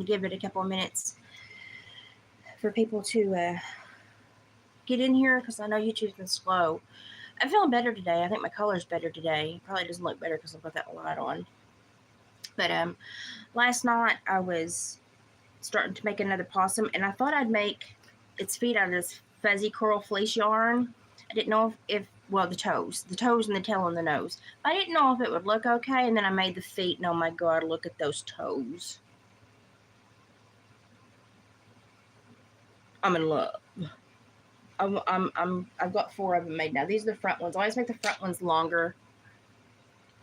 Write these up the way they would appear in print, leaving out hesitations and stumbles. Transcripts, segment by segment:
give it a couple of minutes for people to get in here, because I know YouTube's been slow. I'm feeling better today. I think my color's better today. It probably doesn't look better because I've got that light on. But last night I was starting to make another possum, and I thought I'd make its feet out of this fuzzy coral fleece yarn. I didn't know if well, the toes and the tail and the nose. I didn't know if it would look okay, and then I made the feet, and oh my God, look at those toes. I'm in love. I've got 4 of them made now. These are the front ones. I always make the front ones longer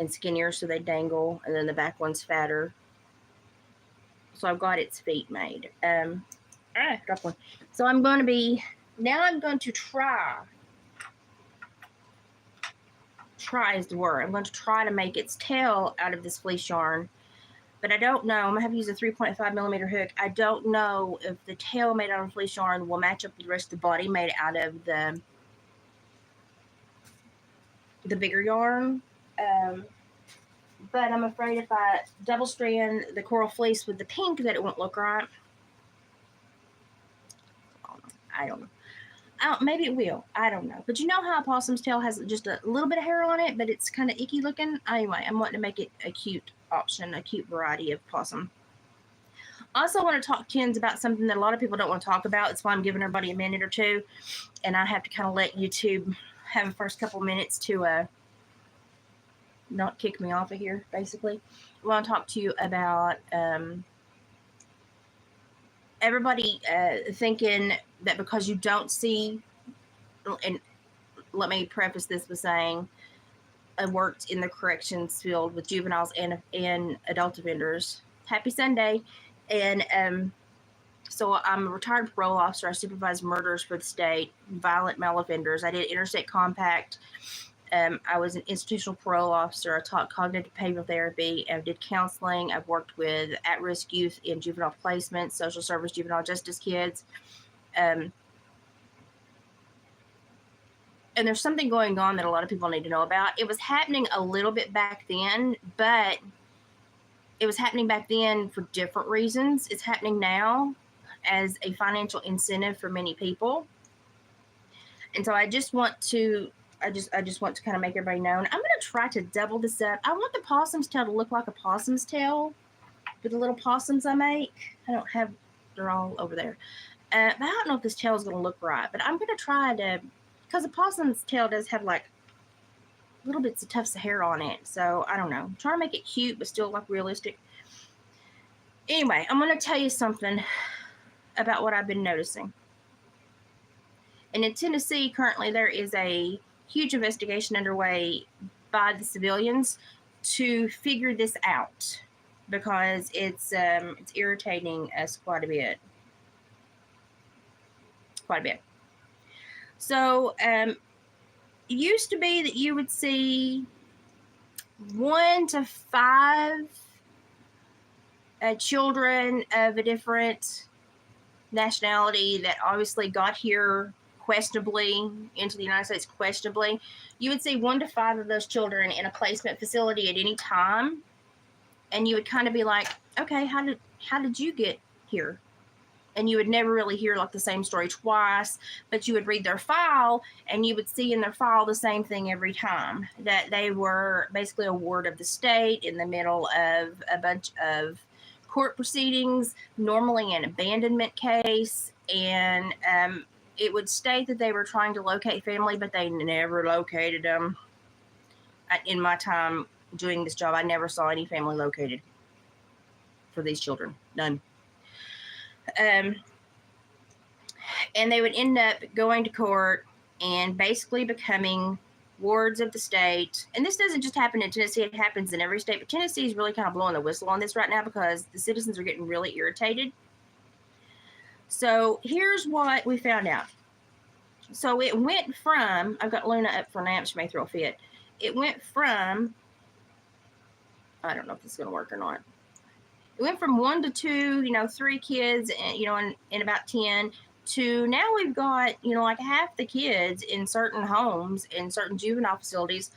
and skinnier so they dangle, and then the back one's fatter. So I've got its feet made. Drop one. So I'm going to try is the word. I'm going to try to make its tail out of this fleece yarn, but I don't know. I'm going to have to use a 3.5 millimeter hook. I don't know if the tail made out of fleece yarn will match up with the rest of the body made out of the bigger yarn. But I'm afraid if I double strand the coral fleece with the pink that it won't look right. I don't know. Maybe it will. I don't know. But you know how a possum's tail has just a little bit of hair on it, but it's kind of icky looking? Anyway, I'm wanting to make it a cute option, a cute variety of possum. I also want to talk to you about something that a lot of people don't want to talk about. That's why I'm giving everybody a minute or two. And I have to kind of let YouTube have the first couple minutes to not kick me off of here, basically. I want to talk to you about everybody thinking that because you don't see, and let me preface this with saying I worked in the corrections field with juveniles and adult offenders. Happy Sunday. And so I'm a retired parole officer. I supervise murders for the state, violent male offenders. I did interstate compact. I was an institutional parole officer. I taught cognitive behavioral therapy. I did counseling. I've worked with at-risk youth in juvenile placement, social service, juvenile justice kids. And there's something going on that a lot of people need to know about. It was happening a little bit back then, but it was happening back then for different reasons. It's happening now as a financial incentive for many people. And so I just want to kind of make everybody know. And I'm going to try to double this up. I want the possum's tail to look like a possum's tail with the little possums I make. I don't have, they're all over there. But I don't know if this tail is going to look right. But I'm going to try to, because the possum's tail does have like little bits of tufts of hair on it. So I don't know. I'm trying to make it cute, but still like realistic. Anyway, I'm going to tell you something about what I've been noticing. And in Tennessee, currently there is a huge investigation underway by the civilians to figure this out because it's irritating us quite a bit. So it used to be that you would see 1 to 5 children of a different nationality that obviously got here questionably into the United States questionably. You would see 1 to 5 of those children in a placement facility at any time, and you would kind of be like, okay, how did you get here? And you would never really hear like the same story twice, but you would read their file and you would see in their file the same thing every time, that they were basically a ward of the state in the middle of a bunch of court proceedings, normally an abandonment case, and it would state that they were trying to locate family, but they never located them. In my time doing this job, I never saw any family located for these children. None. And they would end up going to court and basically becoming wards of the state. And this doesn't just happen in Tennessee, it happens in every state, but Tennessee is really kind of blowing the whistle on this right now because the citizens are getting really irritated. So here's what we found out. So it went from, I've got Luna up for now, she may throw a fit. It went from, I don't know if this is going to work or not. It went from 1 to 2, 3 kids, in about 10, to now we've got, like half the kids in certain homes, in certain juvenile facilities,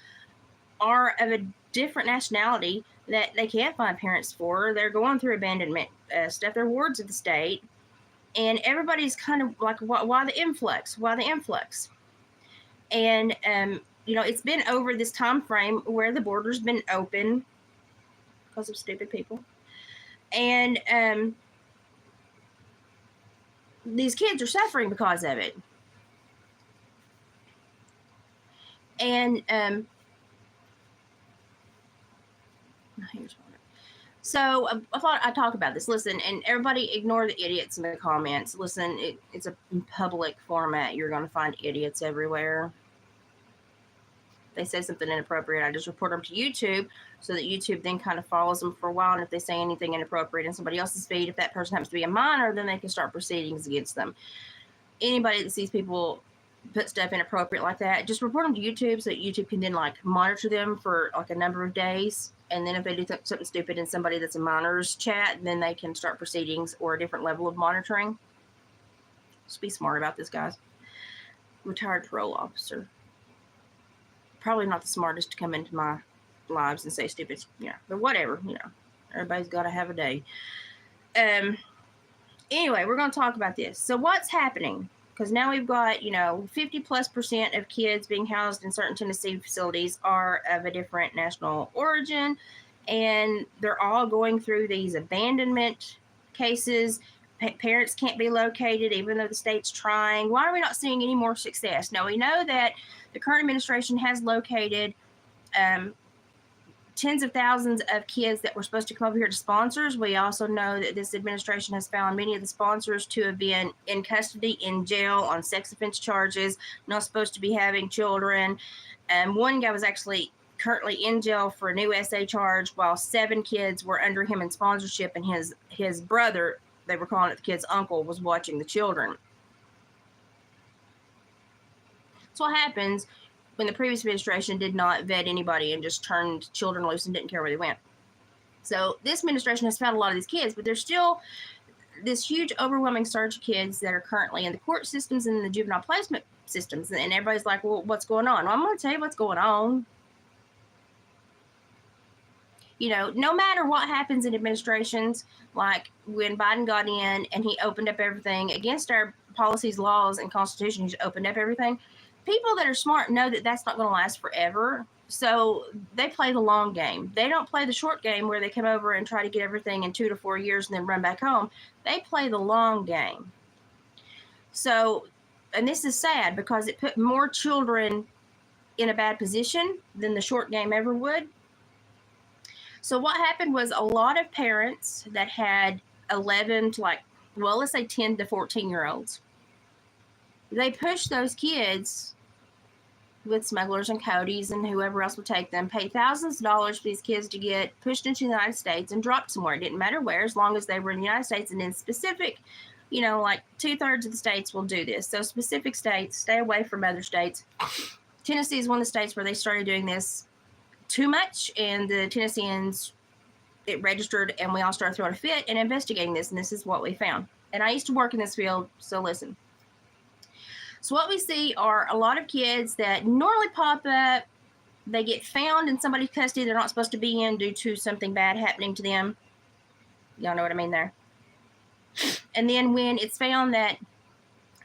are of a different nationality that they can't find parents for. They're going through abandonment stuff. They're wards of the state. And everybody's kind of like, why the influx? Why the influx? And, it's been over this time frame where the border's been open because of stupid people. And these kids are suffering because of it. And here's one. So I thought I'd talk about this. Listen, and everybody ignore the idiots in the comments. Listen, it's a public format. You're going to find idiots everywhere. They say something inappropriate, I just report them to YouTube so that YouTube then kind of follows them for a while. And if they say anything inappropriate in somebody else's feed, if that person happens to be a minor, then they can start proceedings against them. Anybody that sees people put stuff inappropriate like that, just report them to YouTube so that YouTube can then like monitor them for like a number of days. And then if they do something stupid in somebody that's a minor's chat, then they can start proceedings or a different level of monitoring. Just be smart about this, guys. Retired parole officer. Probably not the smartest to come into my lives and say stupid, but whatever, everybody's got to have a day. Anyway, we're going to talk about this. So what's happening? Because now we've got, 50+% of kids being housed in certain Tennessee facilities are of a different national origin, and they're all going through these abandonment cases. Parents can't be located, even though the state's trying. Why are we not seeing any more success? Now, we know that the current administration has located tens of thousands of kids that were supposed to come over here to sponsors. We also know that this administration has found many of the sponsors to have been in custody, in jail, on sex offense charges, not supposed to be having children. One guy was actually currently in jail for a new SA charge, while 7 kids were under him in sponsorship, and his brother, they were calling it the kid's uncle, was watching the children. That's what happens when the previous administration did not vet anybody and just turned children loose and didn't care where they went. So this administration has found a lot of these kids, but there's still this huge overwhelming surge of kids that are currently in the court systems and in the juvenile placement systems. And everybody's like, well, what's going on? Well, I'm going to tell you what's going on. No matter what happens in administrations, like when Biden got in and he opened up everything against our policies, laws, and constitution, he just opened up everything. People that are smart know that that's not going to last forever. So they play the long game. They don't play the short game where they come over and try to get everything in 2 to 4 years and then run back home. They play the long game. So, and this is sad because it put more children in a bad position than the short game ever would. So what happened was a lot of parents that had 11 to let's say 10 to 14-year-olds, they pushed those kids with smugglers and Cody's and whoever else would take them, pay thousands of dollars for these kids to get pushed into the United States and dropped somewhere. It didn't matter where, as long as they were in the United States. And in specific, 2/3 of the states will do this. So specific states, stay away from other states. Tennessee is one of the states where they started doing this too much, and the Tennesseans, it registered, and we all started throwing a fit and investigating this, and this is what we found. And I used to work in this field, so listen. So what we see are a lot of kids that normally pop up. They get found in somebody's custody they're not supposed to be in due to something bad happening to them. Y'all know what I mean there. And then when it's found that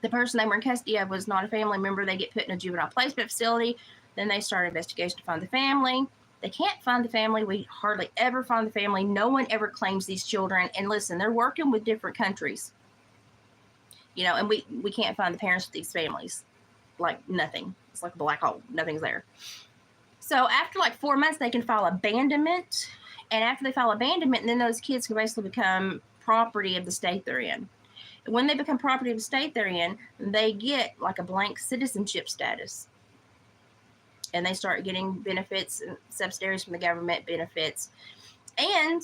the person they were in custody of was not a family member, they get put in a juvenile placement facility. Then they start an investigation to find the family. They can't find the family. We hardly ever find the family. No one ever claims these children. And listen, they're working with different countries. And we can't find the parents of these families. Like nothing. It's like a black hole. Nothing's there. So after 4 months, they can file abandonment. And after they file abandonment, then those kids can basically become property of the state they're in. And when they become property of the state they're in, they get a blank citizenship status. And they start getting benefits and subsidies from the government, benefits. And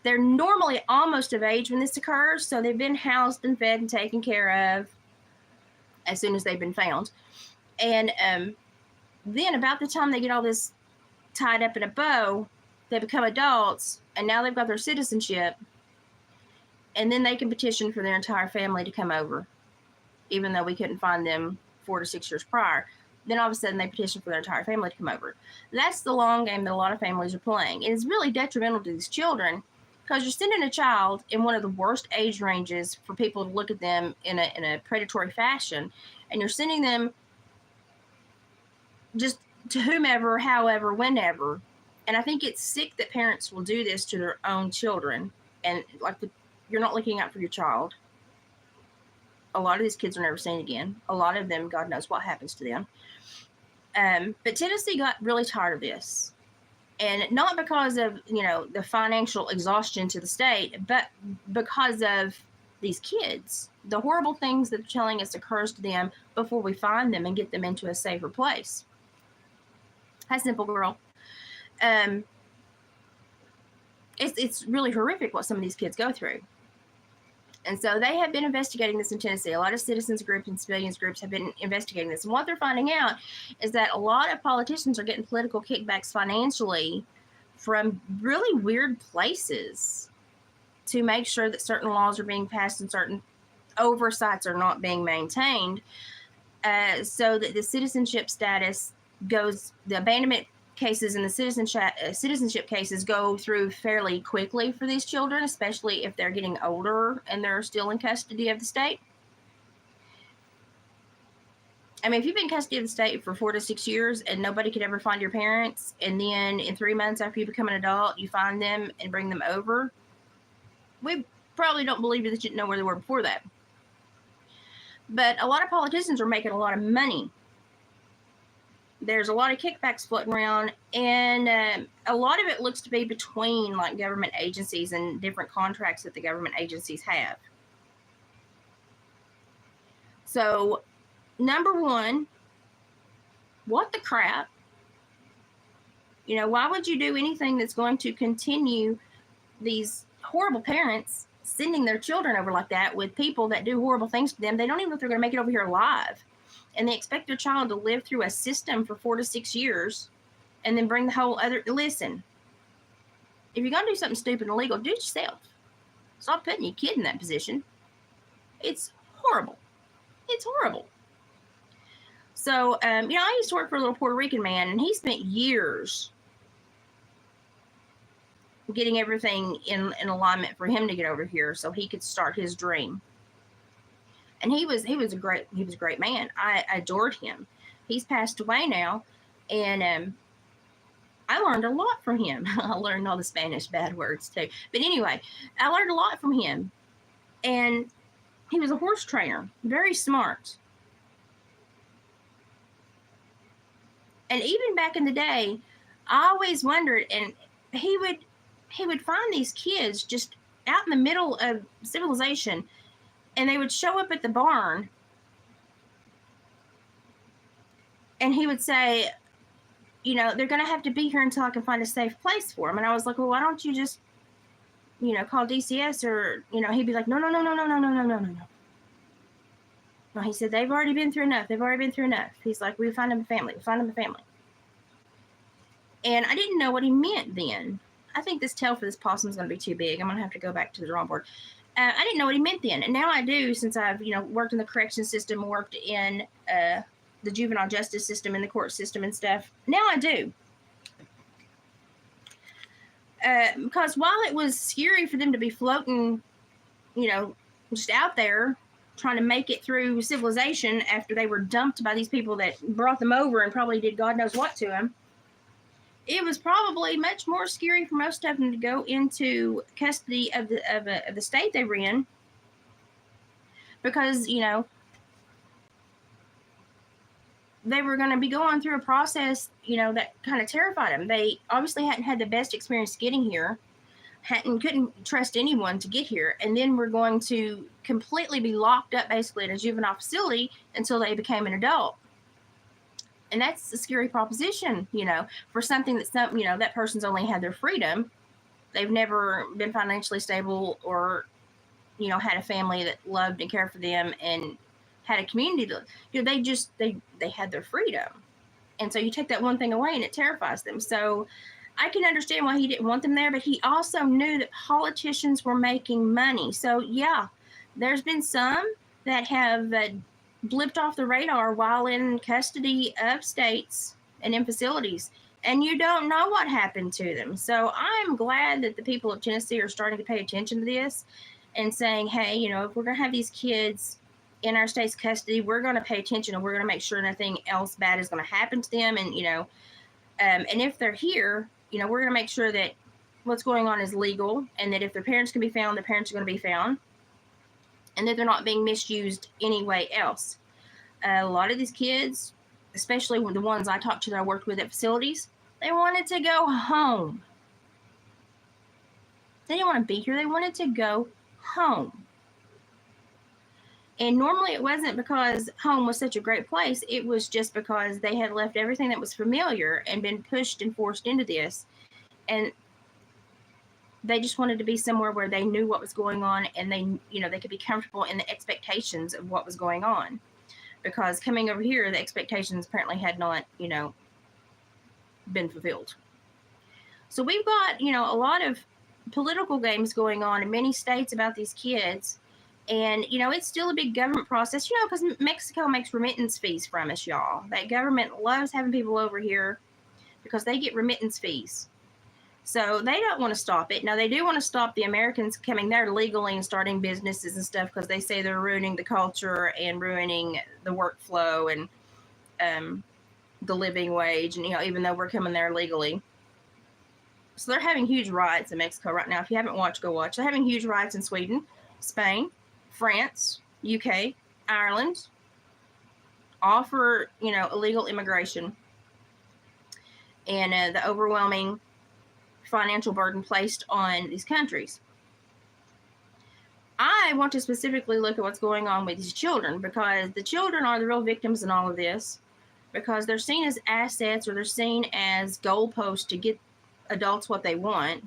they're normally almost of age when this occurs, so they've been housed and fed and taken care of as soon as they've been found. And then about the time they get all this tied up in a bow, they become adults, and now they've got their citizenship, and then they can petition for their entire family to come over, even though we couldn't find them 4 to 6 years prior. Then all of a sudden they petition for their entire family to come over. That's the long game that a lot of families are playing. It is really detrimental to these children because you're sending a child in one of the worst age ranges for people to look at them in a predatory fashion, and you're sending them just to whomever, however, whenever. And I think it's sick that parents will do this to their own children, and you're not looking out for your child. A lot of these kids are never seen again. A lot of them, God knows what happens to them. But Tennessee got really tired of this. And not because of, the financial exhaustion to the state, but because of these kids. The horrible things that they're telling us occurs to them before we find them and get them into a safer place. Hi, Simple Girl. It's really horrific what some of these kids go through. And so they have been investigating this in Tennessee. A lot of citizens groups and civilians groups have been investigating this. And what they're finding out is that a lot of politicians are getting political kickbacks financially from really weird places to make sure that certain laws are being passed and certain oversights are not being maintained, so that the citizenship status goes, the abandonment cases and the citizenship cases go through fairly quickly for these children, especially if they're getting older and they're still in custody of the state. I mean, if you've been in custody of the state for 4 to 6 years and nobody could ever find your parents, and then in 3 months after you become an adult, you find them and bring them over, we probably don't believe that you didn't know where they were before that. But a lot of politicians are making a lot of money. There's a lot of kickbacks floating around, and a lot of it looks to be between government agencies and different contracts that the government agencies have. So, number one, what the crap? Why would you do anything that's going to continue these horrible parents sending their children over like that with people that do horrible things to them? They don't even know if they're going to make it over here alive. And they expect their child to live through a system for 4 to 6 years and then bring the whole other... Listen, if you're going to do something stupid and illegal, do it yourself. Stop putting your kid in that position. It's horrible. It's horrible. So, I used to work for a little Puerto Rican man, and he spent years getting everything in alignment for him to get over here so he could start his dream. And he was a great man. I adored him. He's passed away now, and I learned a lot from him. I learned all the Spanish bad words too. But anyway, I learned a lot from him. And he was a horse trainer, very smart. And even back in the day, I always wondered, and he would find these kids just out in the middle of civilization, and they would show up at the barn, and he would say, they're going to have to be here until I can find a safe place for them. And I was like, well, why don't you just, call DCS, or, he'd be like, no. No, he said, they've already been through enough. He's like, we'll find them a family. And I didn't know what he meant then. I think this tail for this possum is going to be too big. I'm going to have to go back to the drawing board. I didn't know what he meant then. And now I do, since I've, worked in the correction system, worked in the juvenile justice system and the court system and stuff. Now I do. Because while it was scary for them to be floating, just out there trying to make it through civilization after they were dumped by these people that brought them over and probably did God knows what to them, it was probably much more scary for most of them to go into custody of the state they were in, because, they were going to be going through a process, that kind of terrified them. They obviously hadn't had the best experience getting here, couldn't trust anyone to get here, and then we're going to completely be locked up basically in a juvenile facility until they became an adult. And that's a scary proposition, for something that that person's only had their freedom. They've never been financially stable or, had a family that loved and cared for them and had a community that, they had their freedom. And so you take that one thing away and it terrifies them. So I can understand why he didn't want them there, but he also knew that politicians were making money. So yeah, there's been some that have blipped off the radar while in custody of states and in facilities, and you don't know what happened to them. So I'm glad that the people of Tennessee are starting to pay attention to this and saying, hey, if we're going to have these kids in our state's custody, we're going to pay attention and we're going to make sure nothing else bad is going to happen to them. And, and if they're here, we're going to make sure that what's going on is legal, and that if their parents can be found, the parents are going to be found, and that they're not being misused anyway else. A lot of these kids, especially the ones I talked to that I worked with at facilities, they wanted to go home. They didn't want to be here. They wanted to go home. And normally it wasn't because home was such a great place. It was just because they had left everything that was familiar and been pushed and forced into this. And they just wanted to be somewhere where they knew what was going on, and they could be comfortable in the expectations of what was going on. Because coming over here, the expectations apparently had not, been fulfilled. So we've got, a lot of political games going on in many states about these kids. And, it's still a big government process, because Mexico makes remittance fees from us, y'all. That government loves having people over here because they get remittance fees. So they don't want to stop it. Now, they do want to stop the Americans coming there legally and starting businesses and stuff, because they say they're ruining the culture and ruining the workflow and the living wage. And, even though we're coming there legally. So they're having huge riots in Mexico right now. If you haven't watched, go watch. They're having huge riots in Sweden, Spain, France, UK, Ireland, all for, illegal immigration and the overwhelming financial burden placed on these countries. I want to specifically look at what's going on with these children, because the children are the real victims in all of this, because they're seen as assets, or they're seen as goalposts to get adults what they want.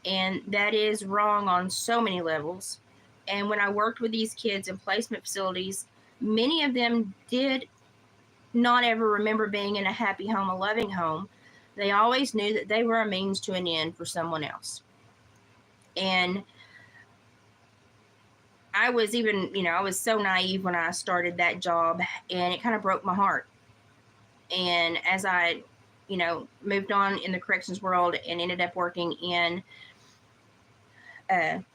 And that is wrong on so many levels. And when I worked with these kids in placement facilities, many of them did not ever remember being in a happy home, a loving home. They always knew that they were a means to an end for someone else. And I was even, I was so naive when I started that job, and it kind of broke my heart. And as I, moved on in the corrections world and ended up working in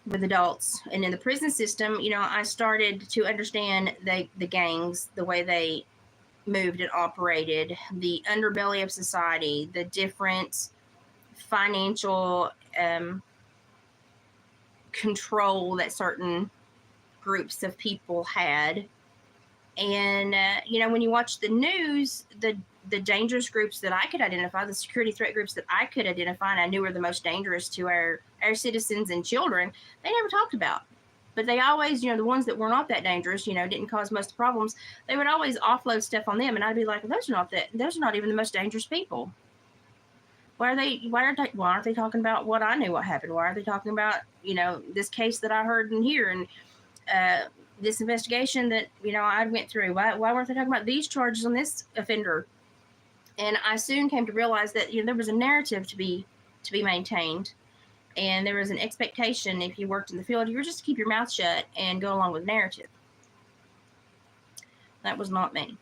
with adults and in the prison system, I started to understand the gangs, the way they moved and operated, the underbelly of society, the different financial control that certain groups of people had. And, when you watch the news, the dangerous groups that I could identify, the security threat groups that I could identify and I knew were the most dangerous to our citizens and children, they never talked about. But they always, the ones that were not that dangerous, didn't cause most of the problems, they would always offload stuff on them. And I'd be like, those are not even the most dangerous people. Why aren't they talking about what I knew what happened? Why are they talking about, this case that I heard in here and this investigation that, I went through? Why weren't they talking about these charges on this offender? And I soon came to realize that, there was a narrative to be maintained. And there was an expectation, if you worked in the field, you were just to keep your mouth shut and go along with narrative. That was not me.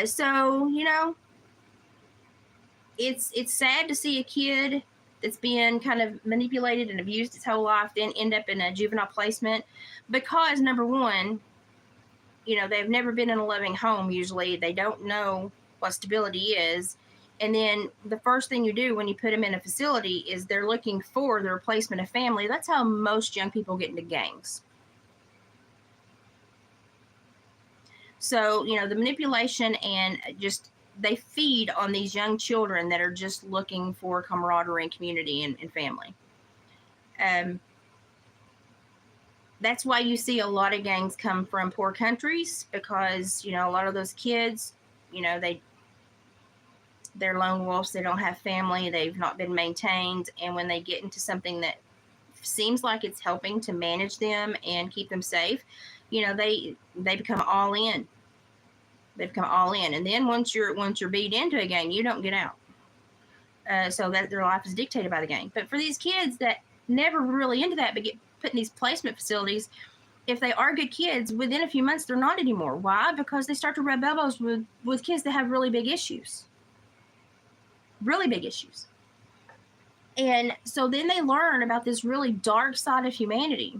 So, it's sad to see a kid that's been kind of manipulated and abused its whole life then end up in a juvenile placement, because, number one, they've never been in a loving home usually. They don't know what stability is. And then the first thing you do when you put them in a facility is they're looking for the replacement of family. That's how most young people get into gangs. So, the manipulation and just they feed on these young children that are just looking for camaraderie and community and family. That's why you see a lot of gangs come from poor countries, because, a lot of those kids, they're lone wolves. They don't have family. They've not been maintained. And when they get into something that seems like it's helping to manage them and keep them safe, they become all in. They become all in. And then once you're beat into a gang, you don't get out. So that their life is dictated by the gang. But for these kids that never really into that, but get put in these placement facilities, if they are good kids, within a few months, they're not anymore. Why? Because they start to rub elbows with kids that have really big issues. Really big issues. And so then they learn about this really dark side of humanity.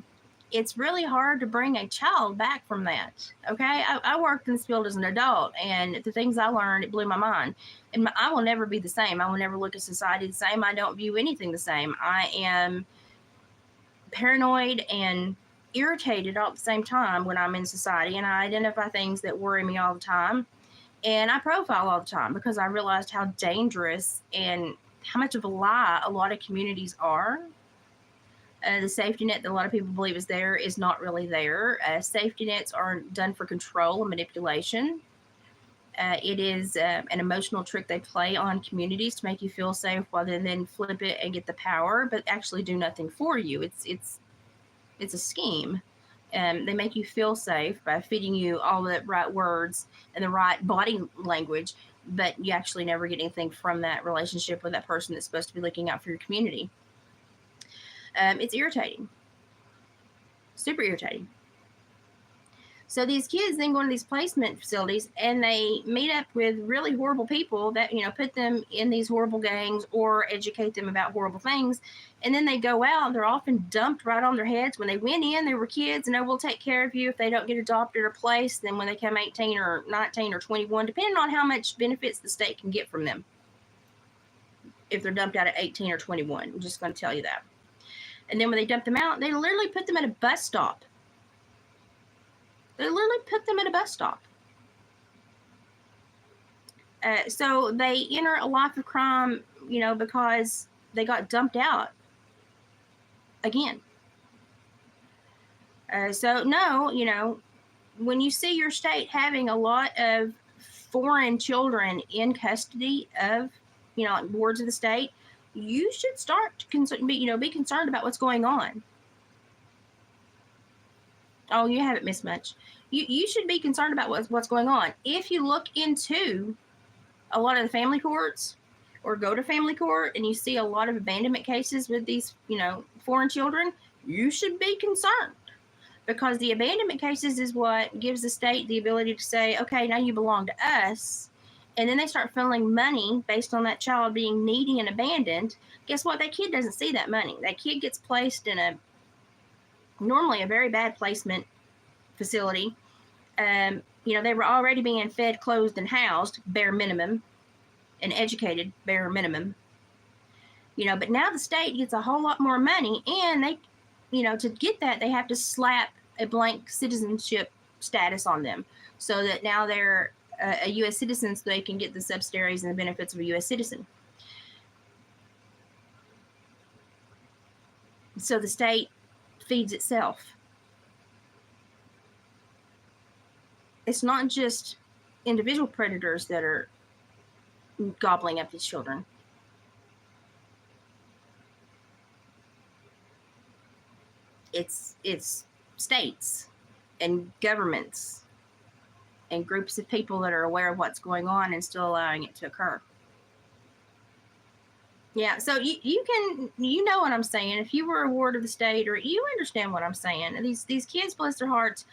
It's really hard to bring a child back from that. Okay. I worked in this field as an adult, and the things I learned, it blew my mind. And I will never be the same. I will never look at society the same. I don't view anything the same. I am paranoid and irritated all at the same time when I'm in society, and I identify things that worry me all the time. And I profile all the time because I realized how dangerous and how much of a lie a lot of communities are. The safety net that a lot of people believe is there is not really there. Safety nets are done for control and manipulation. It is an emotional trick they play on communities to make you feel safe, while then flip it and get the power, but actually do nothing for you. It's a scheme. They make you feel safe by feeding you all the right words and the right body language, but you actually never get anything from that relationship with that person that's supposed to be looking out for your community. It's irritating. Super irritating. So these kids then go into these placement facilities, and they meet up with really horrible people that, put them in these horrible gangs or educate them about horrible things. And then they go out, and they're often dumped right on their heads. When they went in, they were kids, and we'll take care of you if they don't get adopted or placed. Then when they come 18 or 19 or 21, depending on how much benefits the state can get from them, if they're dumped out at 18 or 21, I'm just going to tell you that. And then when they dump them out, they literally put them at a bus stop. They literally put them at a bus stop. So they enter a life of crime, because they got dumped out again. So no, when you see your state having a lot of foreign children in custody of, wards of the state, you should start to be concerned about what's going on. Oh, you haven't missed much. You should be concerned about what's going on. If you look into a lot of the family courts or go to family court and you see a lot of abandonment cases with these, foreign children, you should be concerned, because the abandonment cases is what gives the state the ability to say, okay, now you belong to us. And then they start funneling money based on that child being needy and abandoned. Guess what? That kid doesn't see that money. That kid gets placed in normally a very bad placement facility. They were already being fed, clothed, and housed, bare minimum, and educated, bare minimum. But now the state gets a whole lot more money, and they, to get that, they have to slap a blank citizenship status on them, so that now they're a U.S. citizen, so they can get the subsidies and the benefits of a U.S. citizen. So the state feeds itself. It's not just individual predators that are gobbling up these children. It's states and governments and groups of people that are aware of what's going on and still allowing it to occur. Yeah, so you can, what I'm saying. If you were a ward of the state, or you understand what I'm saying, these kids, bless their hearts,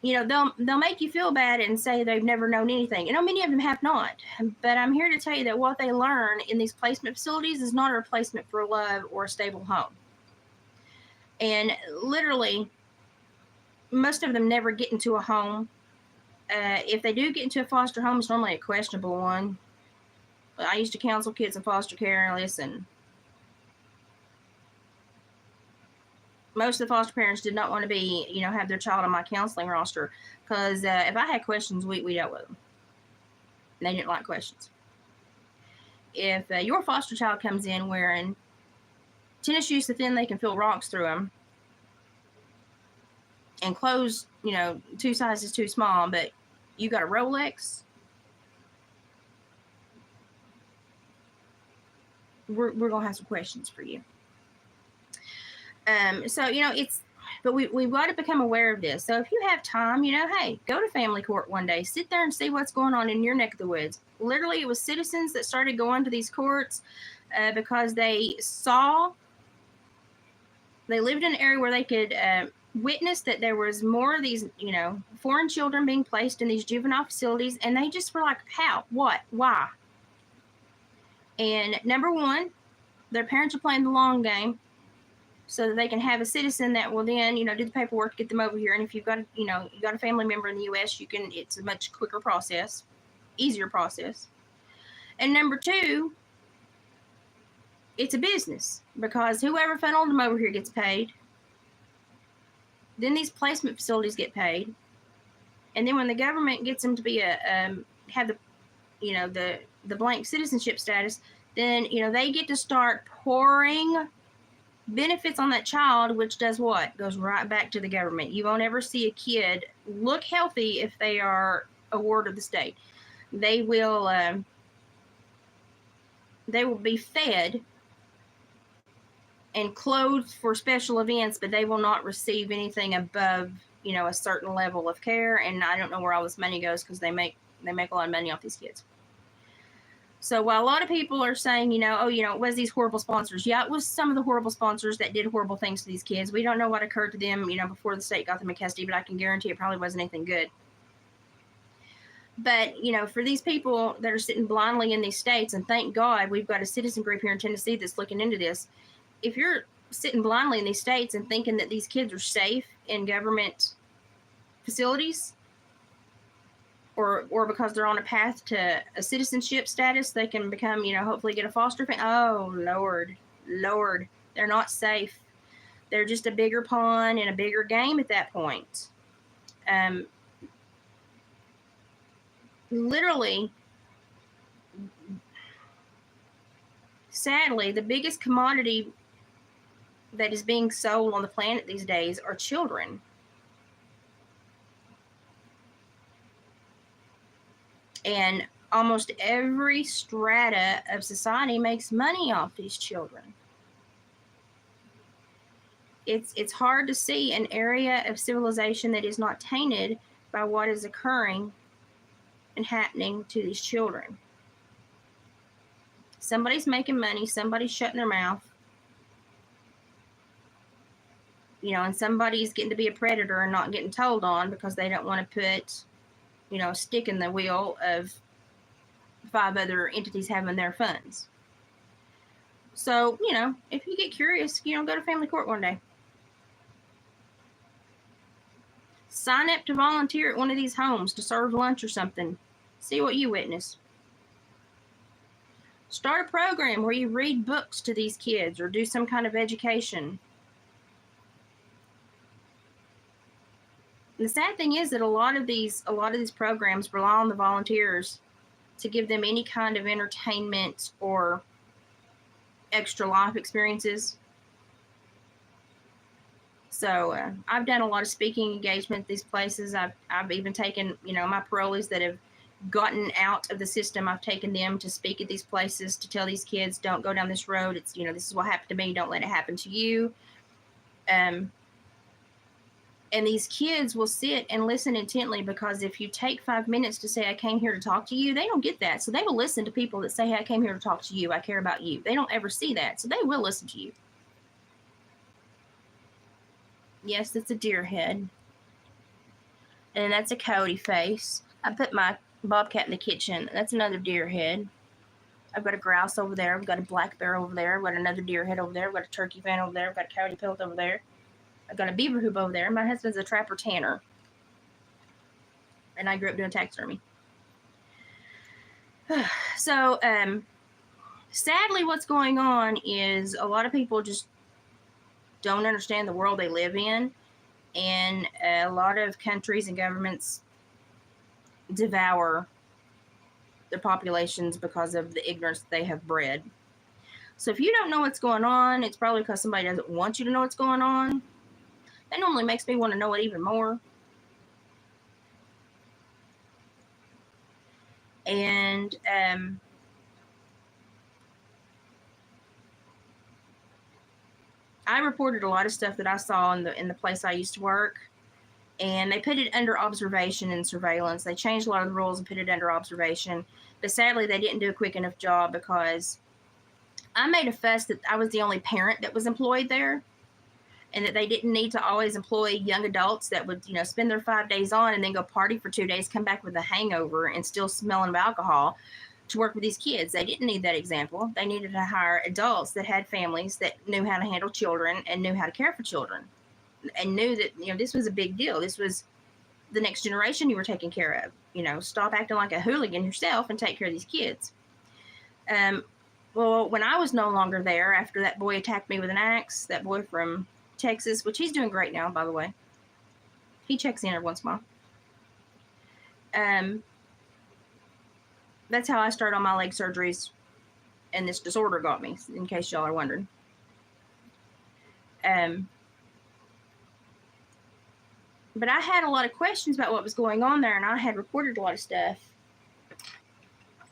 they'll make you feel bad and say they've never known anything. Many of them have not. But I'm here to tell you that what they learn in these placement facilities is not a replacement for love or a stable home. And literally, most of them never get into a home. If they do get into a foster home, it's normally a questionable one. I used to counsel kids in foster care, and listen, most of the foster parents did not want to be, have their child on my counseling roster, because if I had questions, we dealt with them. And they didn't like questions. If your foster child comes in wearing tennis shoes so thin they can feel rocks through them, and clothes, 2 sizes too small, but you got a Rolex, we're going to have some questions for you. So, but we've got to become aware of this. So if you have time, hey, go to family court one day, sit there and see what's going on in your neck of the woods. Literally, it was citizens that started going to these courts because they saw They lived in an area where they could witness that there was more of these, foreign children being placed in these juvenile facilities, and they just were like, how, what, why? And number one, their parents are playing the long game so that they can have a citizen that will then, do the paperwork to get them over here. And if you've got, you got a family member in the U.S., it's a much quicker process, easier process. And number two, it's a business, because whoever funneled them over here gets paid. Then these placement facilities get paid. And then when the government gets them to be have the blank citizenship status, then, they get to start pouring benefits on that child, which does what? Goes right back to the government. You won't ever see a kid look healthy if they are a ward of the state. They will be fed and clothed for special events, but they will not receive anything above, a certain level of care. And I don't know where all this money goes, because they make a lot of money off these kids. So while a lot of people are saying, it was these horrible sponsors. Yeah, it was some of the horrible sponsors that did horrible things to these kids. We don't know what occurred to them, before the state got them in custody, but I can guarantee it probably wasn't anything good. But, for these people that are sitting blindly in these states, and thank God we've got a citizen group here in Tennessee that's looking into this. If you're sitting blindly in these states and thinking that these kids are safe in government facilities, or because they're on a path to a citizenship status, they can become, hopefully get a foster family. Oh, Lord, they're not safe. They're just a bigger pawn in a bigger game at that point. Literally, sadly, the biggest commodity that is being sold on the planet these days are children. And almost every strata of society makes money off these children. It's hard to see an area of civilization that is not tainted by what is occurring and happening to these children. Somebody's making money, somebody's shutting their mouth, and somebody's getting to be a predator and not getting told on because they don't want to put, a stick in the wheel of 5 other entities having their funds. So, if you get curious, go to family court one day. Sign up to volunteer at one of these homes to serve lunch or something. See what you witness. Start a program where you read books to these kids or do some kind of education. The sad thing is that a lot of these programs rely on the volunteers to give them any kind of entertainment or extra life experiences. So I've done a lot of speaking engagement at these places. I've even taken, my parolees that have gotten out of the system. I've taken them to speak at these places to tell these kids, don't go down this road. It's, this is what happened to me. Don't let it happen to you. And these kids will sit and listen intently, because if you take 5 minutes to say, I came here to talk to you, they don't get that. So they will listen to people that say, hey, I came here to talk to you. I care about you. They don't ever see that. So they will listen to you. Yes, it's a deer head. And that's a coyote face. I put my bobcat in the kitchen. That's another deer head. I've got a grouse over there. I've got a black bear over there. I've got another deer head over there. I've got a turkey fan over there. I've got a coyote pelt over there. I've got a beaver hoop over there. My husband's a trapper tanner. And I grew up doing taxidermy. So, sadly, what's going on is a lot of people just don't understand the world they live in. And a lot of countries and governments devour their populations because of the ignorance that they have bred. So if you don't know what's going on, it's probably because somebody doesn't want you to know what's going on. That normally makes me want to know it even more. And I reported a lot of stuff that I saw in the place I used to work, and they put it under observation and surveillance. They changed a lot of the rules and put it under observation, but sadly they didn't do a quick enough job, because I made a fuss that I was the only parent that was employed there. and that they didn't need to always employ young adults that would, spend their 5 days on and then go party for 2 days, come back with a hangover and still smelling of alcohol to work with these kids. They didn't need that example. They needed to hire adults that had families that knew how to handle children and knew how to care for children and knew that, this was a big deal. This was the next generation you were taking care of. Stop acting like a hooligan yourself and take care of these kids. Well, when I was no longer there, after that boy attacked me with an axe, that boy from Texas, which he's doing great now, by the way. He checks in every once in a while. That's how I started on my leg surgeries, and this disorder got me, in case y'all are wondering. But I had a lot of questions about what was going on there, and I had reported a lot of stuff. I'm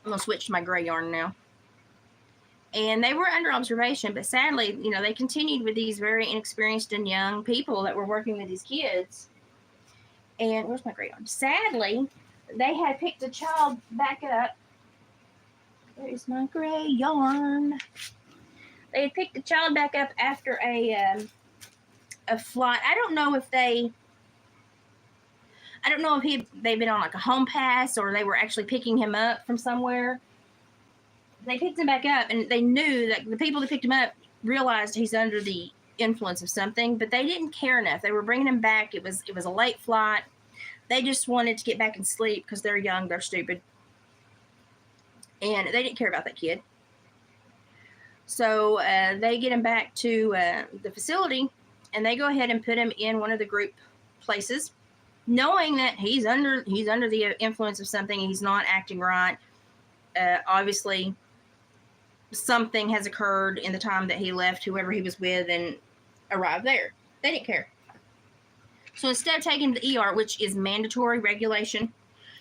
going to switch to my gray yarn now. And they were under observation, but sadly, they continued with these very inexperienced and young people that were working with these kids. And where's my gray yarn? Sadly, they had picked a child back up. There's my gray yarn. They had picked a child back up after a flight. I don't know if they've been on like a home pass or they were actually picking him up from somewhere. They picked him back up, and they knew that the people that picked him up realized he's under the influence of something, but they didn't care enough. They were bringing him back. It was a late flight. They just wanted to get back and sleep because they're young, they're stupid, and they didn't care about that kid. So they get him back to the facility, and they go ahead and put him in one of the group places, knowing that he's under the influence of something. And he's not acting right. Obviously, something has occurred in the time that he left whoever he was with and arrived there. They didn't care. So instead of taking him to the ER, which is mandatory regulation,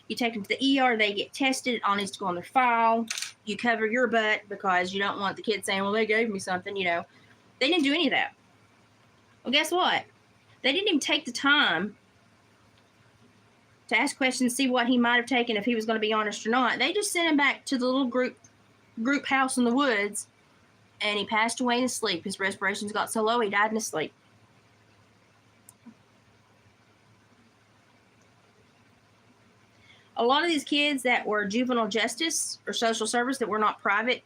you take them to the ER, they get tested, it all needs to go on their file. You cover your butt because you don't want the kid saying, well, they gave me something, They didn't do any of that. Well, guess what? They didn't even take the time to ask questions, see what he might have taken, if he was going to be honest or not. They just sent him back to the little group house in the woods, and he passed away in his sleep. His respirations got so low, he died in his sleep. A lot of these kids that were juvenile justice or social service that were not private,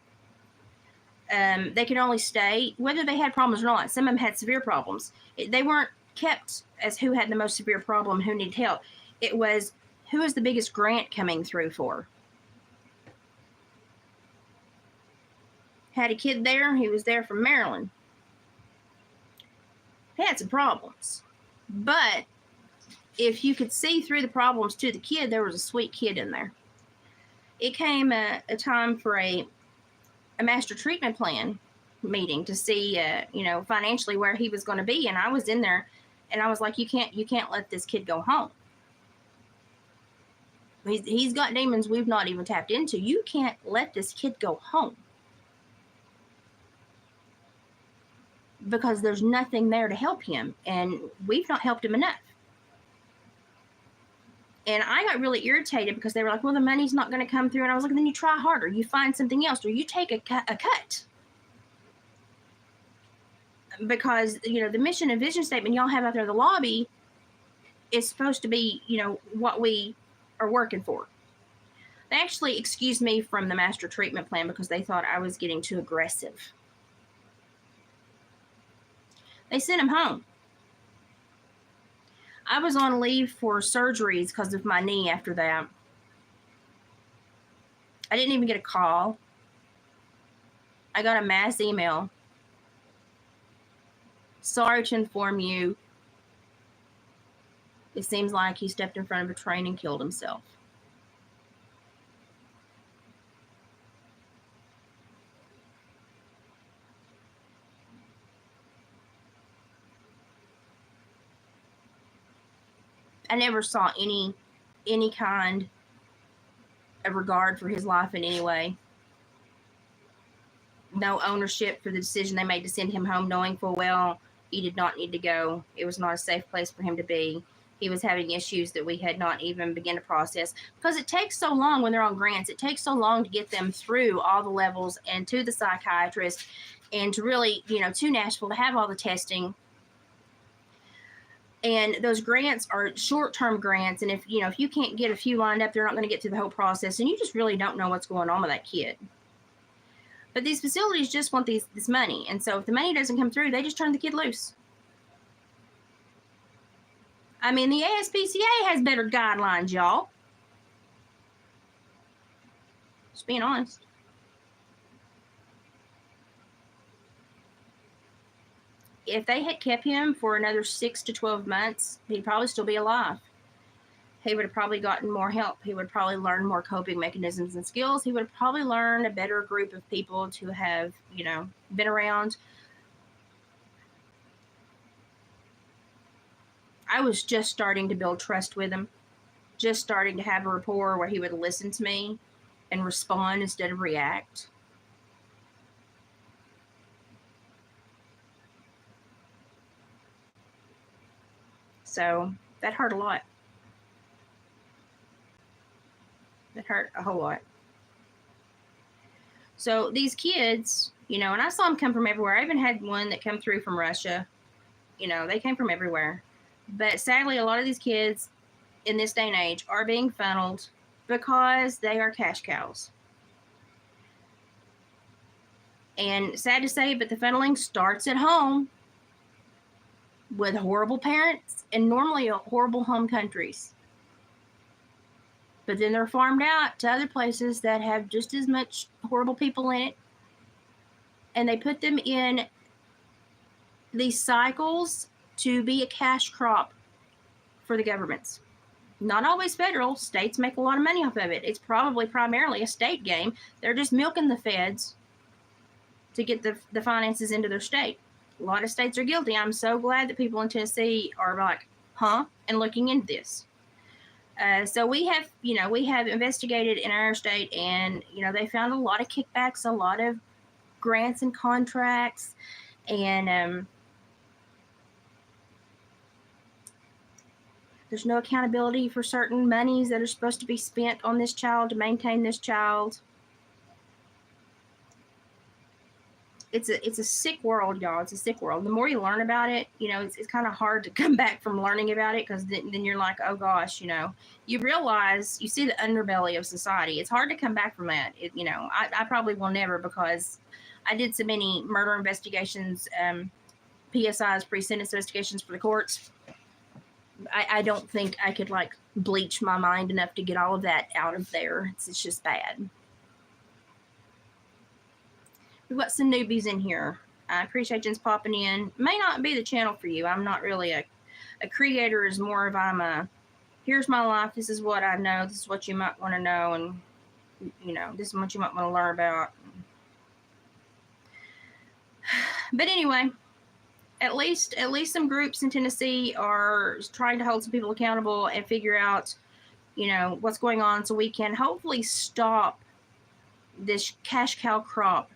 they could only stay, whether they had problems or not. Some of them had severe problems. They weren't kept as who had the most severe problem, who needed help. It was, who is the biggest grant coming through for? Had a kid there. He was there from Maryland. He had some problems. But if you could see through the problems to the kid, there was a sweet kid in there. It came a time for a master treatment plan meeting to see, financially where he was going to be. And I was in there, and I was like, you can't let this kid go home. He's got demons we've not even tapped into. You can't let this kid go home. Because there's nothing there to help him, and we've not helped him enough. And I got really irritated because they were like, well, the money's not going to come through. And I was like, then you try harder. You find something else, or you take a cut. Because, the mission and vision statement y'all have out there in the lobby is supposed to be, what we are working for. They actually excused me from the master treatment plan because they thought I was getting too aggressive. They sent him home. I was on leave for surgeries because of my knee after that. I didn't even get a call. I got a mass email. Sorry to inform you. It seems like he stepped in front of a train and killed himself. I never saw any kind of regard for his life in any way. No ownership for the decision they made to send him home, knowing full well he did not need to go. It was not a safe place for him to be. He was having issues that we had not even begun to process. Because it takes so long when they're on grants. It takes so long to get them through all the levels and to the psychiatrist and to really, to Nashville to have all the testing. And those grants are short-term grants. And if you can't get a few lined up, they're not going to get through the whole process. And you just really don't know what's going on with that kid. But these facilities just want this money. And so if the money doesn't come through, they just turn the kid loose. I mean, the ASPCA has better guidelines, y'all. Just being honest. If they had kept him for another 6 to 12 months, he'd probably still be alive. He would have probably gotten more help. He would probably learn more coping mechanisms and skills. He would have probably learned a better group of people to have, been around. I was just starting to build trust with him, just starting to have a rapport where he would listen to me and respond instead of react. So that hurt a lot. That hurt a whole lot. So these kids, and I saw them come from everywhere. I even had one that come through from Russia. They came from everywhere. But sadly, a lot of these kids in this day and age are being funneled because they are cash cows. And sad to say, but the funneling starts at home with horrible parents and normally horrible home countries. But then they're farmed out to other places that have just as much horrible people in it. And they put them in these cycles to be a cash crop for the governments. Not always federal. States make a lot of money off of it. It's probably primarily a state game. They're just milking the feds to get the finances into their state. A lot of states are guilty. I'm so glad that people in Tennessee are like, huh? And looking into this. So we have investigated in our state, and, they found a lot of kickbacks, a lot of grants and contracts, and there's no accountability for certain monies that are supposed to be spent on this child to maintain this child. It's a sick world, y'all. It's a sick world. The more you learn about it, it's kind of hard to come back from learning about it, because then you're like, oh gosh, you realize, you see the underbelly of society. It's hard to come back from that. I probably will never, because I did so many murder investigations, PSIs, pre-sentence investigations for the courts. I don't think I could bleach my mind enough to get all of that out of there. It's just bad. We've got some newbies in here. I appreciate you popping in. May not be the channel for you. I'm not really a creator. Is more of here's my life. This is what I know. This is what you might want to know, and this is what you might want to learn about. But anyway, at least some groups in Tennessee are trying to hold some people accountable and figure out, what's going on, so we can hopefully stop this cash cow crop.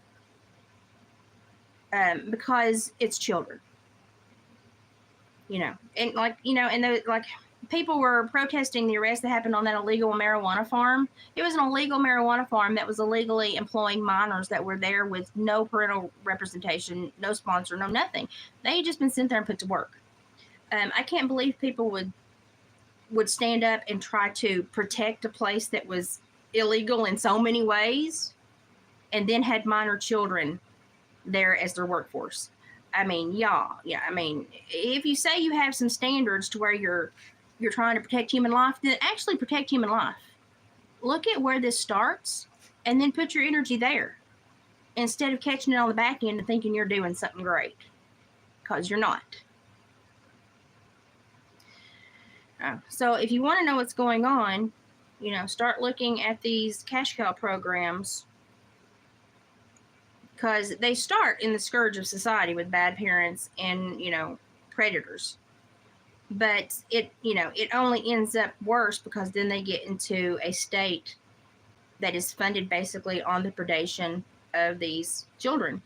Because it's children, and people were protesting the arrest that happened on that illegal marijuana farm. It was an illegal marijuana farm that was illegally employing minors that were there with no parental representation, no sponsor, no nothing. They had just been sent there and put to work. I can't believe people would stand up and try to protect a place that was illegal in so many ways, and then had minor children there as their workforce. I mean, yeah. I mean, if you say you have some standards to where you're trying to protect human life, then actually protect human life. Look at where this starts, and then put your energy there, instead of catching it on the back end and thinking you're doing something great, because you're not. So if you want to know what's going on, start looking at these cash cow programs, because they start in the scourge of society with bad parents and, predators. But it only ends up worse, because then they get into a state that is funded basically on the predation of these children.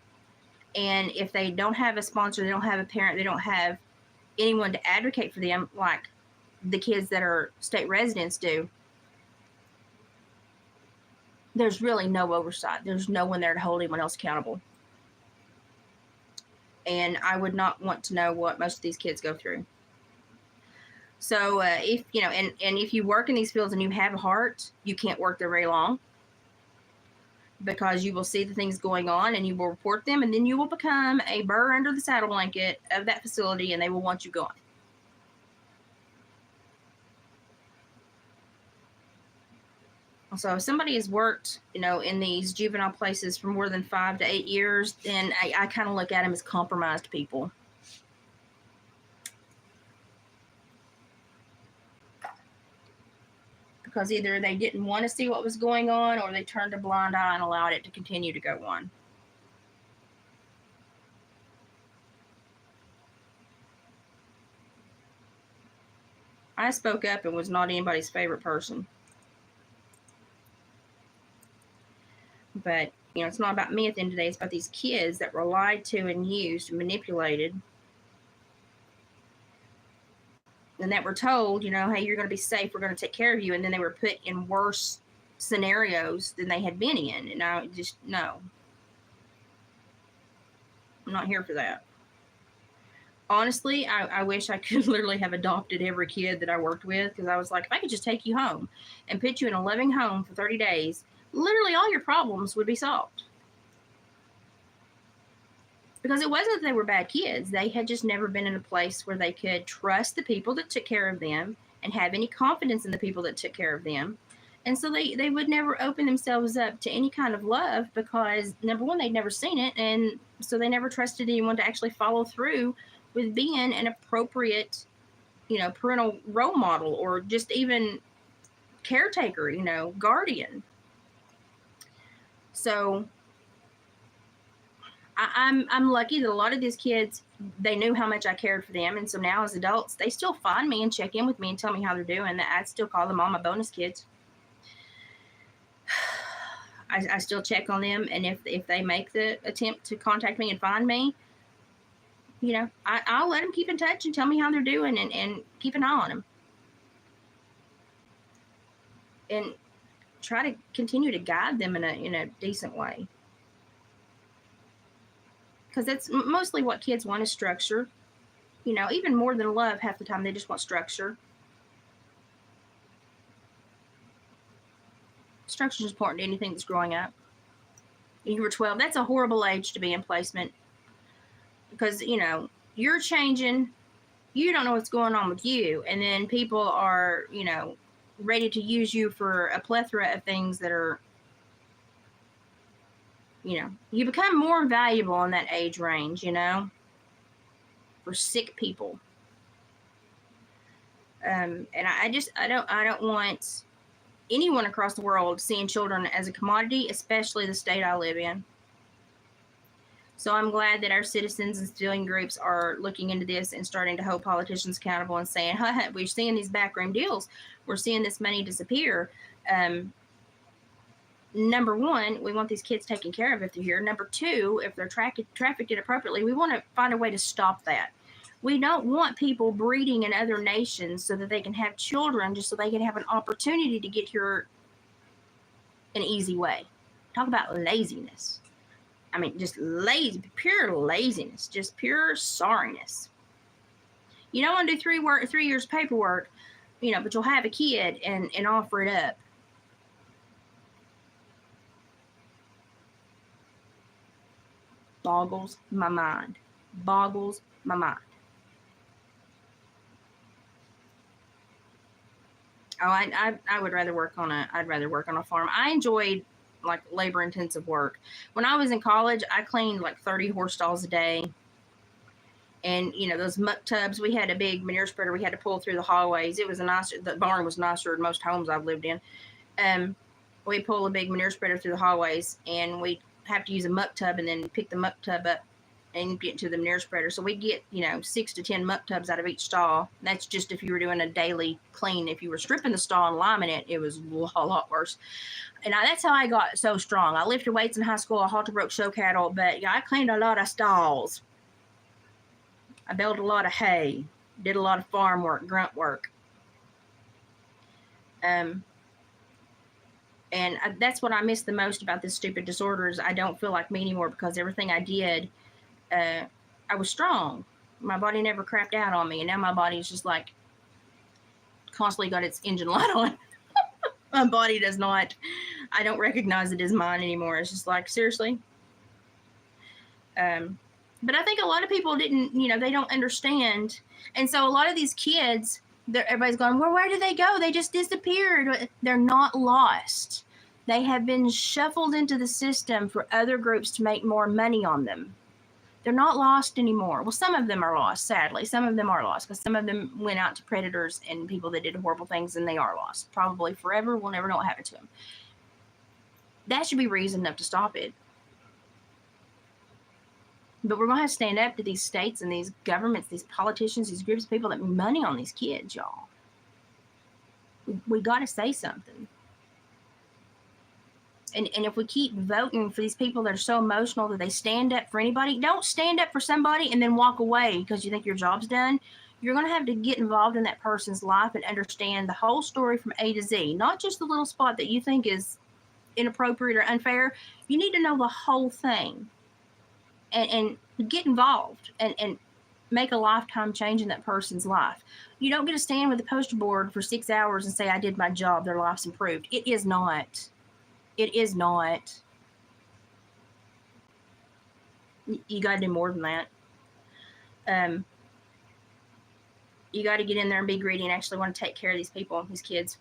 And if they don't have a sponsor, they don't have a parent, they don't have anyone to advocate for them like the kids that are state residents do, there's really no oversight. There's no one there to hold anyone else accountable. And I would not want to know what most of these kids go through. So if you know, and if you work in these fields and you have a heart, you can't work there very long, because you will see the things going on and you will report them, and then you will become a burr under the saddle blanket of that facility, and they will want you gone. So if somebody has worked, you know, in these juvenile places for more than 5 to 8 years, then I kind of look at them as compromised people. Because either they didn't want to see what was going on, or they turned a blind eye and allowed it to continue to go on. I spoke up and was not anybody's favorite person. But, you know, it's not about me at the end of the day. It's about these kids that were lied to and used and manipulated. And that were told, you know, hey, you're going to be safe. We're going to take care of you. And then they were put in worse scenarios than they had been in. And I just, no. I'm not here for that. Honestly, I wish I could literally have adopted every kid that I worked with, because I was like, if I could just take you home and put you in a loving home for 30 days, literally all your problems would be solved. Because it wasn't that they were bad kids. They had just never been in a place where they could trust the people that took care of them and have any confidence in the people that took care of them. And so they would never open themselves up to any kind of love, because, number one, they'd never seen it. And so they never trusted anyone to actually follow through with being an appropriate, you know, parental role model, or just even caretaker, you know, guardian. So I'm lucky that a lot of these kids, they knew how much I cared for them. And so now as adults, they still find me and check in with me and tell me how they're doing. I still call them all my bonus kids. I still check on them. And if they make the attempt to contact me and find me, you know, I'll let them keep in touch and tell me how they're doing, and keep an eye on them. And try to continue to guide them in a decent way. Because that's mostly what kids want, is structure. You know, even more than love, half the time they just want structure. Structure is important to anything that's growing up. You were 12, that's a horrible age to be in placement. Because, you know, you're changing, you don't know what's going on with you, and then people are, you know, ready to use you for a plethora of things that are, you know, you become more valuable in that age range, you know, for sick people. And I don't want anyone across the world seeing children as a commodity, especially the state I live in. So I'm glad that our citizens and civilian groups are looking into this and starting to hold politicians accountable and saying, we're seeing these backroom deals. We're seeing this money disappear. Number one, we want these kids taken care of if they're here. Number two, if they're trafficked inappropriately, we want to find a way to stop that. We don't want people breeding in other nations so that they can have children just so they can have an opportunity to get here an easy way. Talk about laziness. I mean, just lazy, pure laziness, just pure sorriness. You don't want to do 3 years paperwork, you know, but you'll have a kid and offer it up. Boggles my mind. Boggles my mind. Oh, I would rather work on I'd rather work on a farm. I enjoyed like labor intensive work. When I was in college, I cleaned like 30 horse stalls a day. And, you know, those muck tubs, we had a big manure spreader we had to pull through the hallways. It was the barn was nicer than most homes I've lived in. We pull a big manure spreader through the hallways, and we have to use a muck tub and then pick the muck tub up and get into the manure spreader. So we get, you know, 6 to 10 muck tubs out of each stall. That's just if you were doing a daily clean. If you were stripping the stall and liming it, it was a lot worse. And that's how I got so strong. I lifted weights in high school. I halter broke show cattle, but yeah, I cleaned a lot of stalls. I baled a lot of hay, did a lot of farm work, grunt work. And that's what I miss the most about this stupid disorder is I don't feel like me anymore, because everything I did, I was strong. My body never crapped out on me, and now my body is just like constantly got its engine light on. My body does not. I don't recognize it as mine anymore. It's just like, seriously. But I think a lot of people didn't, they don't understand. And so a lot of these kids, everybody's going, well, where did they go? They just disappeared. They're not lost. They have been shuffled into the system for other groups to make more money on them. They're not lost anymore. Well, some of them are lost, sadly. Some of them are lost because some of them went out to predators and people that did horrible things, and they are lost. Probably forever. We'll never know what happened to them. That should be reason enough to stop it. But we're going to have to stand up to these states and these governments, these politicians, these groups of people that make money on these kids, y'all. We got to say something. And if we keep voting for these people that are so emotional that they stand up for anybody, don't stand up for somebody and then walk away because you think your job's done. You're going to have to get involved in that person's life and understand the whole story from A to Z, not just the little spot that you think is inappropriate or unfair. You need to know the whole thing and get involved and make a lifetime change in that person's life. You don't get to stand with the poster board for 6 hours and say, I did my job, their life's improved. It is not. It is not. You got to do more than that. You got to get in there and be greedy and actually want to take care of these people, these kids.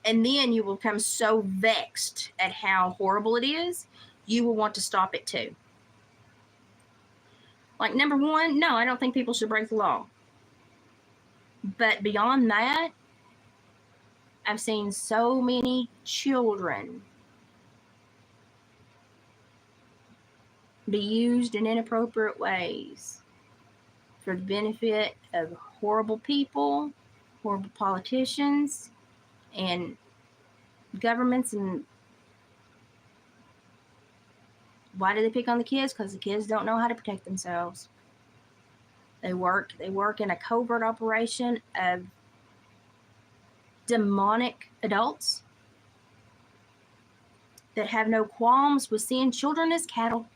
And then you will become so vexed at how horrible it is, you will want to stop it too. Like, number one, no, I don't think people should break the law. But beyond that, I've seen so many children be used in inappropriate ways for the benefit of horrible people, horrible politicians, and governments. And why do they pick on the kids? Because the kids don't know how to protect themselves. They work in a covert operation of demonic adults that have no qualms with seeing children as cattle.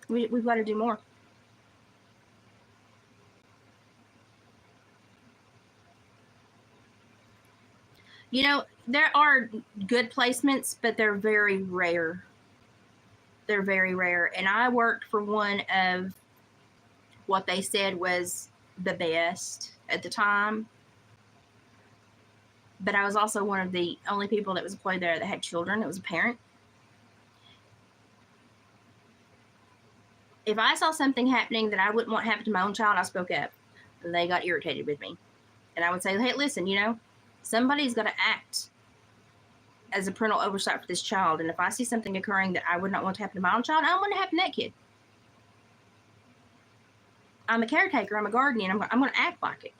We've got to do more. There are good placements, but they're very rare. They're very rare. And I worked for one of what they said was the best at the time. But I was also one of the only people that was employed there that had children. It was a parent. If I saw something happening that I wouldn't want happen to my own child, I spoke up. And they got irritated with me. And I would say, hey, listen, somebody's got to act as a parental oversight for this child. And if I see something occurring that I would not want to happen to my own child, I don't want to happen to that kid. I'm a caretaker, I'm a guardian, I'm going to act like it.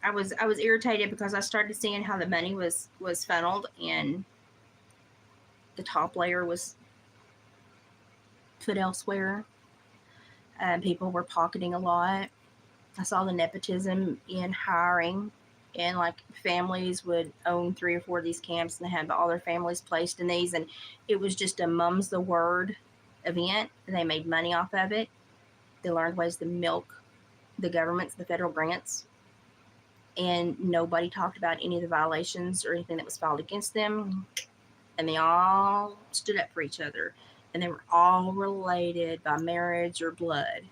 I was irritated because I started seeing how the money was funneled and the top layer was put elsewhere. People were pocketing a lot. I saw the nepotism in hiring, and like families would own 3 or 4 of these camps and they had all their families placed in these, and it was just a mum's the word event. They made money off of it. They learned ways to milk the governments, the federal grants, and nobody talked about any of the violations or anything that was filed against them. And they all stood up for each other, and they were all related by marriage or blood.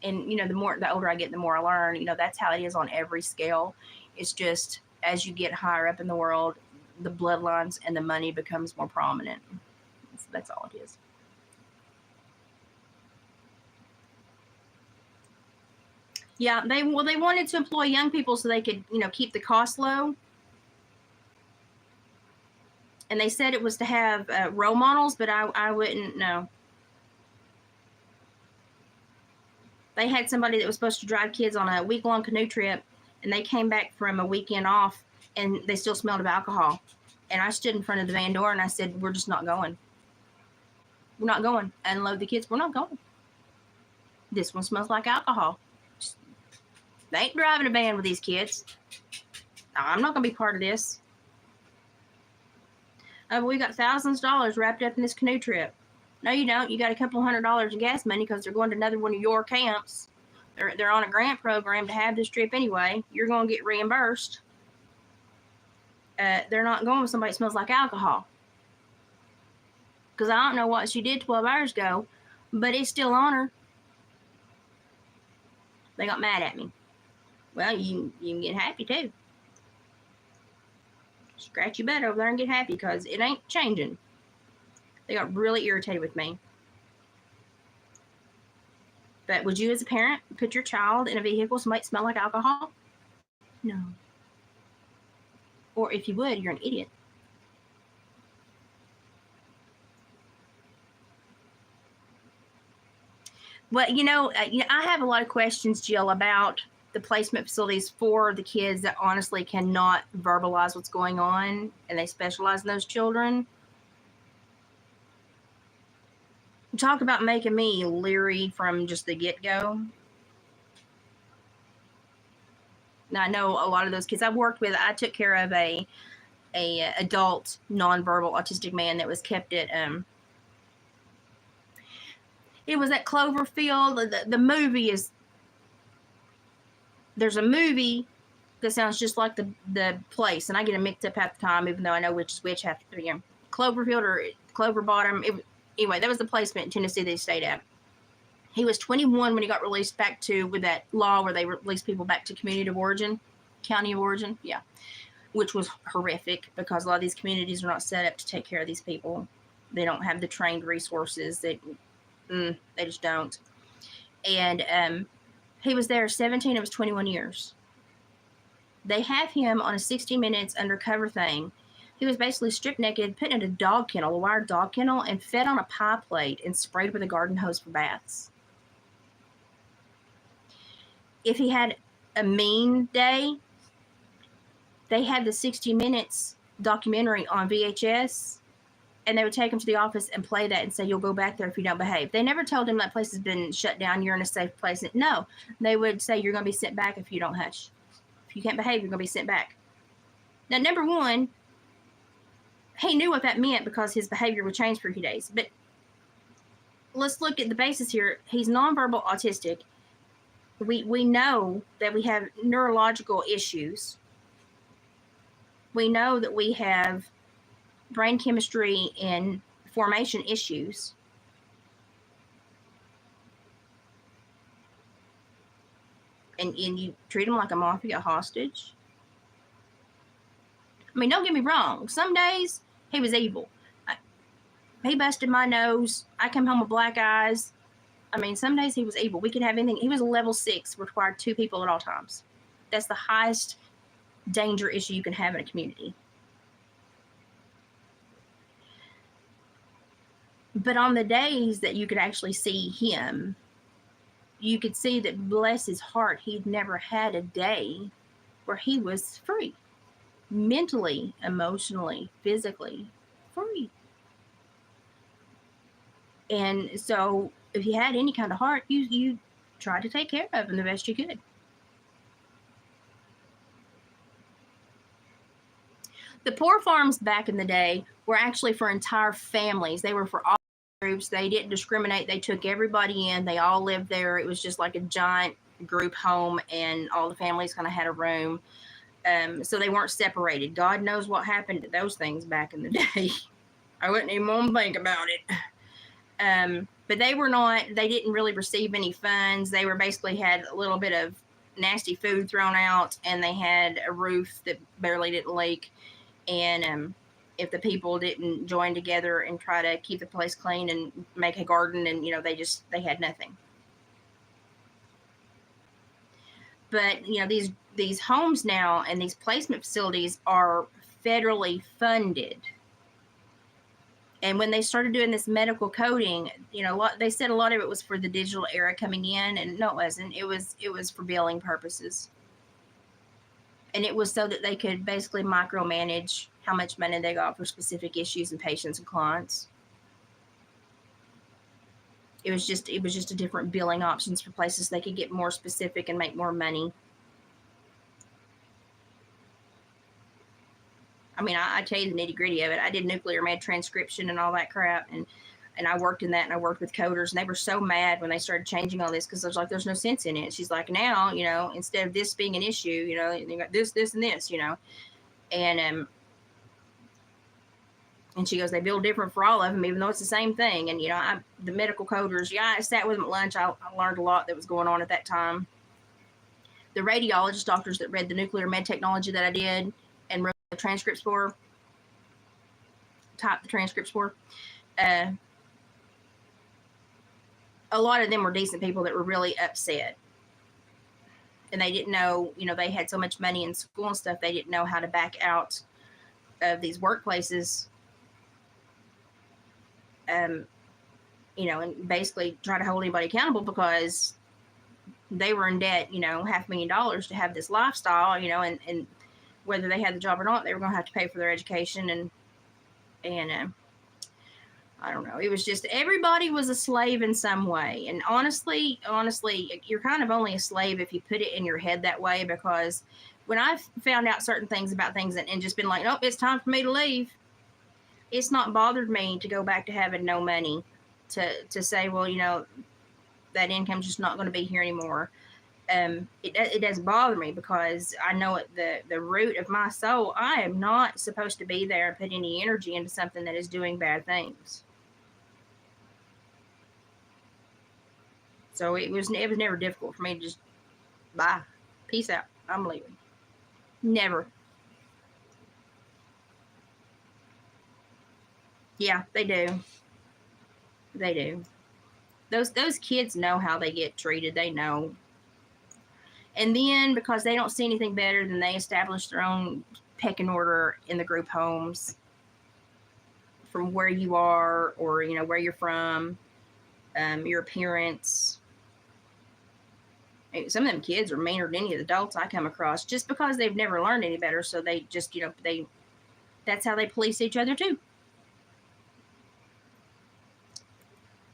And the older I get, the more I learn. That's how it is on every scale. It's just as you get higher up in the world, the bloodlines and the money becomes more prominent. That's all it is. Yeah, they wanted to employ young people so they could keep the cost low. And they said it was to have role models, but I wouldn't know. They had somebody that was supposed to drive kids on a week-long canoe trip, and they came back from a weekend off, and they still smelled of alcohol. And I stood in front of the van door, and I said, we're just not going. We're not going. Unload the kids. We're not going. This one smells like alcohol. They ain't driving a van with these kids. I'm not going to be part of this. We got thousands of dollars wrapped up in this canoe trip. No, you don't. You got a couple $100 in gas money because they're going to another one of your camps. They're on a grant program to have this trip anyway. You're going to get reimbursed. They're not going with somebody that smells like alcohol. Because I don't know what she did 12 hours ago, but it's still on her. They got mad at me. Well, you can get happy too. Scratch your butt over there and get happy because it ain't changing. They got really irritated with me. But would you as a parent put your child in a vehicle that might smell like alcohol? No. Or if you would, you're an idiot. Well, I have a lot of questions, Jill, about the placement facilities for the kids that honestly cannot verbalize what's going on, and they specialize in those children. Talk about making me leery from just the get-go. Now, I know a lot of those kids I've worked with. I took care of a adult nonverbal autistic man that was kept at it was at Cloverfield. The movie is, there's a movie that sounds just like the place, and I get them mixed up half the time, even though I know which is which half the time. Cloverfield or Clover Bottom. Anyway, that was the placement in Tennessee they stayed at. He was 21 when he got released back to, with that law where they release people back to community of origin, county of origin, yeah, which was horrific because a lot of these communities are not set up to take care of these people. They don't have the trained resources. They just don't. And he was there 17 of his 21 years. They have him on a 60 minutes undercover thing. He was basically stripped naked, put in a dog kennel, a wired dog kennel, and fed on a pie plate and sprayed with a garden hose for baths. If he had a mean day, they had the 60 Minutes documentary on VHS, and they would take him to the office and play that and say, you'll go back there if you don't behave. They never told him that place has been shut down, you're in a safe place. No, they would say you're going to be sent back if you don't hush. If you can't behave, you're going to be sent back. Now, number one, he knew what that meant because his behavior would change for a few days. But let's look at the basis here. He's nonverbal autistic. We know that we have neurological issues. We know that we have brain chemistry and formation issues. And you treat him like a mafia hostage. I mean, don't get me wrong. Some days he was evil. He busted my nose. I come home with black eyes. I mean, some days he was evil. We could have anything. He was a level 6, required 2 people at all times. That's the highest danger issue you can have in a community. But on the days that you could actually see him, you could see that, bless his heart, he'd never had a day where he was free. Mentally, emotionally, physically free. And so if you had any kind of heart, you tried to take care of him the best you could. The poor farms back in the day were actually for entire families. They were for all groups. They didn't discriminate. They took everybody in. They all lived there. It was just like a giant group home, and all the families kind of had a room. So they weren't separated. God knows what happened to those things back in the day. I wouldn't even want to think about it. But they didn't really receive any funds. They were basically had a little bit of nasty food thrown out, and they had a roof that barely didn't leak. And if the people didn't join together and try to keep the place clean and make a garden, and they had nothing. But these homes now and these placement facilities are federally funded. And when they started doing this medical coding, they said a lot of it was for the digital era coming in, and no, it wasn't. It was for billing purposes. And it was so that they could basically micromanage how much money they got for specific issues and patients and clients. It was just a different billing options for places they could get more specific and make more money. I mean, I tell you the nitty gritty of it. I did nuclear med transcription and all that crap, and I worked in that, and I worked with coders, and they were so mad when they started changing all this, because there's like, there's no sense in it. She's like, now, instead of this being an issue, you got this, and this, and she goes, they bill different for all of them, even though it's the same thing. And the medical coders, I sat with them at lunch. I learned a lot that was going on at that time. The radiologist doctors that read the nuclear med technology that I did and wrote the transcripts for, typed the transcripts for, a lot of them were decent people that were really upset. And they didn't know, they had so much money in school and stuff, they didn't know how to back out of these workplaces, and basically try to hold anybody accountable, because they were in debt, $500,000 to have this lifestyle, and whether they had the job or not, they were going to have to pay for their education. And I don't know. It was just, everybody was a slave in some way. And honestly, you're kind of only a slave if you put it in your head that way, because when I found out certain things about things and just been like, nope, it's time for me to leave, it's not bothered me to go back to having no money, to say, well, that income's just not going to be here anymore. It doesn't bother me, because I know at the root of my soul, I am not supposed to be there and put any energy into something that is doing bad things. So it was never difficult for me to just, bye, peace out, I'm leaving. Never. Yeah, they do. They do. Those kids know how they get treated. They know. And then, because they don't see anything better, than they establish their own pecking order in the group homes from where you are, or where you're from, your appearance. Some of them kids are meaner than any of the adults I come across, just because they've never learned any better. So they just, that's how they police each other too.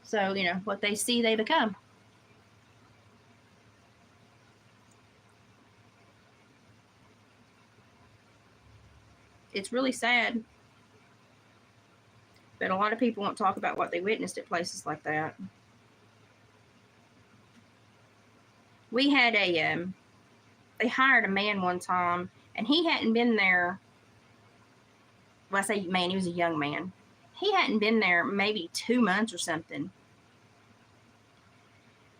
So, what they see, they become. It's really sad. But a lot of people won't talk about what they witnessed at places like that. We had they hired a man one time, and he hadn't been there. Well, I say man, he was a young man. He hadn't been there maybe 2 months or something.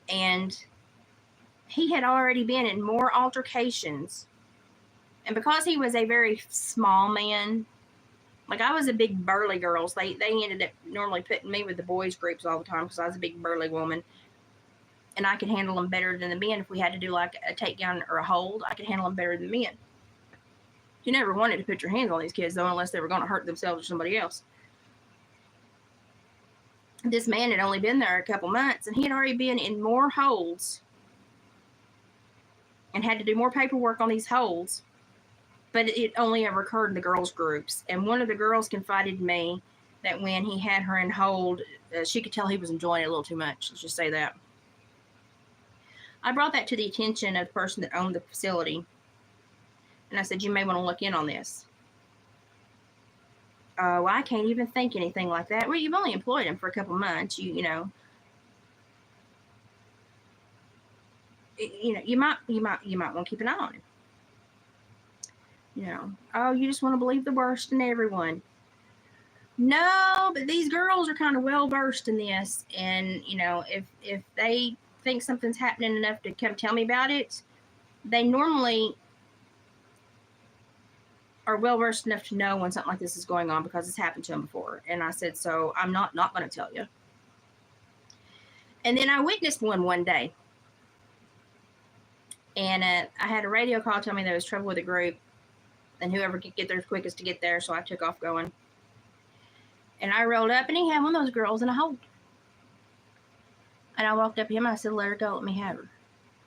And he had already been in more altercations. And because he was a very small man, like I was a big burly girl, so they ended up normally putting me with the boys groups all the time, because I was a big burly woman. And I could handle them better than the men. If we had to do like a takedown or a hold, I could handle them better than men. You never wanted to put your hands on these kids, though, unless they were going to hurt themselves or somebody else. This man had only been there a couple months, and he had already been in more holds and had to do more paperwork on these holds. But it only ever occurred in the girls' groups. And one of the girls confided in me that when he had her in hold, she could tell he was enjoying it a little too much. Let's just say that. I brought that to the attention of the person that owned the facility. And I said, you may want to look in on this. Oh, I can't even think anything like that. Well, you've only employed him for a couple months. You might want to keep an eye on him. Oh, you just want to believe the worst in everyone. No, but these girls are kind of well versed in this, and if they think something's happening enough to come tell me about it, they normally are well versed enough to know when something like this is going on, because it's happened to them before. And I said, so I'm not going to tell you. And then I witnessed one day, and I had a radio call tell me there was trouble with a group, and whoever could get there quickest to get there. So I took off going. And I rolled up, and he had one of those girls in a hold. And I walked up to him, and I said, let her go, let me have her.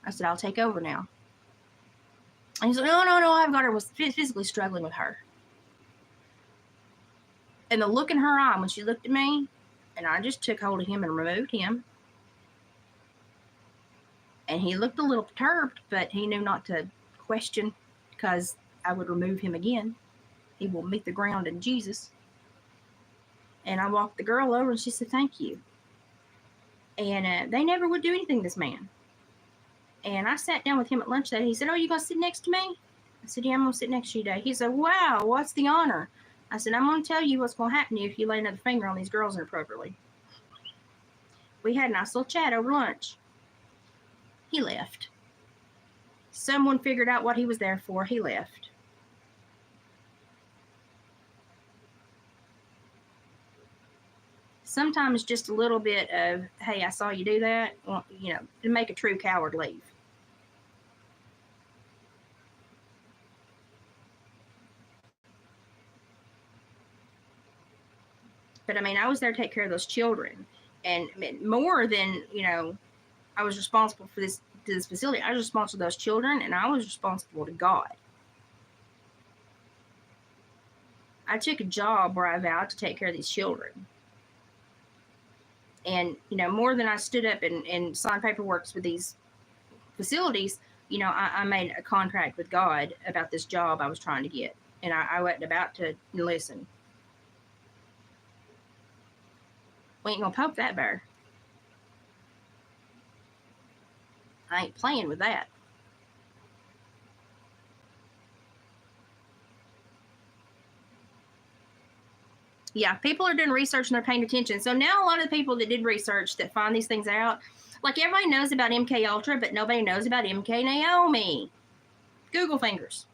I said, I'll take over now. And he's like, no, I've got her. Was physically struggling with her. And the look in her eye when she looked at me, and I just took hold of him and removed him. And he looked a little perturbed, but he knew not to question because I would remove him again. He will meet the ground in Jesus. And I walked the girl over, and she said, thank you. And they never would do anything to this man. And I sat down with him at lunch that day. He said, oh, you going to sit next to me? I said, yeah, I'm going to sit next to you today. He said, wow, what's the honor? I said, I'm going to tell you what's going to happen to you if you lay another finger on these girls inappropriately. We had a nice little chat over lunch. He left. Someone figured out what he was there for. He left. Sometimes just a little bit of, hey, I saw you do that, well, you know, to make a true coward leave. But I mean, I was there to take care of those children. And more than, you know, I was responsible for this facility. I was responsible for those children, and I was responsible to God. I took a job where I vowed to take care of these children. And, you know, more than I stood up and signed paperwork with these facilities, you know, I made a contract with God about this job I was trying to get. And I wasn't about to listen. We ain't gonna poke that bear. I ain't playing with that. Yeah, people are doing research and they're paying attention. So now a lot of the people that did research that find these things out, like everybody knows about MK Ultra, but nobody knows about MK Naomi. Google fingers.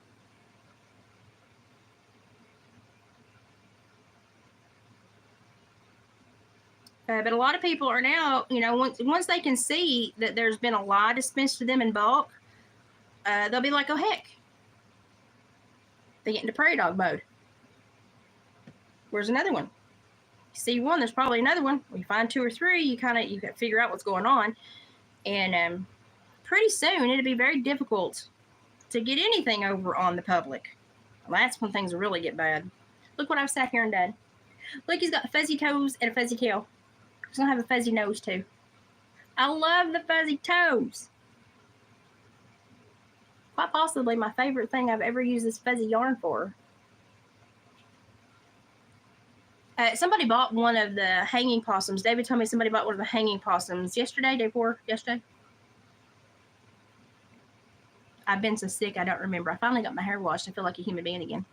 But a lot of people are now, you know, once they can see that there's been a lie dispensed to them in bulk, they'll be like, oh, heck. They get into prairie dog mode. Where's another one? You see one, there's probably another one. When you find two or three, you can figure out what's going on. And pretty soon, it'll be very difficult to get anything over on the public. Well, that's when things will really get bad. Look what I've sat here and done. Look, he's got fuzzy toes and a fuzzy tail. He's going to have a fuzzy nose, too. I love the fuzzy toes. Quite possibly my favorite thing I've ever used this fuzzy yarn for. Somebody bought one of the hanging possums. David told me somebody bought one of the hanging possums yesterday, day before, yesterday. I've been so sick, I don't remember. I finally got my hair washed. I feel like a human being again.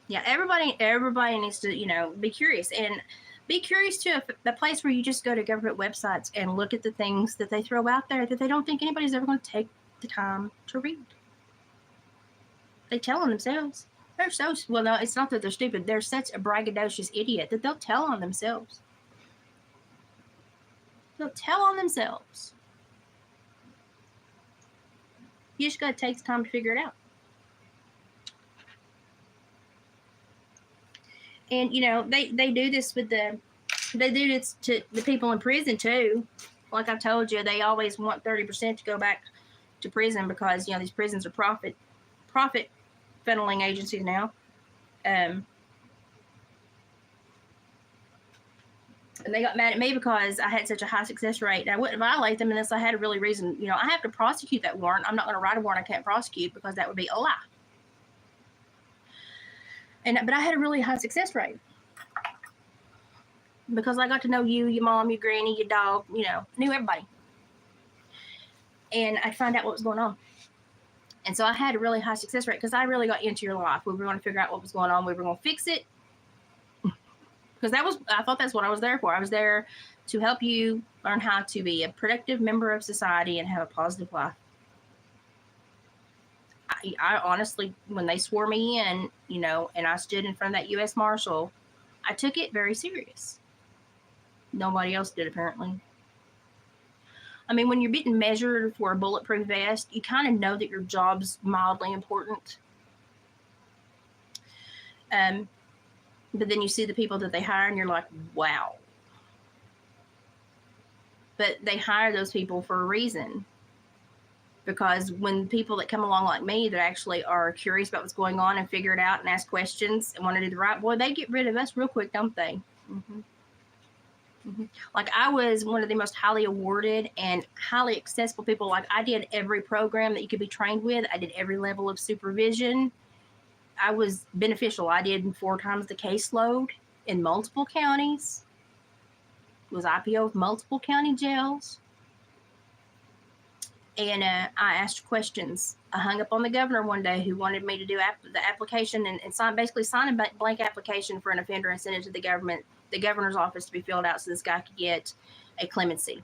Yeah, everybody needs to, you know, be curious. And be curious, too, the place where you just go to government websites and look at the things that they throw out there that they don't think anybody's ever going to take the time to read. They tell on themselves. They're so, well, no, it's not that they're stupid. They're such a braggadocious idiot that they'll tell on themselves. They'll tell on themselves. You just got to take the time to figure it out. And, you know, they do this with they do this to the people in prison, too. Like I told you, they always want 30% to go back to prison because, you know, these prisons are profit funneling agencies now. And they got mad at me because I had such a high success rate. And I wouldn't violate them unless I had a really reason. You know, I have to prosecute that warrant. I'm not going to write a warrant I can't prosecute because that would be a lie. But I had a really high success rate because I got to know you, your mom, your granny, your dog, you know, knew everybody. And I'd find out what was going on. And so I had a really high success rate because I really got into your life. We were going to figure out what was going on. We were going to fix it. Because I thought that's what I was there for. I was there to help you learn how to be a productive member of society and have a positive life. I honestly, when they swore me in, you know, and I stood in front of that U.S. Marshal, I took it very serious. Nobody else did, apparently. I mean, when you're getting measured for a bulletproof vest, you kind of know that your job's mildly important. But then you see the people that they hire and you're like, wow. But they hire those people for a reason. Because when people that come along like me that actually are curious about what's going on and figure it out and ask questions and want to do the right, boy, they get rid of us real quick, don't they? Mm-hmm. Mm-hmm. Like, I was one of the most highly awarded and highly accessible people. Like, I did every program that you could be trained with. I did every level of supervision. I was beneficial. I did 4 times the caseload in multiple counties. Was IPO of multiple county jails. And I asked questions. I hung up on the governor one day who wanted me to do the application and basically sign a blank application for an offender and send it to the governor's office to be filled out so this guy could get a clemency.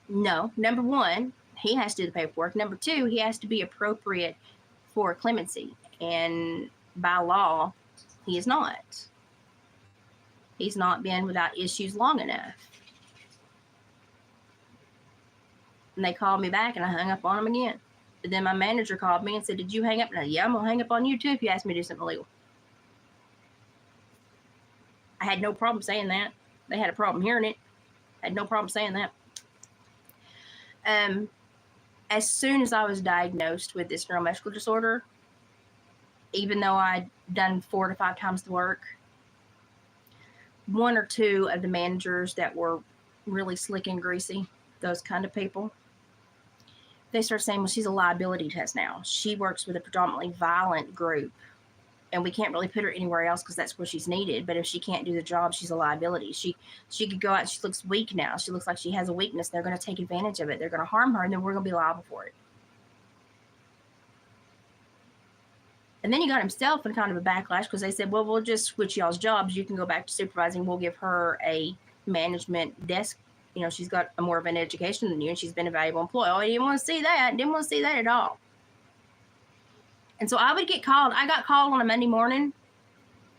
No, number one, he has to do the paperwork. Number two, he has to be appropriate for clemency. And by law, he is not. He's not been without issues long enough. And they called me back and I hung up on them again. But then my manager called me and said, did you hang up? And I said, yeah, I'm going to hang up on you too if you ask me to do something illegal. I had no problem saying that. They had a problem hearing it. I had no problem saying that. As soon as I was diagnosed with this neuromuscular disorder, even though I'd done 4 to 5 times the work, 1 or 2 of the managers that were really slick and greasy, those kind of people, they start saying, well, she's a liability test now. She works with a predominantly violent group, and we can't really put her anywhere else because that's where she's needed. But if she can't do the job, she's a liability. She could go out. She looks weak now. She looks like she has a weakness. They're going to take advantage of it. They're going to harm her, and then we're going to be liable for it. And then he got himself in kind of a backlash because they said, well, we'll just switch y'all's jobs. You can go back to supervising. We'll give her a management desk. You know, she's got more of an education than you, and she's been a valuable employee. Oh, he didn't want to see that. Didn't want to see that at all. And so I would get called. I got called on a Monday morning,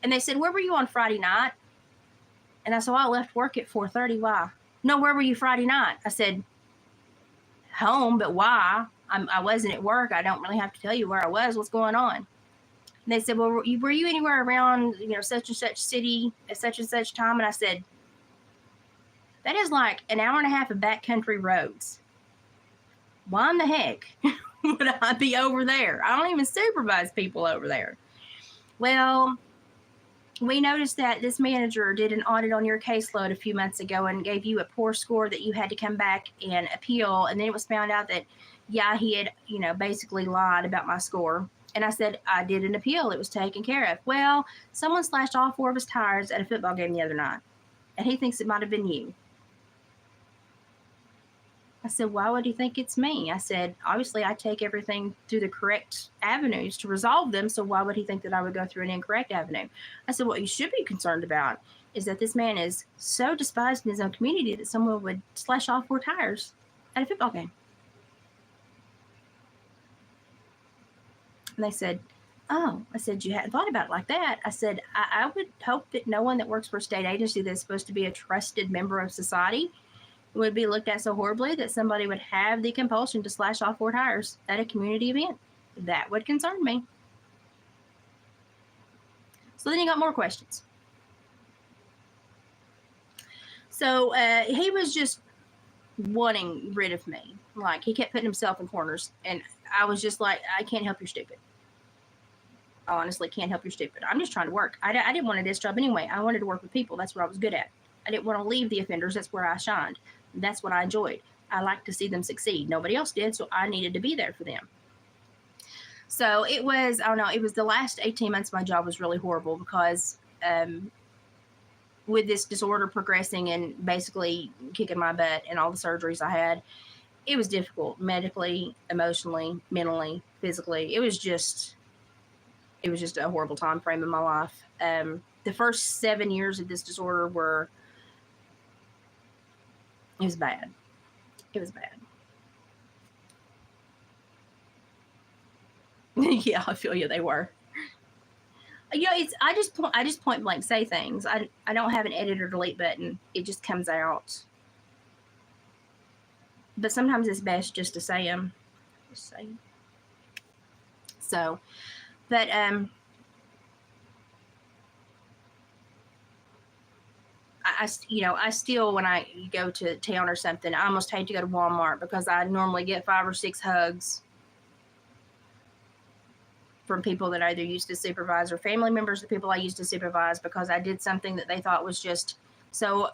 and they said, where were you on Friday night? And I said, well, I left work at 4:30. Why? No, where were you Friday night? I said, home, but why? I wasn't at work. I don't really have to tell you where I was. What's going on? And they said, well, were you anywhere around, such and such city at such and such time? And I said, that is like an hour and a half of backcountry roads. Why in the heck would I be over there? I don't even supervise people over there. Well, we noticed that this manager did an audit on your caseload a few months ago and gave you a poor score that you had to come back and appeal. And then it was found out that, yeah, he had, basically lied about my score. And I said, I did an appeal. It was taken care of. Well, someone slashed all 4 of his tires at a football game the other night, and he thinks it might have been you. I said, why would he think it's me? I said, obviously, I take everything through the correct avenues to resolve them, so why would he think that I would go through an incorrect avenue? I said, what you should be concerned about is that this man is so despised in his own community that someone would slash all 4 tires at a football game. And they said, oh, I said, you hadn't thought about it like that. I said, I would hope that no one that works for a state agency that's supposed to be a trusted member of society would be looked at so horribly that somebody would have the compulsion to slash all 4 tires at a community event. That would concern me. So then he got more questions. So he was just wanting rid of me. Like, he kept putting himself in corners, and I was just like, I can't help you, stupid. I honestly can't help you, stupid. I'm just trying to work. I didn't want a desk job anyway. I wanted to work with people. That's what I was good at. I didn't want to leave the offenders. That's where I shined. That's what I enjoyed. I liked to see them succeed. Nobody else did, so I needed to be there for them. So it was, I don't know, it was the last 18 months my job was really horrible because with this disorder progressing and basically kicking my butt and all the surgeries I had, it was difficult medically, emotionally, mentally, physically. It was just a horrible time frame in my life. The first 7 years of this disorder it was bad. It was bad. Yeah, I feel you, they were. I just point blank say things. I don't have an edit or delete button. It just comes out. But sometimes it's best just to say them. Just say. So, but I still, when I go to town or something, I almost hate to go to Walmart because I normally get 5 or 6 hugs from people that I either used to supervise or family members of people I used to supervise because I did something that they thought was just so,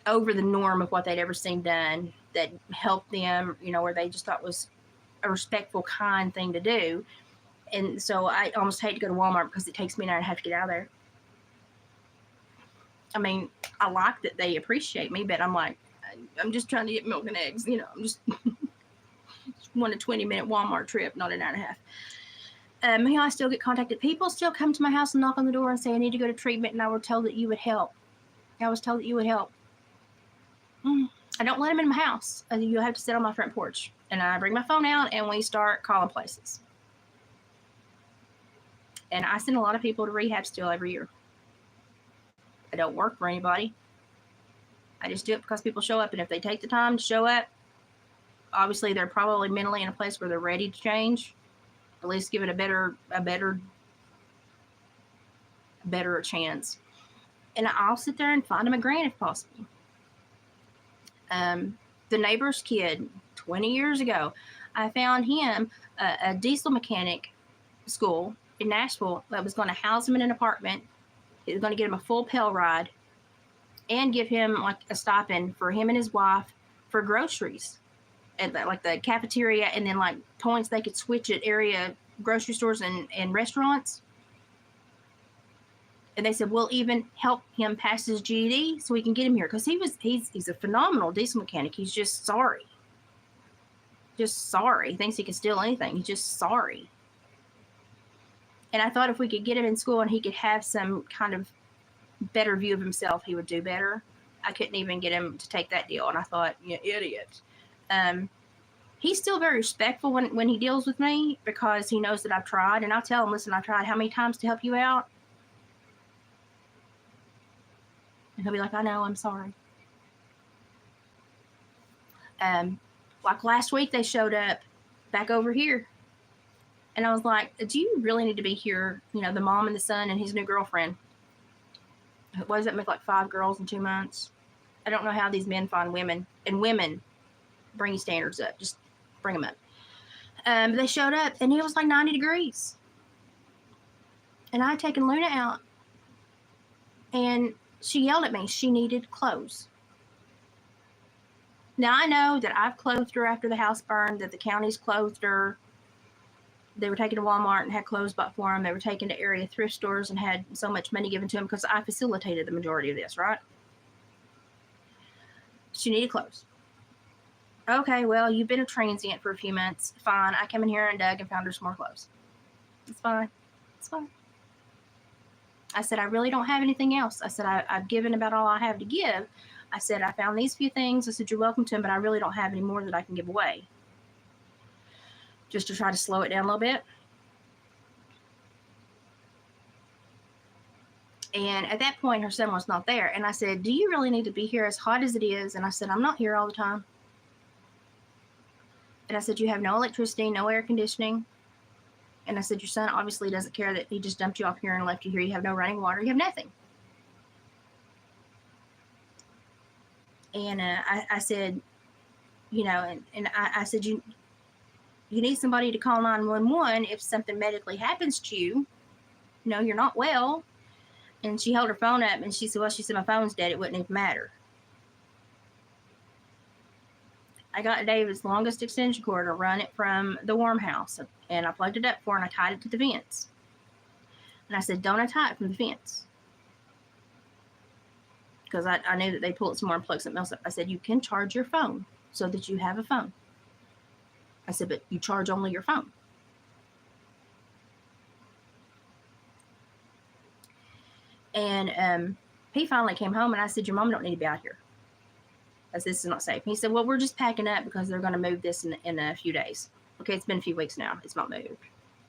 over the norm of what they'd ever seen done that helped them, where they just thought was a respectful, kind thing to do. And so I almost hate to go to Walmart because it takes me an hour and a half to get out of there. I mean, I like that they appreciate me, but I'm like, I'm just trying to get milk and eggs. I'm just want a 20-minute Walmart trip, not an hour and a half. I still get contacted. People still come to my house and knock on the door and say, I need to go to treatment, and I was told that you would help. I don't let them in my house. You'll have to sit on my front porch. And I bring my phone out, and we start calling places. And I send a lot of people to rehab still every year. I don't work for anybody. I just do it because people show up, and if they take the time to show up, obviously they're probably mentally in a place where they're ready to change. At least give it a better chance. And I'll sit there and find them a grant if possible. The neighbor's kid, 20 years ago, I found him a diesel mechanic school in Nashville that was going to house him in an apartment. It was going to get him a full Pell ride and give him like a stipend for him and his wife for groceries at like the cafeteria, and then like points they could switch at area grocery stores and restaurants. And they said, we'll even help him pass his GED so we can get him here. Because he's a phenomenal diesel mechanic. He's just sorry. He thinks he can steal anything. He's just sorry. And I thought if we could get him in school and he could have some kind of better view of himself, he would do better. I couldn't even get him to take that deal. And I thought, you idiot. He's still very respectful when he deals with me because he knows that I've tried. And I'll tell him, listen, I've tried how many times to help you out? And he'll be like, I know, I'm sorry. Like last week, they showed up back over here. And I was like, do you really need to be here? The mom and the son and his new girlfriend. What does that make, like 5 girls in 2 months? I don't know how these men find women. And women bring your standards up. Just bring them up. They showed up, and it was like 90 degrees. And I had taken Luna out. And she yelled at me. She needed clothes. Now, I know that I've clothed her after the house burned, that the county's clothed her. They were taken to Walmart and had clothes bought for them. They were taken to area thrift stores and had so much money given to them because I facilitated the majority of this, right? She needed clothes. Okay, well, you've been a transient for a few months. Fine. I came in here and dug and found her some more clothes. It's fine. I said, I really don't have anything else. I said, I've given about all I have to give. I said, I found these few things. I said, you're welcome to them, but I really don't have any more that I can give away. Just to try to slow it down a little bit. And at that point, her son was not there. And I said, do you really need to be here as hot as it is? And I said, I'm not here all the time. And I said, you have no electricity, no air conditioning. And I said, your son obviously doesn't care that he just dumped you off here and left you here. You have no running water. You have nothing. And I said, I said, you need somebody to call 911 if something medically happens to you. You're not well. And she held her phone up and she said, my phone's dead. It wouldn't even matter. I got David's longest extension cord to run it from the warm house. And I plugged it up for her and I tied it to the fence. And I said, don't untie it from the fence. Because I knew that they'd pull it some more and plug something else up. I said, you can charge your phone so that you have a phone. I said, but you charge only your phone. And he finally came home and I said, your mom don't need to be out here. I said, this is not safe. He said, well, we're just packing up because they're going to move this in a few days. Okay, it's been a few weeks now. It's not moved.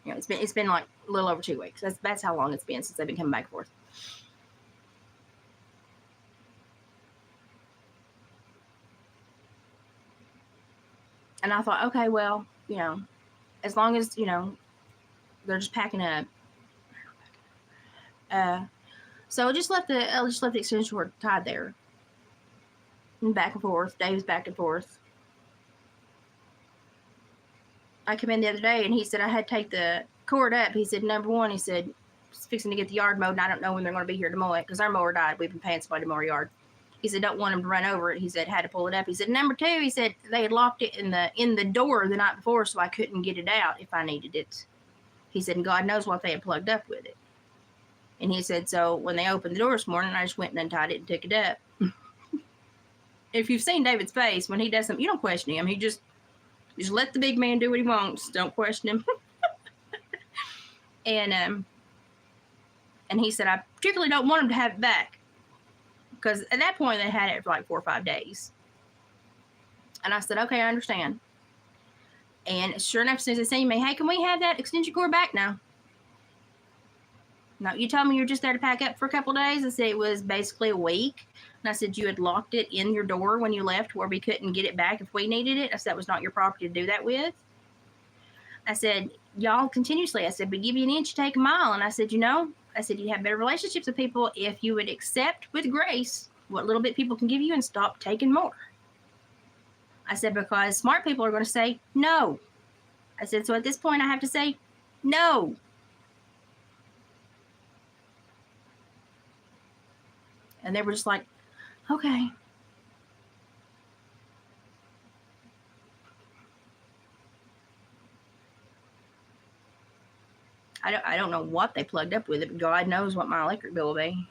You know, it's been like a little over 2 weeks. That's how long it's been since they've been coming back and forth. And I thought, okay, well, you know, as long as, you know, they're just packing up. So I just left the extension cord tied there. And back and forth. Dave's back and forth. I come in the other day and he said I had to take the cord up. He said, number one, he said, it's fixing to get the yard mowed and I don't know when they're going to be here to mow it because our mower died. We've been paying somebody to mow our yard. He said, don't want them to run over it. He said, had to pull it up. He said, number two, he said, they had locked it in the door the night before so I couldn't get it out if I needed it. He said, and God knows what they had plugged up with it. And he said, so when they opened the door this morning, I just went and untied it and took it up. If you've seen David's face, when he does something, you don't question him. He just let the big man do what he wants. Don't question him. And he said, I particularly don't want him to have it back. Because at that point, they had it for like 4 or 5 days. And I said, okay, I understand. And sure enough, as soon as they see me, hey, can we have that extension cord back now? No, you told me you were just there to pack up for a couple of days. I said it was basically a week. And I said you had locked it in your door when you left where we couldn't get it back if we needed it. I said that was not your property to do that with. I said, y'all continuously, I said, we give you an inch, you take a mile. And I said, you know, I said, you have better relationships with people if you would accept with grace what little bit people can give you and stop taking more. I said, because smart people are going to say no. I said, so at this point I have to say no. And they were just like, okay. I don't know what they plugged up with it, but God knows what my electric bill will be.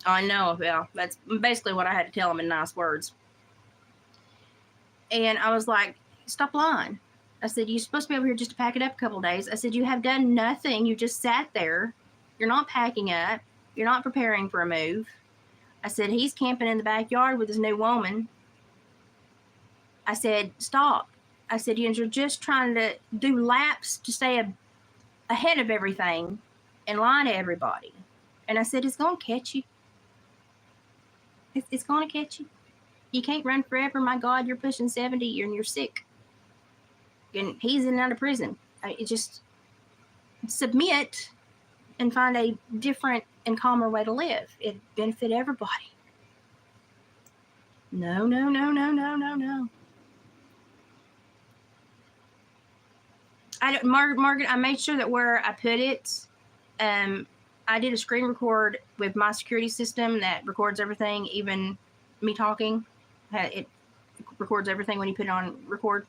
I know, yeah. That's basically what I had to tell them in nice words. And I was like, stop lying. I said, you're supposed to be over here just to pack it up a couple of days. I said, you have done nothing. You just sat there. You're not packing up. You're not preparing for a move. I said, he's camping in the backyard with his new woman. I said, stop. I said, you're just trying to do laps to stay ahead of everything and lie to everybody. And I said, it's going to catch you. It's going to catch you. You can't run forever. My God, you're pushing 70 and you're sick. And he's in and out of prison. Just submit and find a different and calmer way to live. It benefit everybody. No. Margaret, I made sure that where I put it, I did a screen record with my security system that records everything, even me talking. It records everything when you put it on record.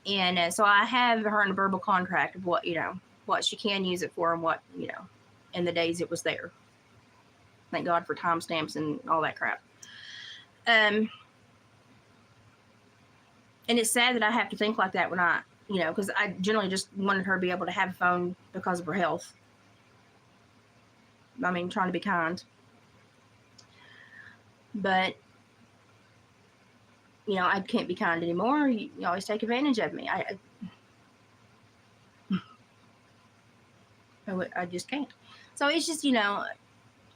And so I have her in a verbal contract of what, you know, what she can use it for and what, you know, in the days it was there. Thank God for timestamps and all that crap. And it's sad that I have to think like that when I, you know, because I generally just wanted her to be able to have a phone because of her health. I mean, trying to be kind. But, you know, I can't be kind anymore. You always take advantage of me. I just can't. So it's just, you know,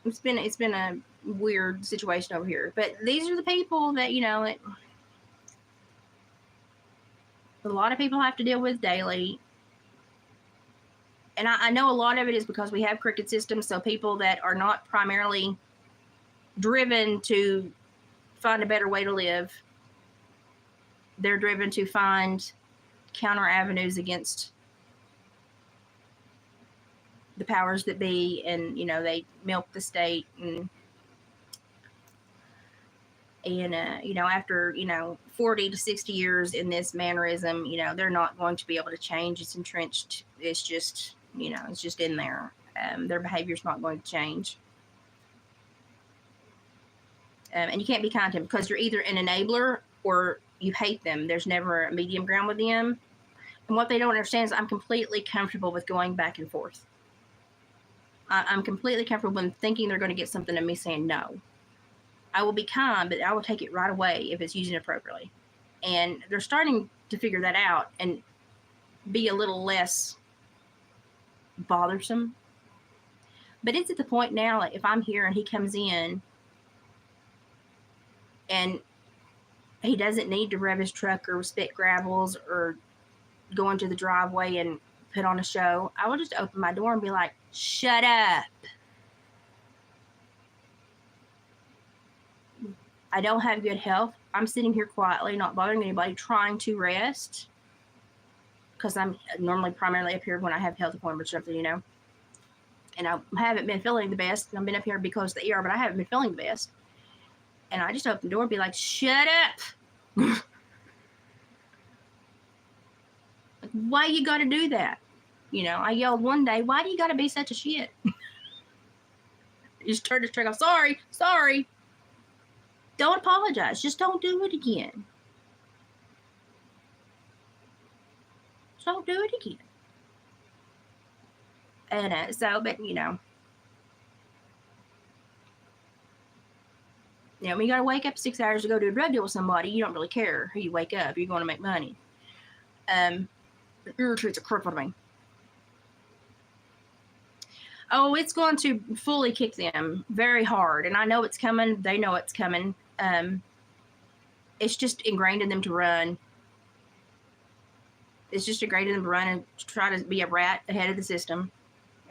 it's been a weird situation over here. But these are the people that, you know, a lot of people have to deal with daily. And I know a lot of it is because we have cricket systems. So people that are not primarily driven to find a better way to live, they're driven to find counter avenues against the powers that be, and you know, they milk the state, and you know, after, you know, 40 to 60 years in this mannerism, you know, they're not going to be able to change. It's entrenched. It's just, you know, it's just in there. Their behavior's not going to change. And you can't be kind to them because you're either an enabler or you hate them. There's never a medium ground with them. And what they don't understand is I'm completely comfortable with going back and forth. I'm completely comfortable in thinking they're going to get something and me saying no. I will be kind, but I will take it right away if it's used appropriately. And they're starting to figure that out and be a little less bothersome. But it's at the point now, like if I'm here and he comes in and he doesn't need to rev his truck or spit gravels or go into the driveway and put on a show, I will just open my door and be like, shut up. I don't have good health. I'm sitting here quietly, not bothering anybody, trying to rest. Because I'm normally primarily up here when I have health appointments or something, you know. And I haven't been feeling the best. I've been up here because of the ER, but I haven't been feeling the best. And I just open the door and be like, shut up. Like, why you got to do that? You know, I yelled one day, why do you got to be such a shit? You just turned the trick off. Sorry. Don't apologize. Just don't do it again. Don't do it again. And but you know, when you got to wake up 6 hours to go do a drug deal with somebody, you don't really care who you wake up. You're going to make money. It irritates a crap out of me. Oh, it's going to fully kick them very hard. And I know it's coming. They know it's coming. It's just ingrained in them to run. It's just ingrained in them to run and try to be a rat ahead of the system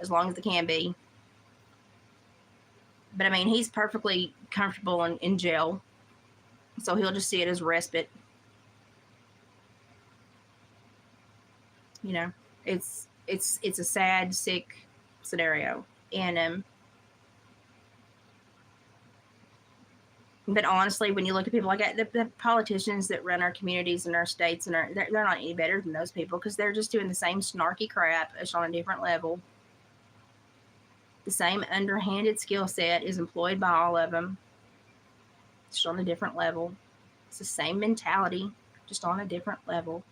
as long as they can be. But I mean, he's perfectly comfortable in jail. So he'll just see it as respite. You know, it's a sad, sick scenario. And but honestly, when you look at people like that, the politicians that run our communities and our states, and they're not any better than those people, because they're just doing the same snarky crap, just on a different level. The same underhanded skill set is employed by all of them, just on a different level. It's the same mentality, just on a different level.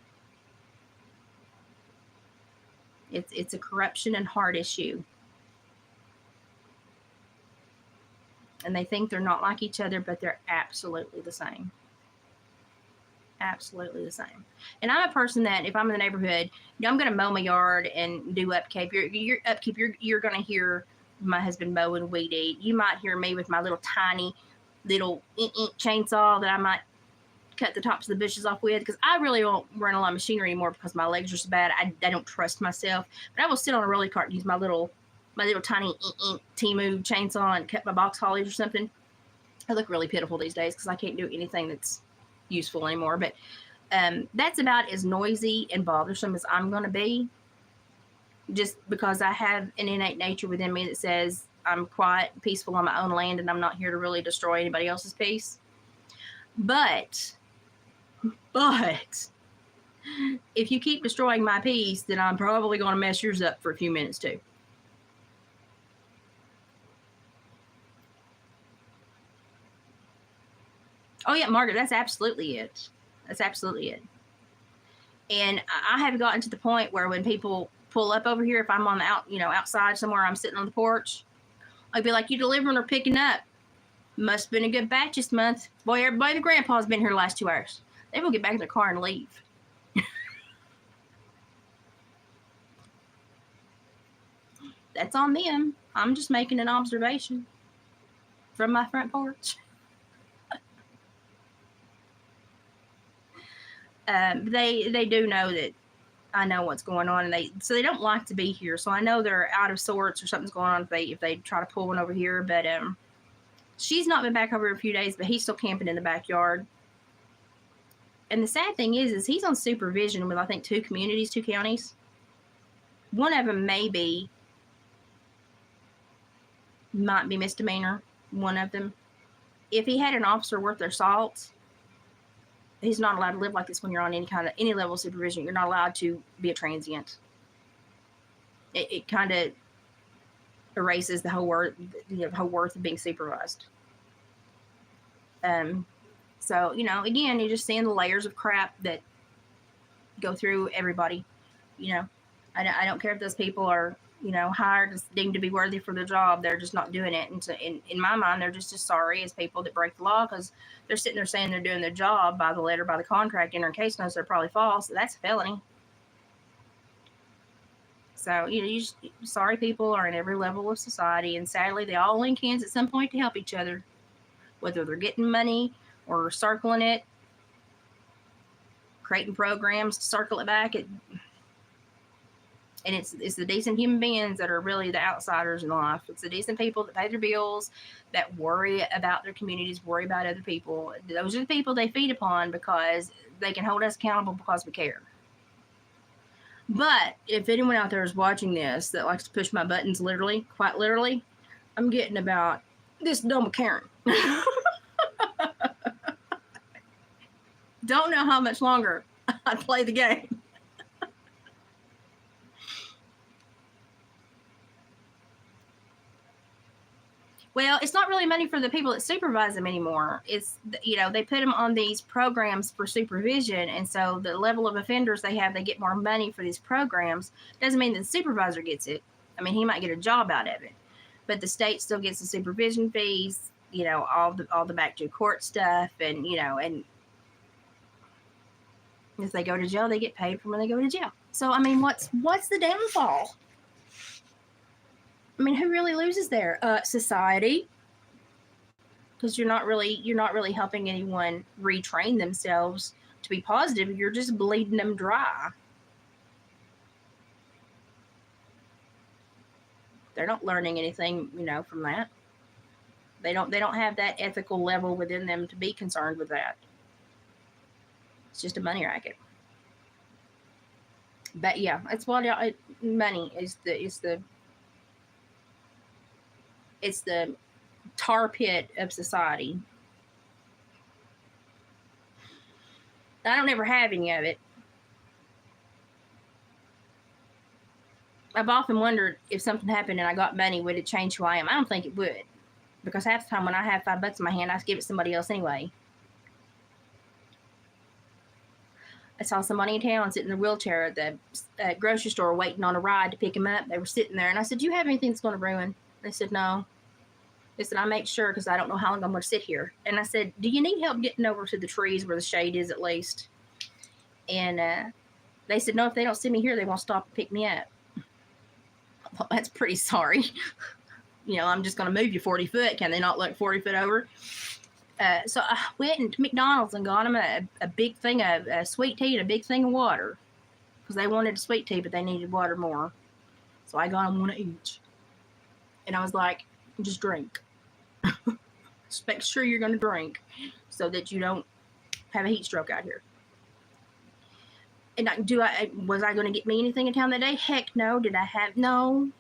It's a corruption and heart issue. And they think they're not like each other, but they're absolutely the same. Absolutely the same. And I'm a person that if I'm in the neighborhood, I'm going to mow my yard and do upkeep. You're going to hear my husband mow and weed eat. You might hear me with my little tiny little chainsaw that I might cut the tops of the bushes off with, because I really won't run a lot of machinery anymore because my legs are so bad. I don't trust myself. But I will sit on a rolly cart and use my little tiny Timu chainsaw and cut my box hollies or something. I look really pitiful these days because I can't do anything that's useful anymore. But that's about as noisy and bothersome as I'm going to be, just because I have an innate nature within me that says I'm quiet and peaceful on my own land, and I'm not here to really destroy anybody else's peace. But if you keep destroying my peace, then I'm probably going to mess yours up for a few minutes too. Oh yeah, Margaret, that's absolutely it. That's absolutely it. And I have gotten to the point where when people pull up over here, if I'm on the outside somewhere, I'm sitting on the porch, I'd be like, you delivering or picking up? Must have been a good batch this month. Boy, everybody the grandpa's been here the last 2 hours. They will get back in their car and leave. That's on them. I'm just making an observation from my front porch. They do know that I know what's going on, and they don't like to be here. So I know they're out of sorts or something's going on if they try to pull one over here. But she's not been back over a few days, but he's still camping in the backyard. And the sad thing is he's on supervision with, I think, 2 counties. One of them might be misdemeanor. One of them. If he had an officer worth their salt, he's not allowed to live like this when you're on any level of supervision. You're not allowed to be a transient. It kind of erases the whole worth of being supervised. So, again, you're just seeing the layers of crap that go through everybody. I don't care if those people are hired deemed to be worthy for the job, they're just not doing it. And so in my mind, they're just as sorry as people that break the law, because they're sitting there saying they're doing their job by the letter, by the contract, and their case notes are probably false. So that's a felony. So, sorry people are in every level of society, and sadly, they all link hands at some point to help each other, whether they're getting money or circling it, creating programs to circle it back. And it's the decent human beings that are really the outsiders in life. It's the decent people that pay their bills, that worry about their communities, worry about other people. Those are the people they feed upon, because they can hold us accountable because we care. But if anyone out there is watching this that likes to push my buttons literally, quite literally, I'm getting about this dumb Karen. Don't know how much longer I play the game. Well, it's not really money for the people that supervise them anymore. It's, they put them on these programs for supervision. And so the level of offenders they have, they get more money for these programs. Doesn't mean that the supervisor gets it. I mean, he might get a job out of it, but the state still gets the supervision fees, all the back to court stuff. And, and if they go to jail, they get paid for when they go to jail. So, I mean, what's the downfall? I mean, who really loses there? Society, because you're not really helping anyone retrain themselves to be positive. You're just bleeding them dry. They're not learning anything, from that. They don't have that ethical level within them to be concerned with that. It's just a money racket. But yeah, it's what money is it's the tar pit of society. I don't ever have any of it. I've often wondered if something happened and I got money, would it change who I am? I don't think it would, because half the time when I have $5 in my hand, I give it to somebody else anyway. I saw somebody in town sitting in a wheelchair at the grocery store waiting on a ride to pick him up. They were sitting there, and I said, "Do you have anything that's going to ruin?" They said, "No." They said, "I make sure because I don't know how long I'm going to sit here." And I said, "Do you need help getting over to the trees where the shade is at least?" And they said, "No, if they don't see me here, they won't stop and pick me up." Well, that's pretty sorry. I'm just going to move you 40 foot. Can they not look 40 foot over? So I went to McDonald's and got them a big thing of sweet tea and a big thing of water, because they wanted a sweet tea, but they needed water more. So I got them one of each. And I was like, just drink. Just make sure you're going to drink so that you don't have a heat stroke out here. And was I going to get me anything in town that day? Heck no. Did I have? No.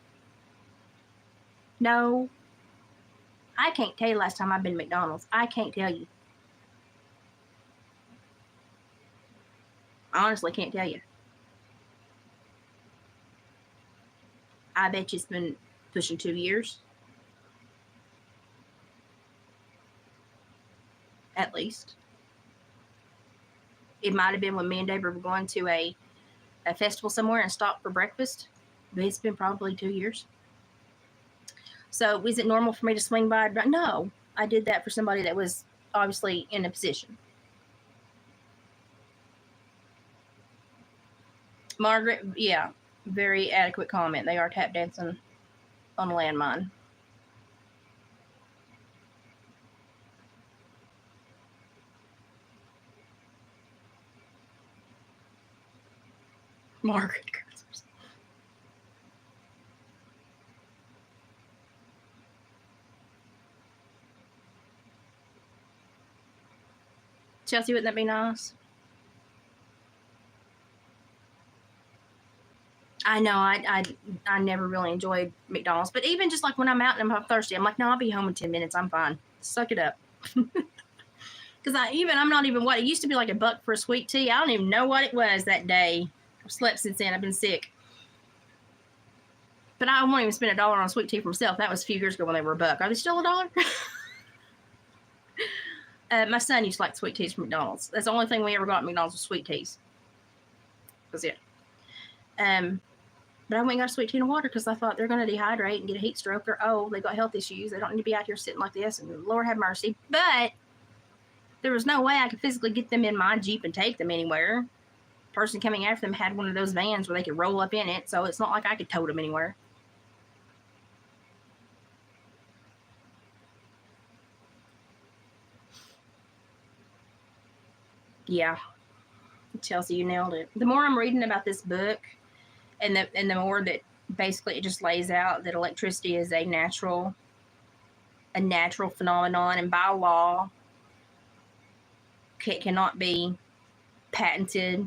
I can't tell you last time I've been to McDonald's. I can't tell you. I honestly can't tell you. I bet you it's been pushing 2 years. At least. It might have been when me and David were going to a festival somewhere and stopped for breakfast. But it's been probably 2 years. So is it normal for me to swing by? No, I did that for somebody that was obviously in a position. Margaret, yeah, very adequate comment. They are tap dancing on a landmine. Margaret. Chelsea, wouldn't that be nice? I know I never really enjoyed McDonald's, but even just like when I'm out and I'm thirsty, I'm like, no, I'll be home in 10 minutes. I'm fine. Suck it up. Because I'm not even what it used to be, like $1 for a sweet tea. I don't even know what it was that day. I've slept since then. I've been sick. But I won't even spend $1 on sweet tea for myself. That was a few years ago when they were $1. Are they still $1? My son used to like sweet teas from McDonald's. That's the only thing we ever got at McDonald's was sweet teas. That was it. But I went and got a sweet tin of water because I thought they're going to dehydrate and get a heat stroke, or, oh, they got health issues. They don't need to be out here sitting like this, and Lord have mercy. But there was no way I could physically get them in my Jeep and take them anywhere. The person coming after them had one of those vans where they could roll up in it, so it's not like I could tote them anywhere. Yeah. Chelsea, you nailed it. The more I'm reading about this book, and the more that basically it just lays out that electricity is a natural phenomenon, and by law cannot be patented,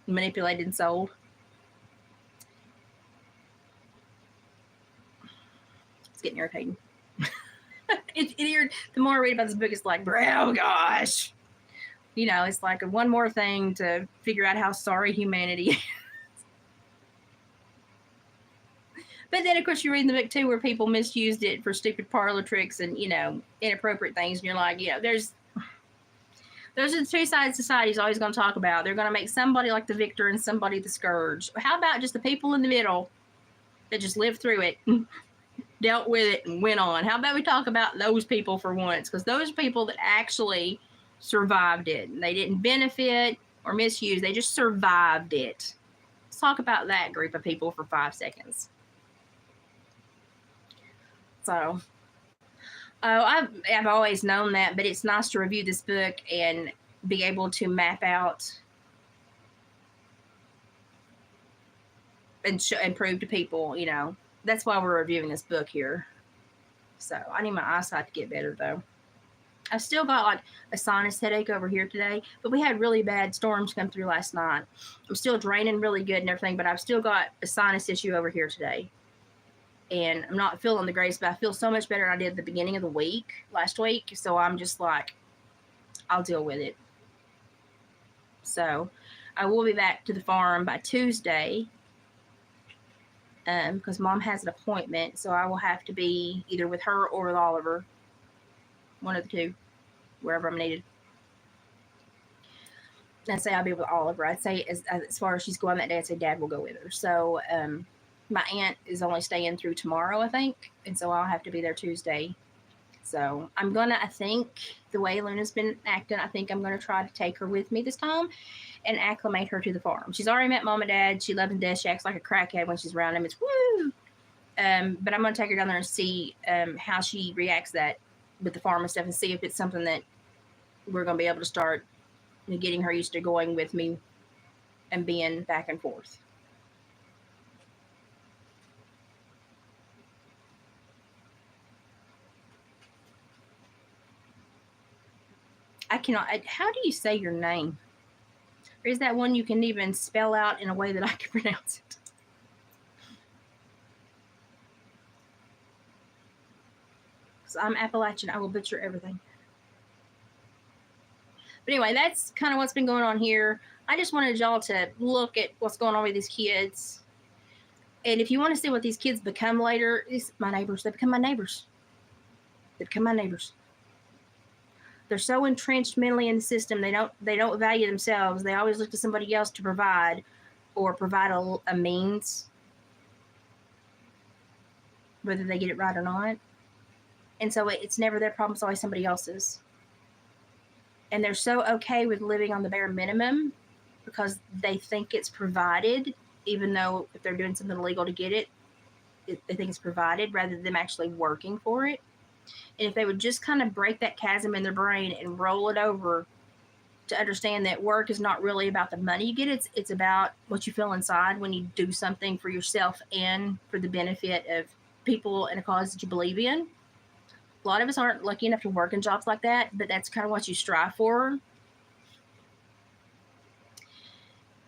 manipulated, and sold. It's getting irritating. The more I read about this book, it's like, oh gosh. You know, it's like one more thing to figure out how sorry humanity is. But then, of course, you read in the book, too, where people misused it for stupid parlor tricks and, you know, inappropriate things. And you're like, you know, those are the two sides society's always going to talk about. They're going to make somebody like the victor and somebody the scourge. How about just the people in the middle that just lived through it, dealt with it, and went on? How about we talk about those people for once? Because those are people that actually survived it. And they didn't benefit or misuse. They just survived it. Let's talk about that group of people for 5 seconds. So, I've always known that, but it's nice to review this book and be able to map out and prove to people, you know, that's why we're reviewing this book here. So I need my eyesight to get better, though. I've still got like a sinus headache over here today, but we had really bad storms come through last night. I'm still draining really good and everything, but I've still got a sinus issue over here today. And I'm not feeling the greatest, but I feel so much better than I did at the beginning of the week, last week. So I'm just like, I'll deal with it. So I will be back to the farm by Tuesday because Mom has an appointment. So I will have to be either with her or with Oliver, one of the two, wherever I'm needed. I'd say I'll be with Oliver. I'd say as far as she's going that day, I'd say Dad will go with her. So my aunt is only staying through tomorrow, I think. And so I'll have to be there Tuesday. So I'm going to, I think, the way Luna's been acting, I think I'm going to try to take her with me this time and acclimate her to the farm. She's already met Mom and Dad. She loves them to death. She acts like a crackhead when she's around them. It's woo! But I'm going to take her down there and see how she reacts that with the farm and stuff, and see if it's something that we're going to be able to start getting her used to going with me and being back and forth. I cannot. How do you say your name? Or is that one you can even spell out in a way that I can pronounce it? Because I'm Appalachian. I will butcher everything. But anyway, that's kind of what's been going on here. I just wanted y'all to look at what's going on with these kids. And if you want to see what these kids become later, it's my neighbors. They become my neighbors. They become my neighbors. They're so entrenched mentally in the system. They don't value themselves. They always look to somebody else to provide, or provide a means, whether they get it right or not. And so it's never their problem. It's always somebody else's. And they're so okay with living on the bare minimum because they think it's provided, even though if they're doing something illegal to get it, they think it's provided rather than them actually working for it. And if they would just kind of break that chasm in their brain and roll it over to understand that work is not really about the money you get, it's about what you feel inside when you do something for yourself and for the benefit of people and a cause that you believe in. A lot of us aren't lucky enough to work in jobs like that, but that's kind of what you strive for.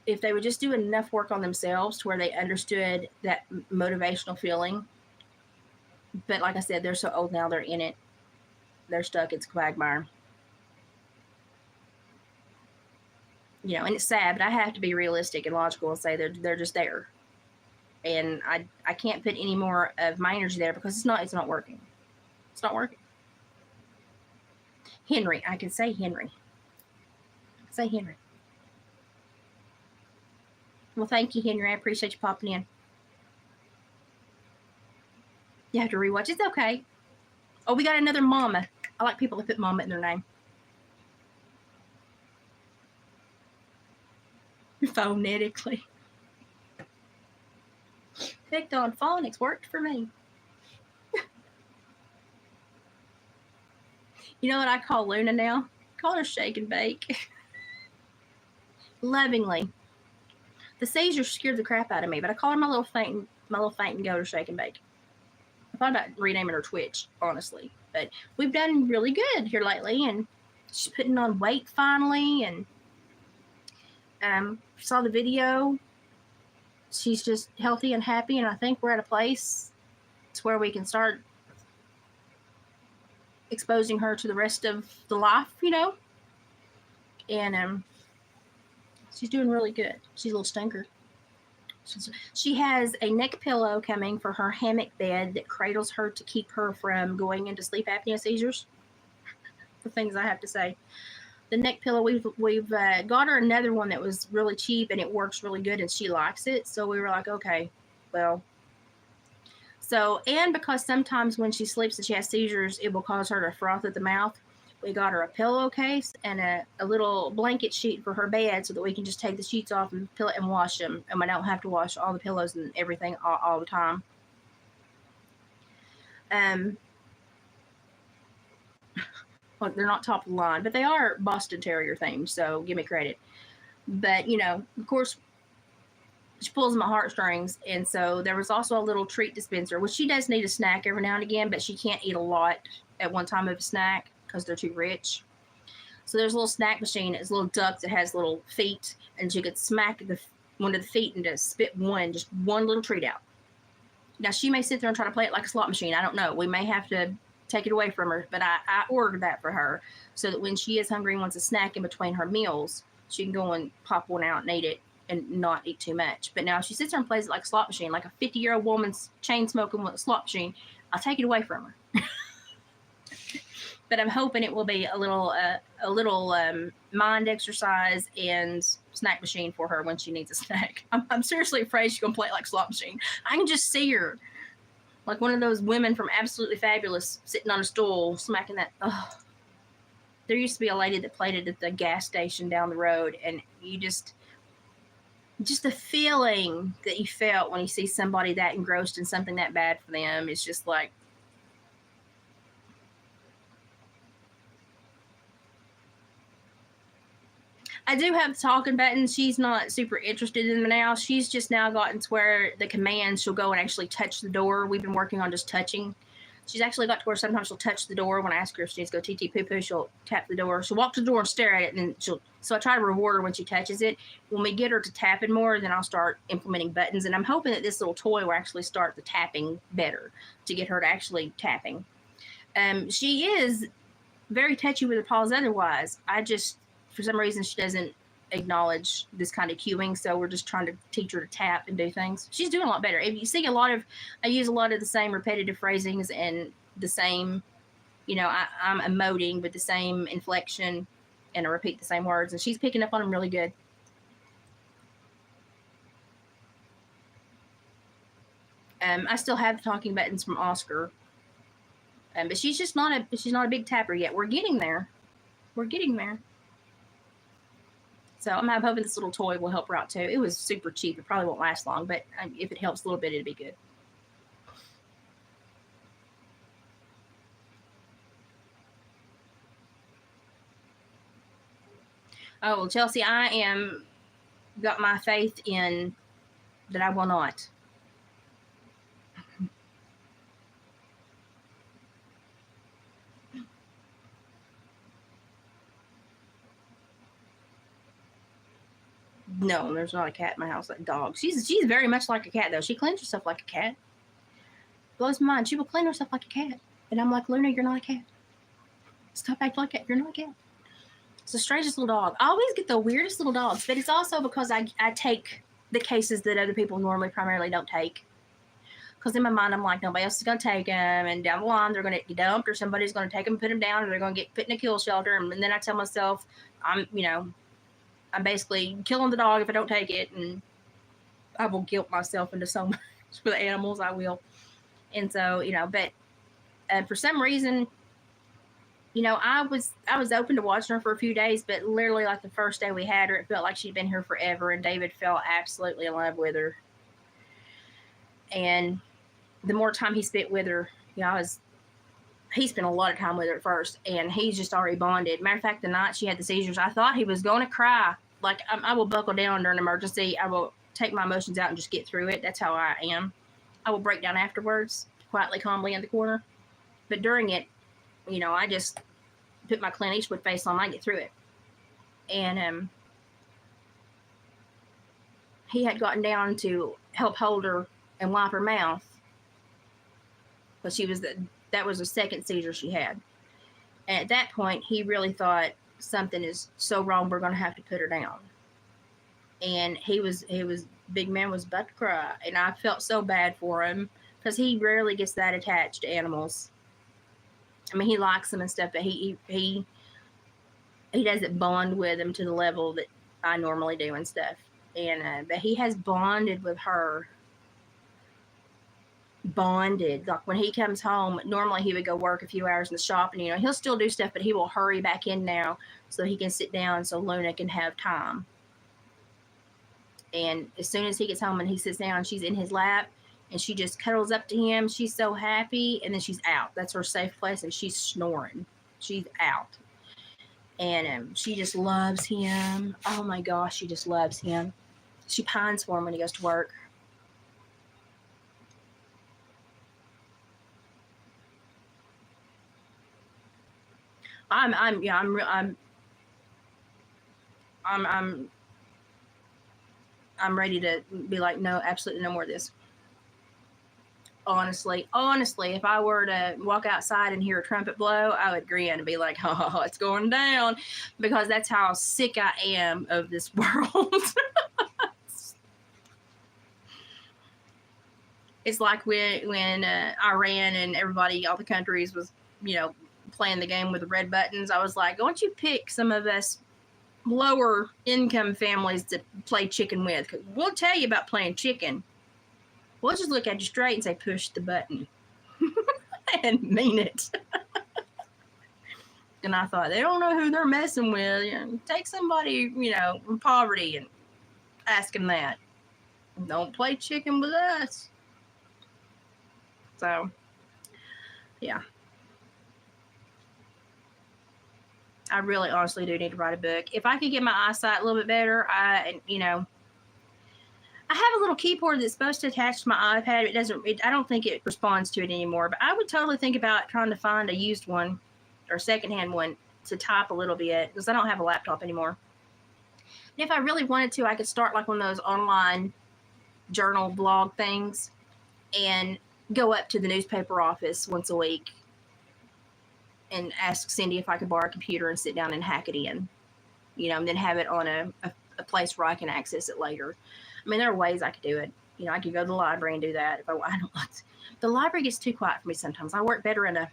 If they would just do enough work on themselves to where they understood that motivational feeling. But like I said, they're so old now, they're in it. They're stuck. It's a quagmire. You know, and it's sad, but I have to be realistic and logical and say they're just there. And I can't put any more of my energy there because it's not working. It's not working. Henry. I can say Henry. Say Henry. Well, thank you, Henry. I appreciate you popping in. You have to rewatch. It's okay. Oh, we got another mama. I like people that put mama in their name. Phonetically. Picked on phonics. Worked for me. You know what I call Luna now? I call her Shake and Bake. Lovingly. The seizures scared the crap out of me, but I call her my little faint and go to Shake and Bake. I thought about renaming her Twitch, honestly, but we've done really good here lately, and she's putting on weight finally, and saw the video. She's just healthy and happy, and I think we're at a place to where we can start exposing her to the rest of the life, you know. And she's doing really good. She's a little stinker. She has a neck pillow coming for her hammock bed that cradles her to keep her from going into sleep apnea seizures. The things I have to say. The neck pillow, we've got her another one that was really cheap, and it works really good, and she likes it. So we were like, okay, well. So, and because sometimes when she sleeps and she has seizures, it will cause her to froth at the mouth. We got her a pillowcase and a little blanket sheet for her bed so that we can just take the sheets off and wash them. And we don't have to wash all the pillows and everything all the time. Well, they're not top of the line, but they are Boston Terrier themed, so give me credit. But, you know, of course, she pulls my heartstrings. And so there was also a little treat dispenser, which she does need a snack every now and again, but she can't eat a lot at one time of a snack because they're too rich. So there's a little snack machine. It's a little duck that has little feet, and she could smack one of the feet and just spit just one little treat out. Now, she may sit there and try to play it like a slot machine. I don't know. We may have to take it away from her, but I ordered that for her so that when she is hungry and wants a snack in between her meals, she can go and pop one out and eat it and not eat too much. But now if she sits there and plays it like a slot machine, like a 50-year-old woman's chain smoking with a slot machine, I'll take it away from her. But I'm hoping it will be a little mind exercise and snack machine for her when she needs a snack. I'm seriously afraid she's gonna play it like a slot machine. I can just see her like one of those women from Absolutely Fabulous sitting on a stool smacking that. Oh. There used to be a lady that played it at the gas station down the road, and you just the feeling that you felt when you see somebody that engrossed in something that bad for them is just like. I do have the talking button. She's not super interested in them now. She's just now gotten to where the commands, she'll go and actually touch the door. We've been working on just touching. She's actually got to where sometimes she'll touch the door. When I ask her if she needs to go TT poo-poo, she'll tap the door. She'll walk to the door and stare at it, and then so I try to reward her when she touches it. When we get her to tapping more, then I'll start implementing buttons. And I'm hoping that this little toy will actually start the tapping better to get her to actually tapping. She is very touchy with her paws otherwise. For some reason, she doesn't acknowledge this kind of cueing, so we're just trying to teach her to tap and do things. She's doing a lot better. If you see I use a lot of the same repetitive phrasings and the same, I'm emoting with the same inflection, and I repeat the same words, and she's picking up on them really good. I still have the talking buttons from Oscar, but she's not a big tapper yet. We're getting there. So I'm hoping this little toy will help her out too. It was super cheap. It probably won't last long, but if it helps a little bit, it'd be good. Oh, well, Chelsea, I got my faith in that I will not. No, there's not a cat in my house like a dog. She's very much like a cat, though. She cleans herself like a cat. Blows my mind. She will clean herself like a cat. And I'm like, Luna, you're not a cat. Stop acting like a cat. You're not a cat. It's the strangest little dog. I always get the weirdest little dogs, but it's also because I take the cases that other people normally primarily don't take. Because in my mind, I'm like, nobody else is going to take them, and down the line, they're going to get dumped, or somebody's going to take them and put them down, or they're going to get put in a kill shelter. And then I tell myself, I'm basically killing the dog if I don't take it. And I will guilt myself into so much with animals. I will. And so, but for some reason, I was open to watching her for a few days, but literally like the first day we had her, it felt like she'd been here forever, and David fell absolutely in love with her. And the more time he spent with her, he spent a lot of time with her at first, and he's just already bonded. Matter of fact, the night she had the seizures, I thought he was going to cry. Like, I will buckle down during an emergency. I will take my emotions out and just get through it. That's how I am. I will break down afterwards, quietly, calmly in the corner. But during it, I just put my Clint Eastwood face on. I get through it. And he had gotten down to help hold her and wipe her mouth. But that was the second seizure she had. And at that point, he really thought something is so wrong, we're going to have to put her down. And big man was about to cry. And I felt so bad for him because he rarely gets that attached to animals. I mean, he likes them and stuff, but he doesn't bond with them to the level that I normally do and stuff. And but he has bonded with her. Bonded. Like when he comes home, normally he would go work a few hours in the shop, and he'll still do stuff, but he will hurry back in now so he can sit down so Luna can have time. And as soon as he gets home and he sits down, she's in his lap and she just cuddles up to him. She's so happy, and then she's out. That's her safe place, and she's snoring. She's out. And she just loves him. Oh my gosh, she just loves him. She pines for him when he goes to work. I'm ready to be like, no, absolutely no more of this. Honestly, if I were to walk outside and hear a trumpet blow, I would grin and be like, oh, it's going down, because that's how sick I am of this world. It's like when Iran and everybody, all the countries was, playing the game with the red buttons. I was like, why don't you pick some of us lower income families to play chicken with? Because we'll tell you about playing chicken. We'll just look at you straight and say, push the button. And mean it. And I thought, they don't know who they're messing with. Take somebody, from poverty and ask them that. Don't play chicken with us. So, yeah. I really honestly do need to write a book. If I could get my eyesight a little bit better, I have a little keyboard that's supposed to attach to my iPad. I don't think it responds to it anymore, but I would totally think about trying to find a used one or secondhand one to type a little bit, because I don't have a laptop anymore. And if I really wanted to, I could start like one of those online journal blog things and go up to the newspaper office once a week and ask Cindy if I could borrow a computer and sit down and hack it in, and then have it on a place where I can access it later. I mean, there are ways I could do it. I could go to the library and do that. If I don't like the library gets too quiet for me sometimes. I work better in a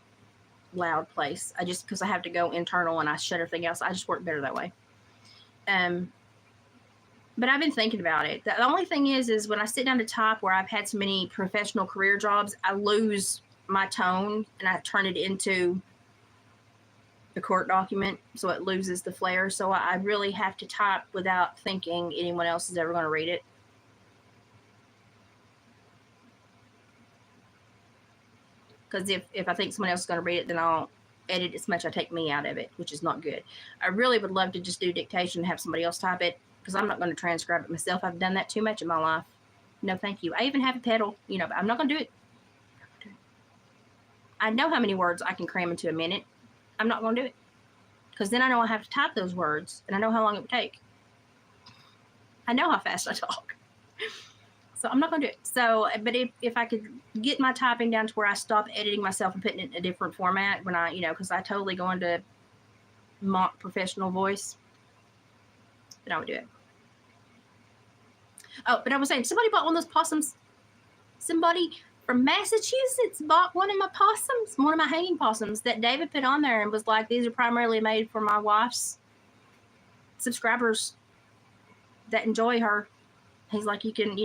loud place. Because I have to go internal and I shut everything else. I just work better that way. But I've been thinking about it. The only thing is when I sit down to type, where I've had so many professional career jobs, I lose my tone and I turn it into the court document, so it loses the flair. So I really have to type without thinking anyone else is ever going to read it. Because if I think someone else is going to read it, then I'll edit as much. I take me out of it, which is not good. I really would love to just do dictation and have somebody else type it, because I'm not going to transcribe it myself. I've done that too much in my life. No, thank you. I even have a pedal, but I'm not going to do it. I know how many words I can cram into a minute. I'm not going to do it, because then I know I have to type those words, and I know how long it would take. I know how fast I talk. So I'm not going to do it. So, but if I could get my typing down to where I stop editing myself and putting it in a different format when I, because I totally go into mock professional voice, then I would do it. Oh, but I was saying, somebody bought one of those possums. Somebody from Massachusetts bought one of my possums, one of my hanging possums that David put on there and was like, these are primarily made for my wife's subscribers that enjoy her He's like, you can,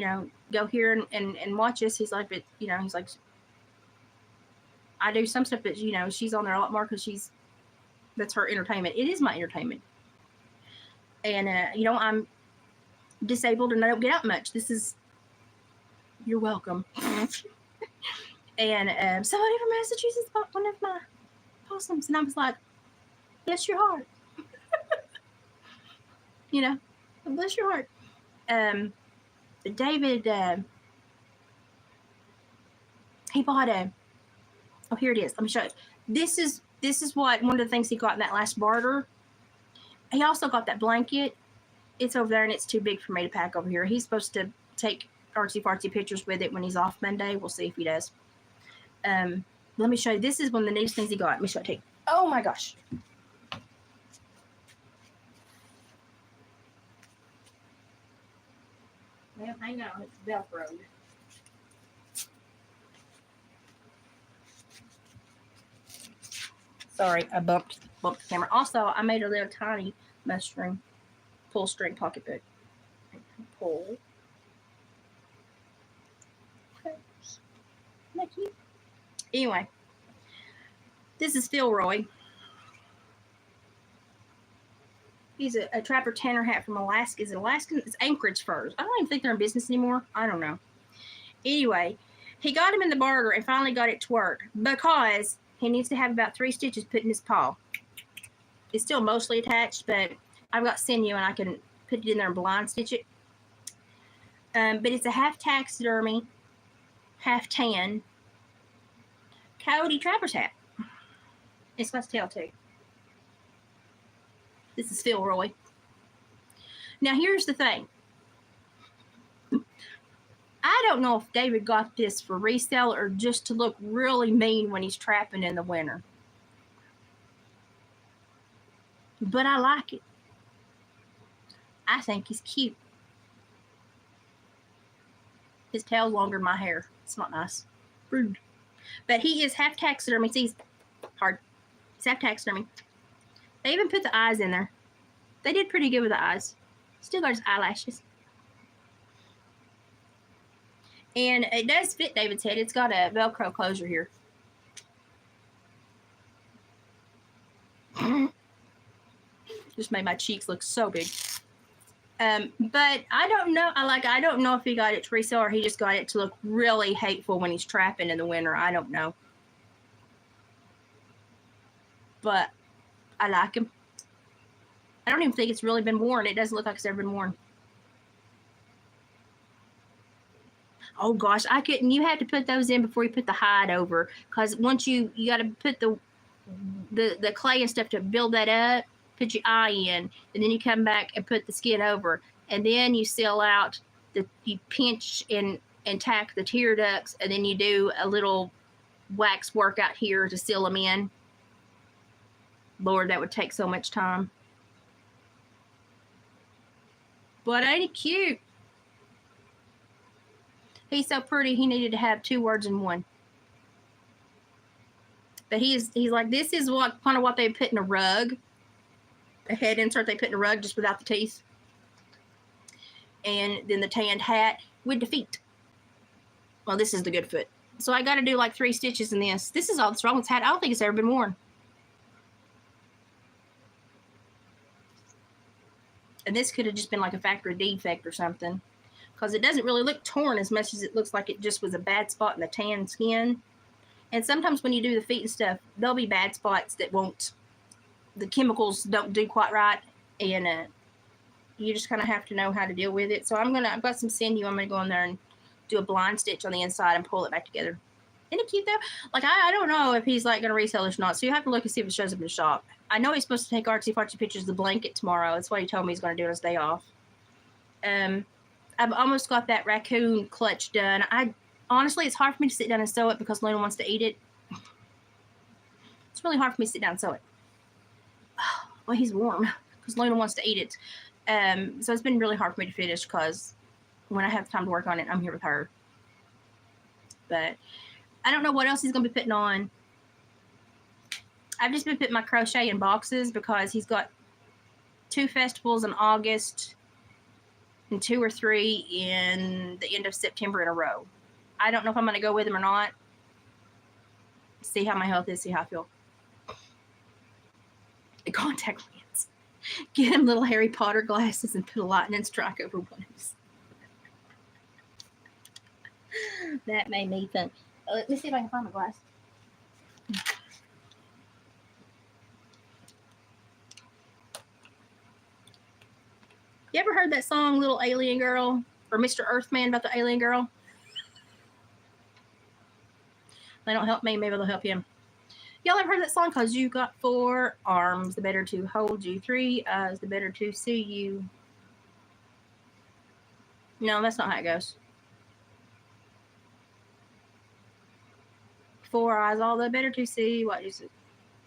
go here and watch us. He's like, but, he's like, I do some stuff, but, she's on there a lot more because that's her entertainment. It is my entertainment. And, I'm disabled and I don't get out much. You're welcome. And somebody from Massachusetts bought one of my possums. And I was like, bless your heart. Bless your heart. David, he bought oh, here it is. Let me show you. This is what one of the things he got in that last barter. He also got that blanket. It's over there and it's too big for me to pack over here. He's supposed to take artsy fartsy pictures with it when he's off Monday. We'll see if he does. Let me show you. This is one of the neatest things he got. Let me show you. Oh my gosh. Well, hang on, it's Velcroed. Sorry, I bumped the camera. Also, I made a little tiny mushroom pull string pocketbook. Pull. Okay. Isn't that cute? Anyway, this is Philroy. He's a trapper tanner hat from Alaska. Is it Alaskan? It's Anchorage furs. I don't even think they're in business anymore. I don't know. Anyway, he got him in the barter and finally got it to work because he needs to have about 3 stitches put in his paw. It's still mostly attached, but I've got sinew and I can put it in there and blind stitch it. But it's a half taxidermy, half tan coyote trapper's hat. It's got tail too. This is Philroy. Now here's the thing. I don't know if David got this for resale or just to look really mean when he's trapping in the winter. But I like it. I think he's cute. His tail's longer than my hair. It's not nice. Rude. But he is half taxidermy. See, he's hard. He's half taxidermy. They even put the eyes in there. They did pretty good with the eyes. Still got his eyelashes. And it does fit David's head. It's got a Velcro closure here. Just made my cheeks look so big. But I don't know. I don't know if he got it to resell or he just got it to look really hateful when he's trapping in the winter. I don't know. But I like him. I don't even think it's really been worn. It doesn't look like it's ever been worn. Oh gosh, I couldn't. You had to put those in before you put the hide over, because once you got to put the clay and stuff to build that up. Put your eye in, and then you come back and put the skin over, and then you seal out you pinch and tack the tear ducts, and then you do a little wax work out here to seal them in. Lord, that would take so much time. But ain't he cute? He's so pretty, he needed to have 2 words in one. But he's like, this is kind of what they put in a rug. A head insert they put in a rug just without the teeth. And then the tanned hat with the feet. Well, this is the good foot. So I got to do like 3 stitches in this. This is all that's wrong with this hat. I don't think it's ever been worn. And this could have just been like a factory defect or something. Because it doesn't really look torn as much as it looks like it just was a bad spot in the tan skin. And sometimes when you do the feet and stuff, there'll be bad spots that the chemicals don't do quite right. And you just kind of have to know how to deal with it. So I've got some sinew. I'm going to go in there and do a blind stitch on the inside and pull it back together. Isn't it cute though? Like, I don't know if he's like going to resell this or not. So you have to look and see if it shows up in the shop. I know he's supposed to take artsy fartsy pictures of the blanket tomorrow. That's what he told me he's going to do on his day off. I've almost got that raccoon clutch done. Honestly, it's hard for me to sit down and sew it because Luna wants to eat it. It's really hard for me to sit down and sew it. Well, he's warm because Luna wants to eat it. So it's been really hard for me to finish because when I have time to work on it, I'm here with her. But I don't know what else he's going to be putting on. I've just been putting my crochet in boxes because he's got 2 festivals in August. and 2 or 3 in the end of September in a row. I don't know if I'm going to go with him or not. See how my health is, see how I feel. Contact lens. Get him little Harry Potter glasses and put a lightning strike over one of his. That made me think. Let me see if I can find my glass. You ever heard that song, Little Alien Girl? Or Mr. Earthman about the alien girl? They don't help me, maybe they'll help him. Y'all ever heard that song? Cause you got 4 arms, the better to hold you. 3 eyes, the better to see you. No, that's not how it goes. 4 eyes, all the better to see. What is it?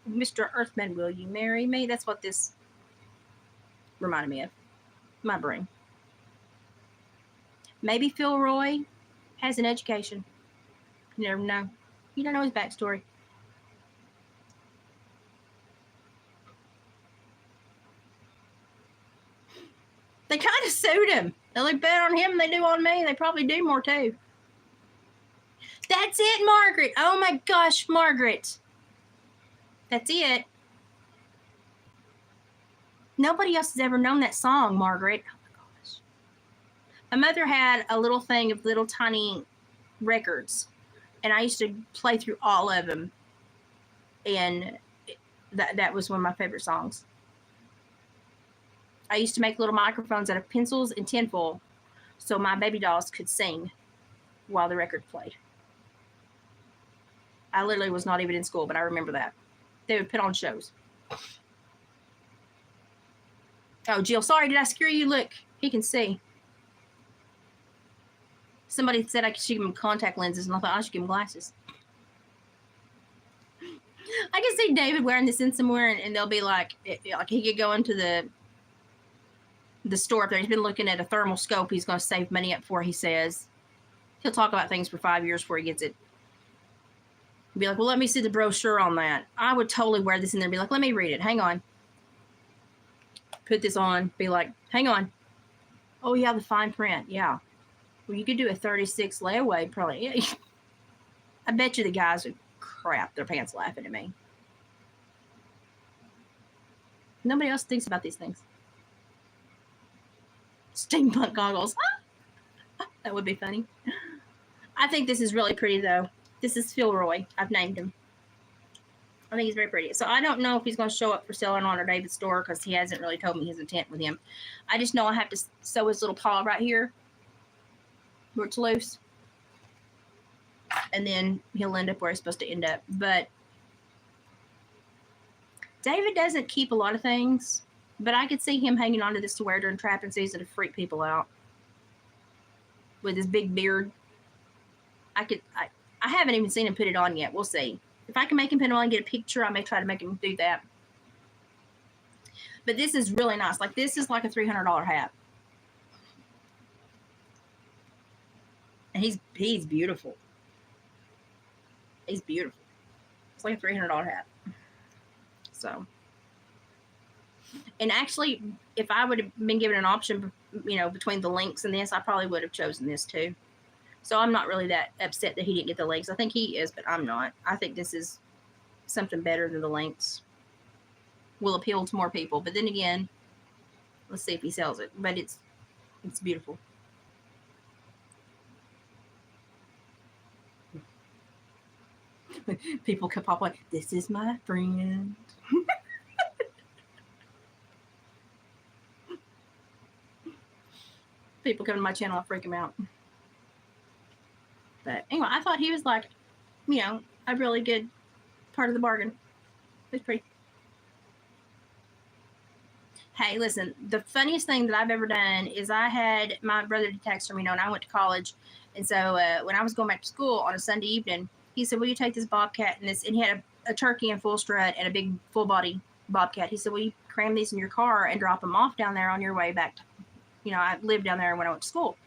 Mr. Earthman, will you marry me? That's what this reminded me of. My brain. Maybe Phil Roy has an education. You never know. You don't know his backstory. They kind of sued him. They look better on him than they do on me. They probably do more too. That's it, Margaret. Oh my gosh, Margaret. That's it. Nobody else has ever known that song, Margaret. Oh my gosh. My mother had a little thing of little tiny records, and I used to play through all of them. And that was one of my favorite songs. I used to make little microphones out of pencils and tinfoil so my baby dolls could sing while the record played. I literally was not even in school, but I remember that. They would put on shows. Oh, Jill, sorry, did I scare you? Look, he can see. Somebody said I should give him contact lenses, and I thought I should give him glasses. I can see David wearing this in somewhere, and they'll be like he could go into the store up there. He's been looking at a thermal scope he's going to save money up for, he says. He'll talk about things for 5 years before he gets it. He'll be like, well, let me see the brochure on that. I would totally wear this in there and be like, let me read it. Hang on. Put this on. Be like, hang on. Oh, yeah, the fine print. Yeah. Well, you could do a 36 layaway, probably. Yeah. I bet you the guys would crap their pants laughing at me. Nobody else thinks about these things. Steampunk goggles. That would be funny. I think this is really pretty, though. This is Phil Roy. I've named him. I think he's very pretty. So I don't know if he's going to show up for selling on our David store because he hasn't really told me his intent with him. I just know I have to sew his little paw right here where it's loose. And then he'll end up where he's supposed to end up. But David doesn't keep a lot of things. But I could see him hanging onto this to wear during trapping season to freak people out. With his big beard. I haven't even seen him put it on yet. We'll see. If I can make him put it on and get a picture, I may try to make him do that. But this is really nice. Like, this is like a $300 hat. And he's beautiful. He's beautiful. It's like a $300 hat. So. And actually, if I would have been given an option, between the links and this, I probably would have chosen this too. So I'm not really that upset that he didn't get the links. I think he is, but I'm not. I think this is something better than the links. Will appeal to more people. But then again, let's see if he sells it. But it's beautiful. People could pop like, this is my friend. People come to my channel, I freak them out. But anyway, I thought he was like, a really good part of the bargain. It's pretty. Hey, listen, the funniest thing that I've ever done is I had my brother text me, and I went to college. And so when I was going back to school on a Sunday evening, he said, will you take this bobcat and this? And he had a turkey and full strut and a big full body bobcat. He said, will you cram these in your car and drop them off down there on your way back to, I lived down there when I went to school.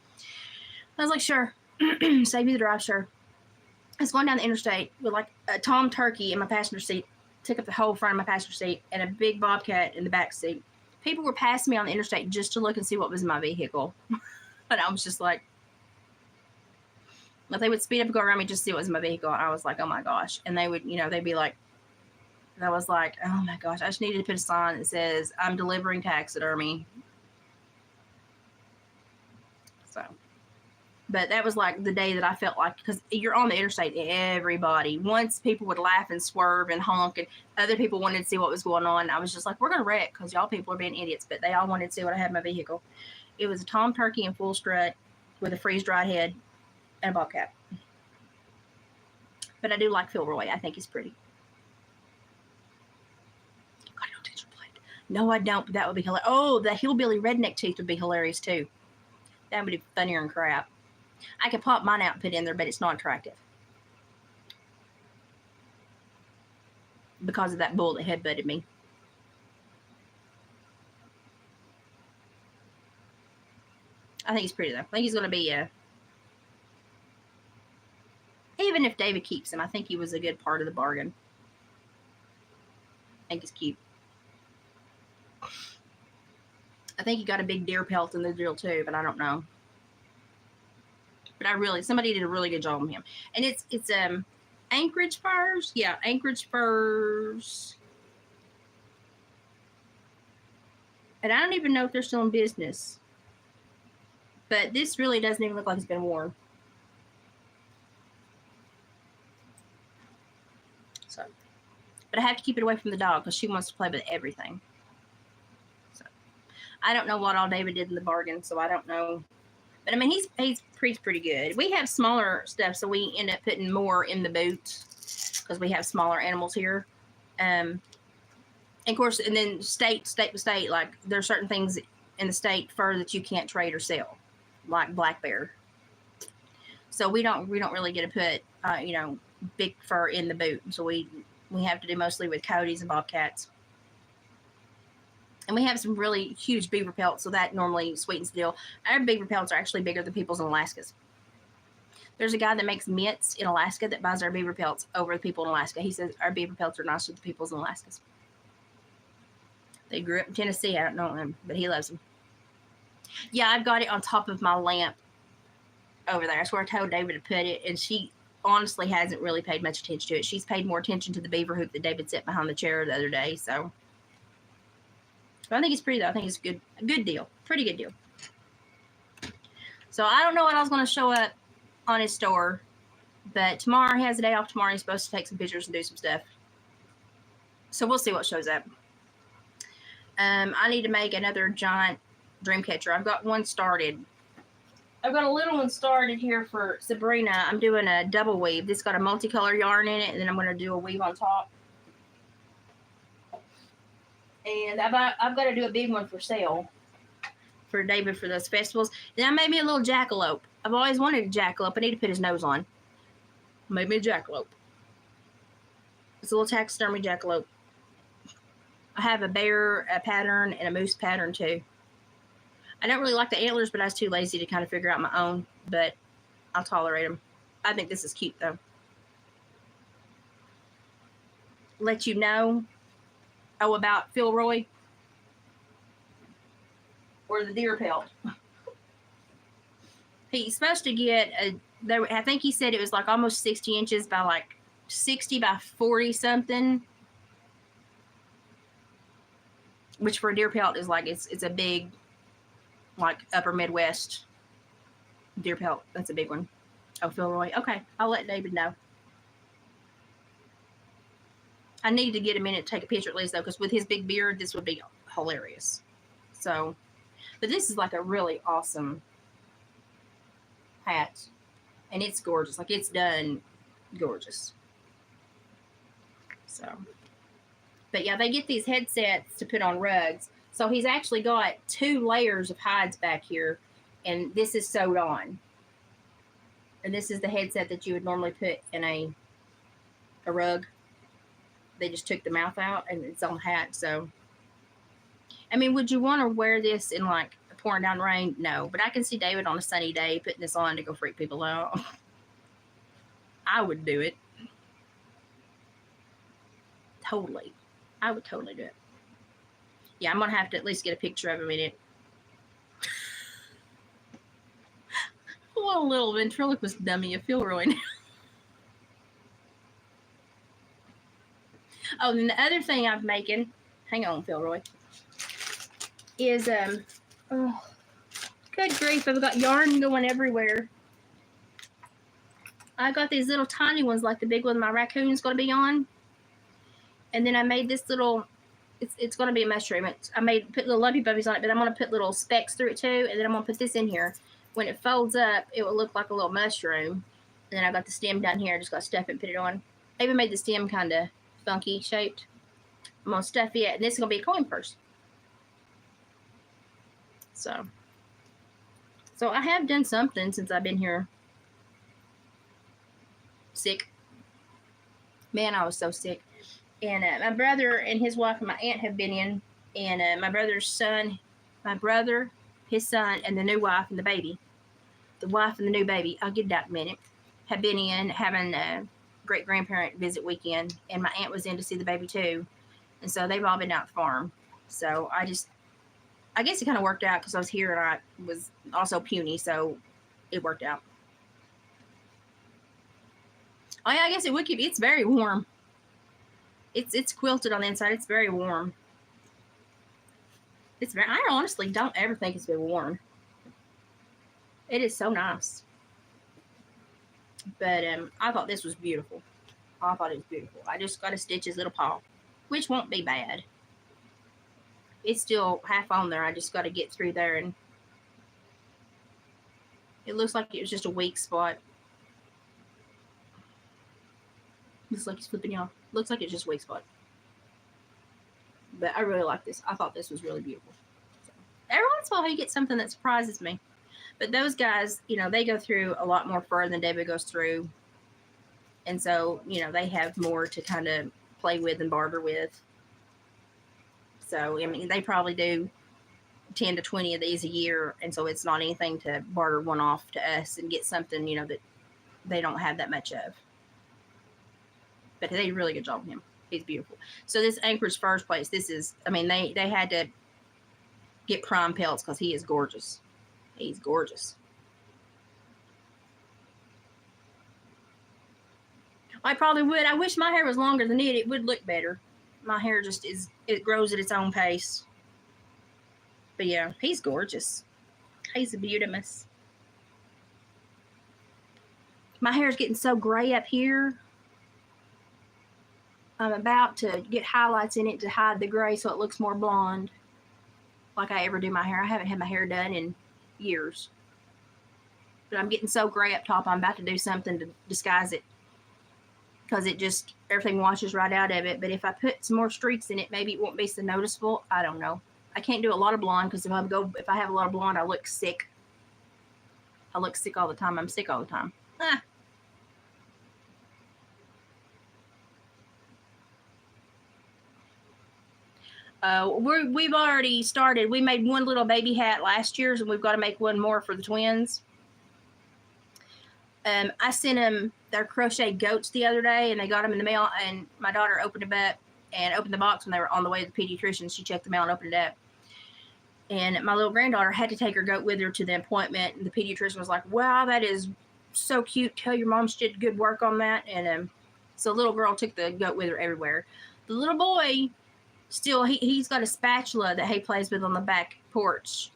I was like, sure. Save me the drive, sure. I was going down the interstate with like a tom turkey in my passenger seat, took up the whole front of my passenger seat, and a big bobcat in the back seat. People were passing me on the interstate just to look and see what was in my vehicle. But I was just like, but they would speed up and go around me just to see what was in my vehicle. And I was like, oh my gosh. And they would, they'd be like, and I was like, oh my gosh, I just needed to put a sign that says, I'm delivering taxidermy. So, but that was like the day that I felt like, because you're on the interstate, everybody, once people would laugh and swerve and honk, and other people wanted to see what was going on. I was just like, we're going to wreck because y'all people are being idiots. But they all wanted to see what I had in my vehicle. It was a tom turkey in full strut with a freeze-dried head and a bob cap. But I do like Phil Roy. I think he's pretty. God, I don't teach your plate. No, I don't. But that would be hilarious. Oh, the hillbilly redneck teeth would be hilarious too. That would be funnier than crap. I could pop mine out and put it in there, but it's not attractive. Because of that bull that headbutted me. I think he's pretty though. I think he's going to be even if David keeps him, I think he was a good part of the bargain. I think he's cute. I think he got a big deer pelt in the deal too, but I don't know. But somebody did a really good job on him. And it's Anchorage Furs. Yeah, Anchorage Furs. And I don't even know if they're still in business. But this really doesn't even look like it's been worn. So, but I have to keep it away from the dog because she wants to play with everything. So, I don't know what all David did in the bargain, so I don't know. But I mean, he's pretty good. We have smaller stuff, so we end up putting more in the boot because we have smaller animals here. And of course, and then state to state, like there's certain things in the state fur that you can't trade or sell, like black bear. So we don't really get to put big fur in the boot. So we have to do mostly with coyotes and bobcats. And we have some really huge beaver pelts, so that normally sweetens the deal. Our beaver pelts are actually bigger than people's in Alaska's. There's a guy that makes mints in Alaska that buys our beaver pelts over the people in Alaska. He says our beaver pelts are nicer than the people's in Alaska's. They grew up in Tennessee. I don't know them, but he loves them. Yeah, I've got it on top of my lamp over there. That's where I told David to put it, and she honestly hasn't really paid much attention to it. She's paid more attention to the beaver hoop that David set behind the chair the other day, so... But I think it's pretty, though. I think it's a good deal. Pretty good deal. So I don't know what I was going to show up on his store. But tomorrow, he has a day off tomorrow. He's supposed to take some pictures and do some stuff. So we'll see what shows up. I need to make another giant dream catcher. I've got one started. I've got a little one started here for Sabrina. I'm doing a double weave. This got a multicolor yarn in it. And then I'm going to do a weave on top. And I've got to do a big one for sale for David for those festivals. Then I made me a little jackalope. I've always wanted a jackalope. I need to put his nose on. I made me a jackalope. It's a little taxidermy jackalope. I have a bear pattern and a moose pattern too. I don't really like the antlers, but I was too lazy to kind of figure out my own. But I'll tolerate them. I think this is cute though. Let you know. Oh, about Phil Roy or the deer pelt. He's supposed to get I think he said it was like almost 60 inches by like 60 by 40 something, which for a deer pelt is like it's a big, like upper Midwest deer pelt. That's a big one. Oh, Phil Roy. Okay, I'll let David know. I need to get a minute to take a picture at least, though, because with his big beard, this would be hilarious. So, but this is like a really awesome hat. And it's gorgeous. Like, it's done gorgeous. So, but yeah, they get these headsets to put on rugs. So he's actually got 2 layers of hides back here. And this is sewed on. And this is the headset that you would normally put in a rug. They just took the mouth out and it's on the hat. So, I mean, would you want to wear this in like pouring down rain? No, but I can see David on a sunny day putting this on to go freak people out. I would do it. Totally. I would totally do it. Yeah, I'm going to have to at least get a picture of him in it. What a little ventriloquist dummy, you feel really now. Oh, and the other thing I'm making, hang on, Philroy, is, oh, good grief, I've got yarn going everywhere. I got these little tiny ones like the big one my raccoon's going to be on. And then I made this little, it's going to be a mushroom. Put little lumpy bubbies on it, but I'm going to put little specks through it too. And then I'm going to put this in here. When it folds up, it will look like a little mushroom. And then I got the stem down here. I just got to stuff it and put it on. I even made the stem kind of funky shaped. I'm going to stuff it. And this is going to be a coin purse. So I have done something since I've been here. Sick. Man, I was so sick. And my brother and his wife and my aunt have been in. And my brother's son, his son, and the new wife and the baby. The wife and the new baby, I'll get that in a minute, have been in having a great-grandparent visit weekend. And my aunt was in to see the baby too. And so they've all been out at the farm. So I guess it kind of worked out because I was here and I was also puny. So it worked out. Oh, yeah, I guess it would keep, it's very warm. It's quilted on the inside. It's very warm. I honestly don't ever think it's been worn. It is so nice. But I thought this was beautiful. I thought it was beautiful. I just got to stitch his little paw, which won't be bad. It's still half on there. I just got to get through there, and it looks like it was just a weak spot. Looks like he's flipping y'all. Looks like it's just a weak spot. But I really like this. I thought this was really beautiful. So, every once in a while, you get something that surprises me. But those guys, they go through a lot more fur than David goes through. And so, they have more to kind of play with and barter with. So, I mean, they probably do 10 to 20 of these a year. And so it's not anything to barter one off to us and get something, that they don't have that much of. But they did a really good job on him. He's beautiful. So this Anchorage Furs place, this is, I mean, they had to get prime pelts because he is gorgeous. He's gorgeous. I probably would. I wish my hair was longer than it. It would look better. My hair just it grows at its own pace. But yeah, he's gorgeous. He's beautimous. My hair is getting so gray up here. I'm about to get highlights in it to hide the gray so it looks more blonde. Like I ever do my hair. I haven't had my hair done in years. But I'm getting so gray up top, I'm about to do something to disguise it. Because it just, everything washes right out of it. But if I put some more streaks in it, maybe it won't be so noticeable. I don't know. I can't do a lot of blonde because if I have a lot of blonde, I look sick. I look sick all the time. I'm sick all the time. We've already started. We made one little baby hat last year, and we've got to make one more for the twins. I sent them their crochet goats the other day, and they got them in the mail, and my daughter opened them up and opened the box when they were on the way to the pediatrician. She checked them out and opened it up. And my little granddaughter had to take her goat with her to the appointment, and the pediatrician was like, wow, that is so cute. Tell your mom she did good work on that. And so the little girl took the goat with her everywhere. The little boy, still, he's got a spatula that he plays with on the back porch.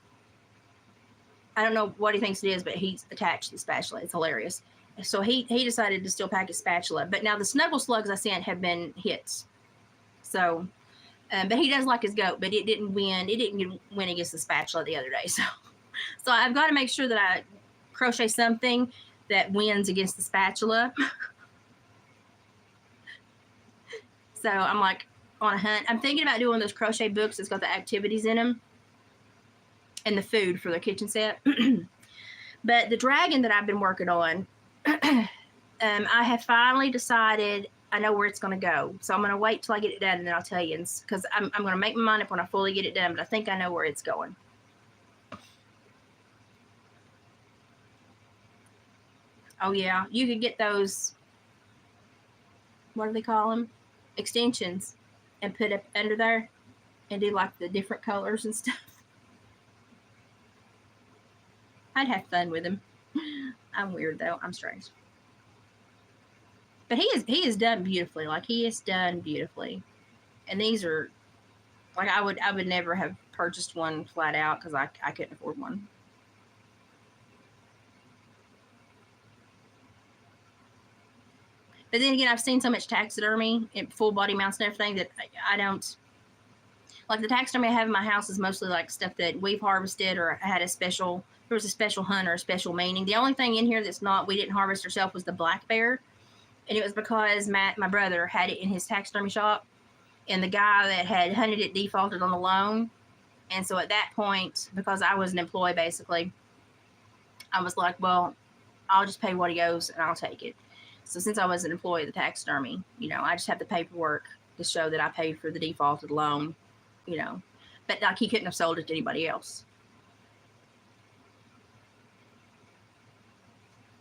I don't know what he thinks it is, but he's attached to the spatula. It's hilarious. So he decided to still pack his spatula. But now the snuggle slugs I sent have been hits. So, but he does like his goat, but it didn't win. It didn't win against the spatula the other day. So I've got to make sure that I crochet something that wins against the spatula. So I'm like on a hunt. I'm thinking about doing those crochet books that's got the activities in them and the food for their kitchen set. But the dragon that I've been working on, I have finally decided I know where it's going to go. So I'm going to wait till I get it done, and then I'll tell you. Because I'm going to make my mind up when I fully get it done, but I think I know where it's going. Oh, yeah. You could get those, what do they call them? Extensions, and put it under there. and do like the different colors and stuff. I'd have fun with him. I'm weird though. I'm strange. But he is done beautifully. Like he is done beautifully. And these are like I would never have purchased one flat out because I couldn't afford one. But then again, I've seen so much taxidermy and full body mounts and everything that I don't like. The taxidermy I have in my house is mostly like stuff that we've harvested or had a special. There was a special hunt or a special meaning. The only thing in here that's not we didn't harvest ourselves was the black bear, and it was because Matt, my brother, had it in his taxidermy shop, and the guy that had hunted it defaulted on the loan, and so at that point, because I was an employee basically, I was like, well, I'll just pay what he owes and I'll take it. So since I was an employee of the taxidermy, you know, I just have the paperwork to show that I paid for the defaulted loan, you know, but like he couldn't have sold it to anybody else.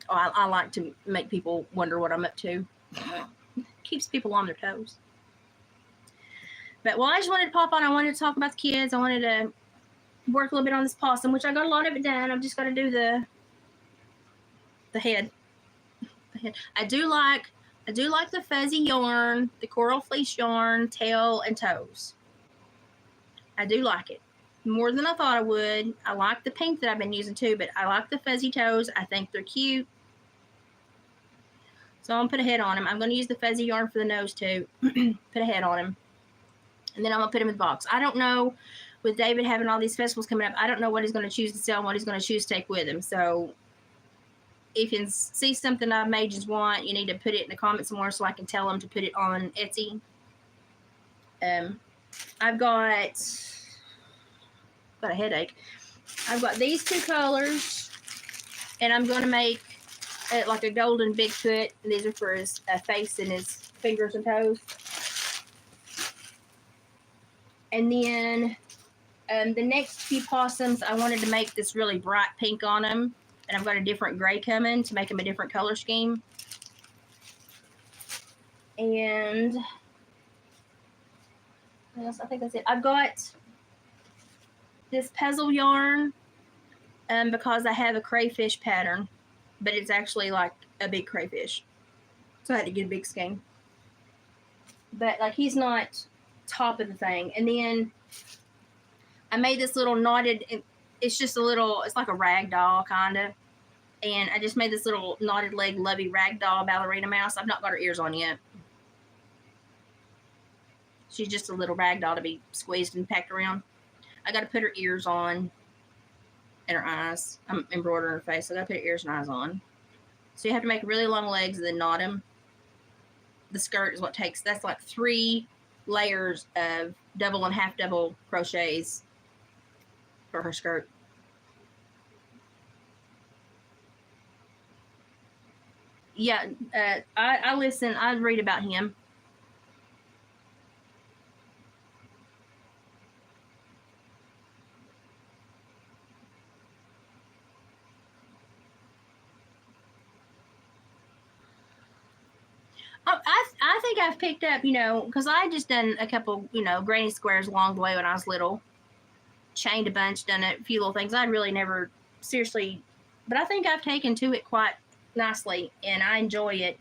Oh, I like to make people wonder what I'm up to. Keeps people on their toes. But well, I just wanted to pop on. I wanted to talk about the kids. I wanted to work a little bit on this possum, which I got a lot of it done. I've just got to do the head. The head. I do like the fuzzy yarn, the coral fleece yarn, tail and toes. I do like it more than I thought I would. I like the pink that I've been using too, but I like the fuzzy toes. I think they're cute. So I'm going to put a head on him. I'm going to use the fuzzy yarn for the nose too. Put a head on him. And then I'm going to put him in the box. I don't know, with David having all these festivals coming up, I don't know what he's going to choose to sell and what he's going to choose to take with him. So if you see something I've made you want, you need to put it in the comments somewhere so I can tell him to put it on Etsy. I've got a headache. I've got these two colors, and I'm going to make like a golden Bigfoot. And these are for his face and his fingers and toes. And then the next few possums, I wanted to make this really bright pink on them. And I've got a different gray coming to make them a different color scheme. And what else? I think that's it. I've got this puzzle yarn because I have a crayfish pattern, but it's actually like a big crayfish. So I had to get a big skein. But like he's not top of the thing. And then I made this little knotted, it's just a little, it's like a rag doll kind of. And I just made this little knotted leg lovey rag doll ballerina mouse. I've not got her ears on yet. She's just a little rag doll to be squeezed and packed around. I got to put her ears on and her eyes. I'm embroidering her face, so I got to put her ears and eyes on. So you have to make really long legs and then knot them. The skirt is what takes, that's like 3 layers of double and half double crochets for her skirt. Yeah, I listen, I read about him. I think I've picked up, you know, because I just done a couple, you know, granny squares along the way when I was little. Chained a bunch, done a few little things. I really never seriously, but I think I've taken to it quite nicely, and I enjoy it.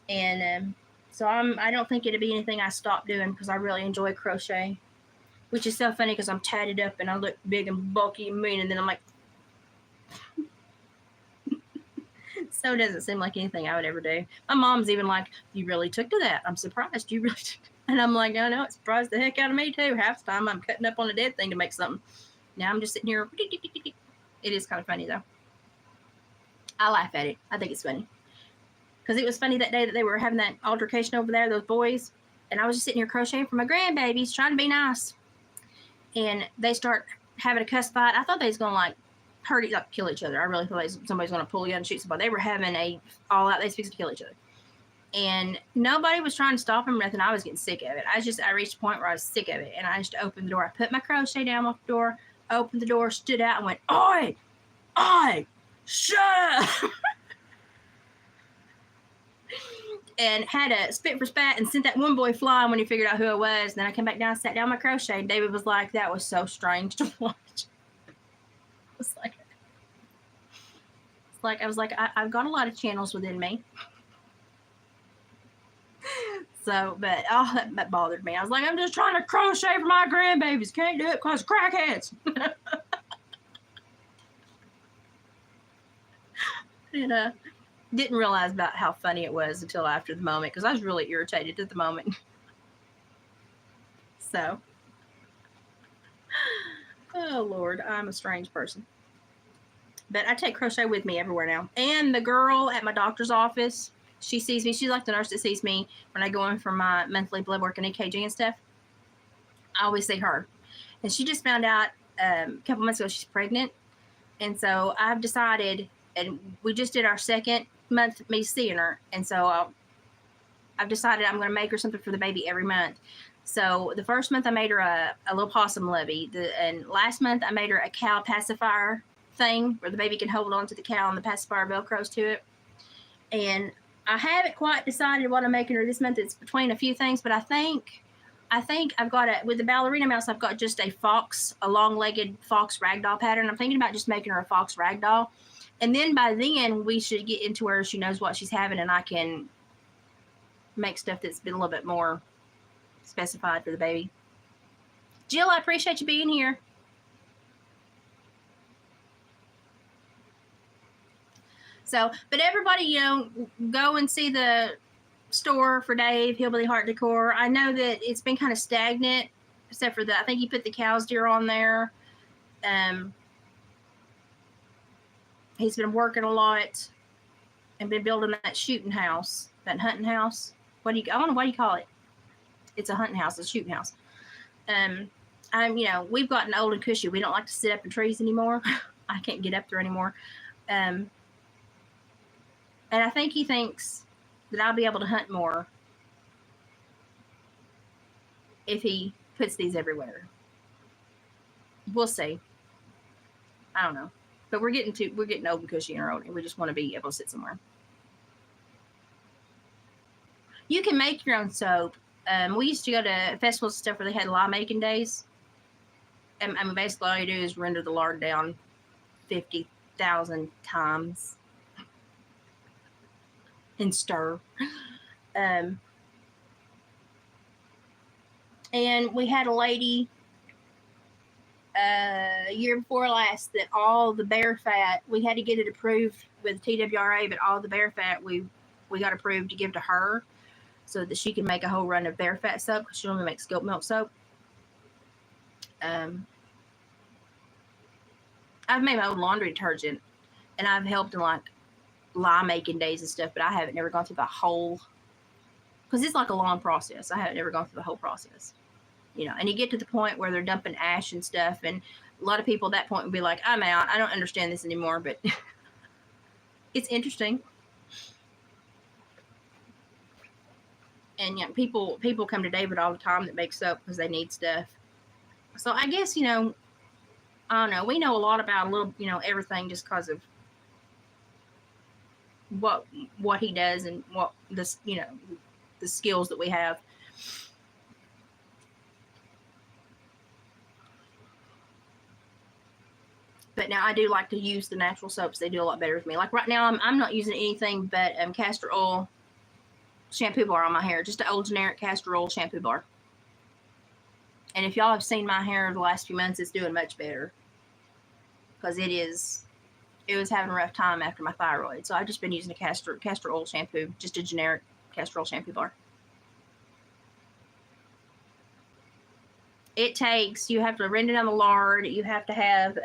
And so I don't think it'd be anything I stop doing because I really enjoy crochet, which is so funny because I'm tatted up and I look big and bulky and mean, and then I'm like, so it doesn't seem like anything I would ever do. My mom's even like, you really took to that. I'm surprised you really took. And I'm like, I know, it surprised the heck out of me too. Half the time I'm cutting up on a dead thing to make something. Now I'm just sitting here. It is kind of funny though. I laugh at it. I think it's funny. Because it was funny that day that they were having that altercation over there, those boys. And I was just sitting here crocheting for my grandbabies, trying to be nice. And they start having a cuss fight. I thought they was going to like hurt, like kill each other. I really thought somebody's going to pull a gun and shoot somebody. They were having a all out. They was fixing to kill each other. And nobody was trying to stop them or nothing. I was getting sick of it. I reached a point where I was sick of it. And I just opened the door. I put my crochet down off the door, opened the door, stood out and went, oi, oi, shut up. and had a spit for spat and sent that one boy flying when he figured out who it was. And then I came back down, sat down my crochet, and David was like, that was so strange to watch. I was like, I've got a lot of channels within me. So, but that bothered me. I was like, I'm just trying to crochet for my grandbabies. Can't do it because crackheads. And didn't realize about how funny it was until after the moment, because I was really irritated at the moment. So, oh Lord, I'm a strange person. But I take crochet with me everywhere now. And the girl at my doctor's office, she sees me. She's like the nurse that sees me when I go in for my monthly blood work and EKG and stuff. I always see her. And she just found out a couple months ago she's pregnant. And so I've decided, and we just did our second month me seeing her. And so I've decided I'm going to make her something for the baby every month. So the first month I made her a little possum lovey. And last month I made her a cow pacifier thing where the baby can hold on to the cow and the pacifier velcros to it. And I haven't quite decided what I'm making her this month. It's between a few things, but I think I've got with the ballerina mouse, I've got just a long-legged fox ragdoll pattern. I'm thinking about just making her a fox ragdoll. And then by then we should get into where she knows what she's having and I can make stuff that's been a little bit more specified for the baby. Jill, I appreciate you being here. So, but everybody, go and see the store for Dave, Hillbilly Heart Decor. I know that it's been kind of stagnant, except for I think he put the cow's deer on there. He's been working a lot and been building that shooting house, that hunting house. I don't know what you call it. It's a hunting house, a shooting house. We've gotten old and cushy. We don't like to sit up in trees anymore. I can't get up there anymore. And I think he thinks that I'll be able to hunt more if he puts these everywhere. We'll see. I don't know. But we're getting old and cushy in our own, and we just want to be able to sit somewhere. You can make your own soap. We used to go to festivals and stuff where they had lye making days. And basically all you do is render the lard down 50,000 times. And stir. And we had a lady year before last that all the bear fat, we had to get it approved with TWRA, but all the bear fat we got approved to give to her so that she can make a whole run of bear fat soap, because she only makes goat milk soap. I've made my own laundry detergent, and I've helped in like lye making days and stuff, but I haven't never gone through the whole, because it's like a long process. I haven't never gone through the whole process, and you get to the point where they're dumping ash and stuff, and a lot of people at that point would be like, I'm out, I don't understand this anymore, but it's interesting. And people come to David all the time that make soap because they need stuff. So I guess, I don't know, we know a lot about everything just because of what he does and what this, the skills that we have. But now I do like to use the natural soaps. They do a lot better with me. Like right now, I'm not using anything but castor oil shampoo bar on my hair. Just an old generic castor oil shampoo bar. And if y'all have seen my hair the last few months, it's doing much better. Because it was having a rough time after my thyroid. So I've just been using a castor oil shampoo. Just a generic castor oil shampoo bar. You have to render down the lard. You have to have,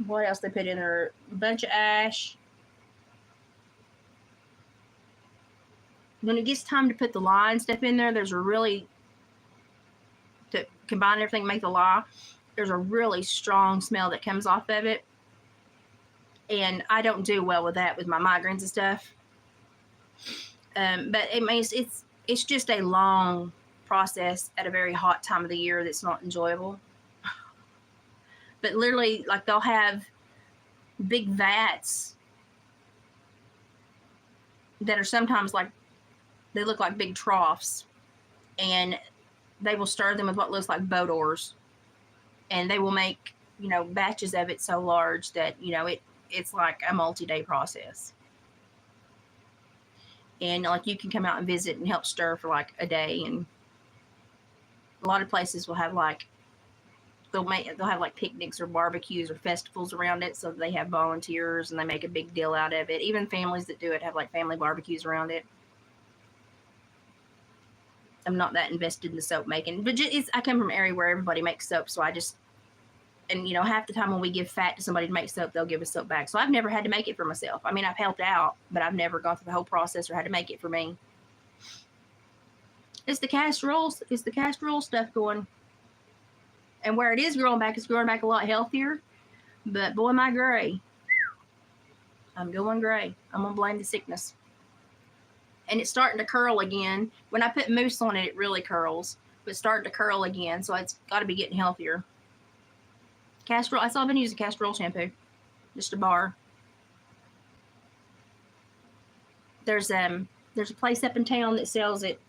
what else they put in there? A bunch of ash. When it gets time to put the lye and stuff in there, to combine everything, make the lye, there's a really strong smell that comes off of it. And I don't do well with that with my migraines and stuff. But it's just a long process at a very hot time of the year that's not enjoyable. But literally, like, they'll have big vats that are sometimes like, they look like big troughs, and they will stir them with what looks like boat oars, and they will make, batches of it so large that, it's like a multi-day process. And like, you can come out and visit and help stir for like a day. And a lot of places will have like, they'll have like picnics or barbecues or festivals around it, so they have volunteers and they make a big deal out of it. Even families that do it have like family barbecues around it. I'm not that invested in the soap making, but I come from an area where everybody makes soap, so I just, and half the time when we give fat to somebody to make soap, they'll give us soap back. So I've never had to make it for myself. I mean, I've helped out, but I've never gone through the whole process or had to make it for me. It's the castor oil stuff going. And where it is growing back, it's growing back a lot healthier. But boy, my gray. I'm going gray. I'm going to blame the sickness. And it's starting to curl again. When I put mousse on it, it really curls. But it's starting to curl again, so it's got to be getting healthier. Castor oil. That's all I've been using, castor oil shampoo. Just a bar. There's a place up in town that sells it.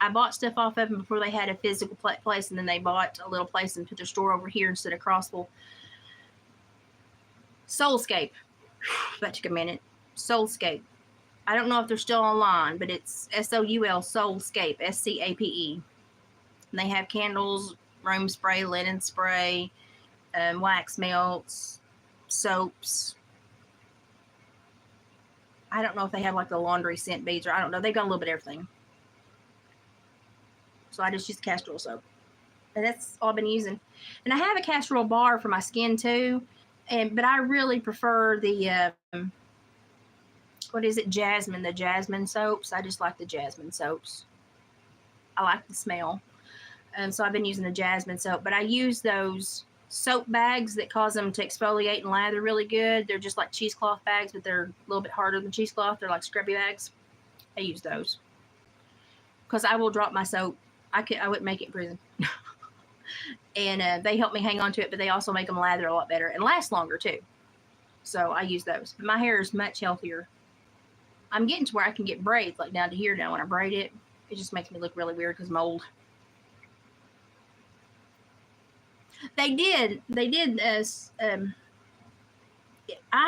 I bought stuff off of them before they had a physical place, and then they bought a little place and put their store over here instead of Crossville. Soulscape. That took a minute. Soulscape. I don't know if they're still online, but it's SOUL, Soulscape, SCAPE. And they have candles, room spray, linen spray, wax melts, soaps. I don't know if they have like the laundry scent beads, or I don't know. They've got a little bit of everything. So I just use castor oil soap. And that's all I've been using. And I have a castor oil bar for my skin too. But I really prefer the, what is it? Jasmine, the jasmine soaps. I just like the jasmine soaps. I like the smell. So I've been using the jasmine soap. But I use those soap bags that cause them to exfoliate and lather really good. They're just like cheesecloth bags, but they're a little bit harder than cheesecloth. They're like scrubby bags. I use those. Because I will drop my soap. I wouldn't make it in prison. And they help me hang on to it, but they also make them lather a lot better and last longer too. So I use those. But my hair is much healthier. I'm getting to where I can get braids like down to here now. When I braid it, it just makes me look really weird because I'm old. They did. I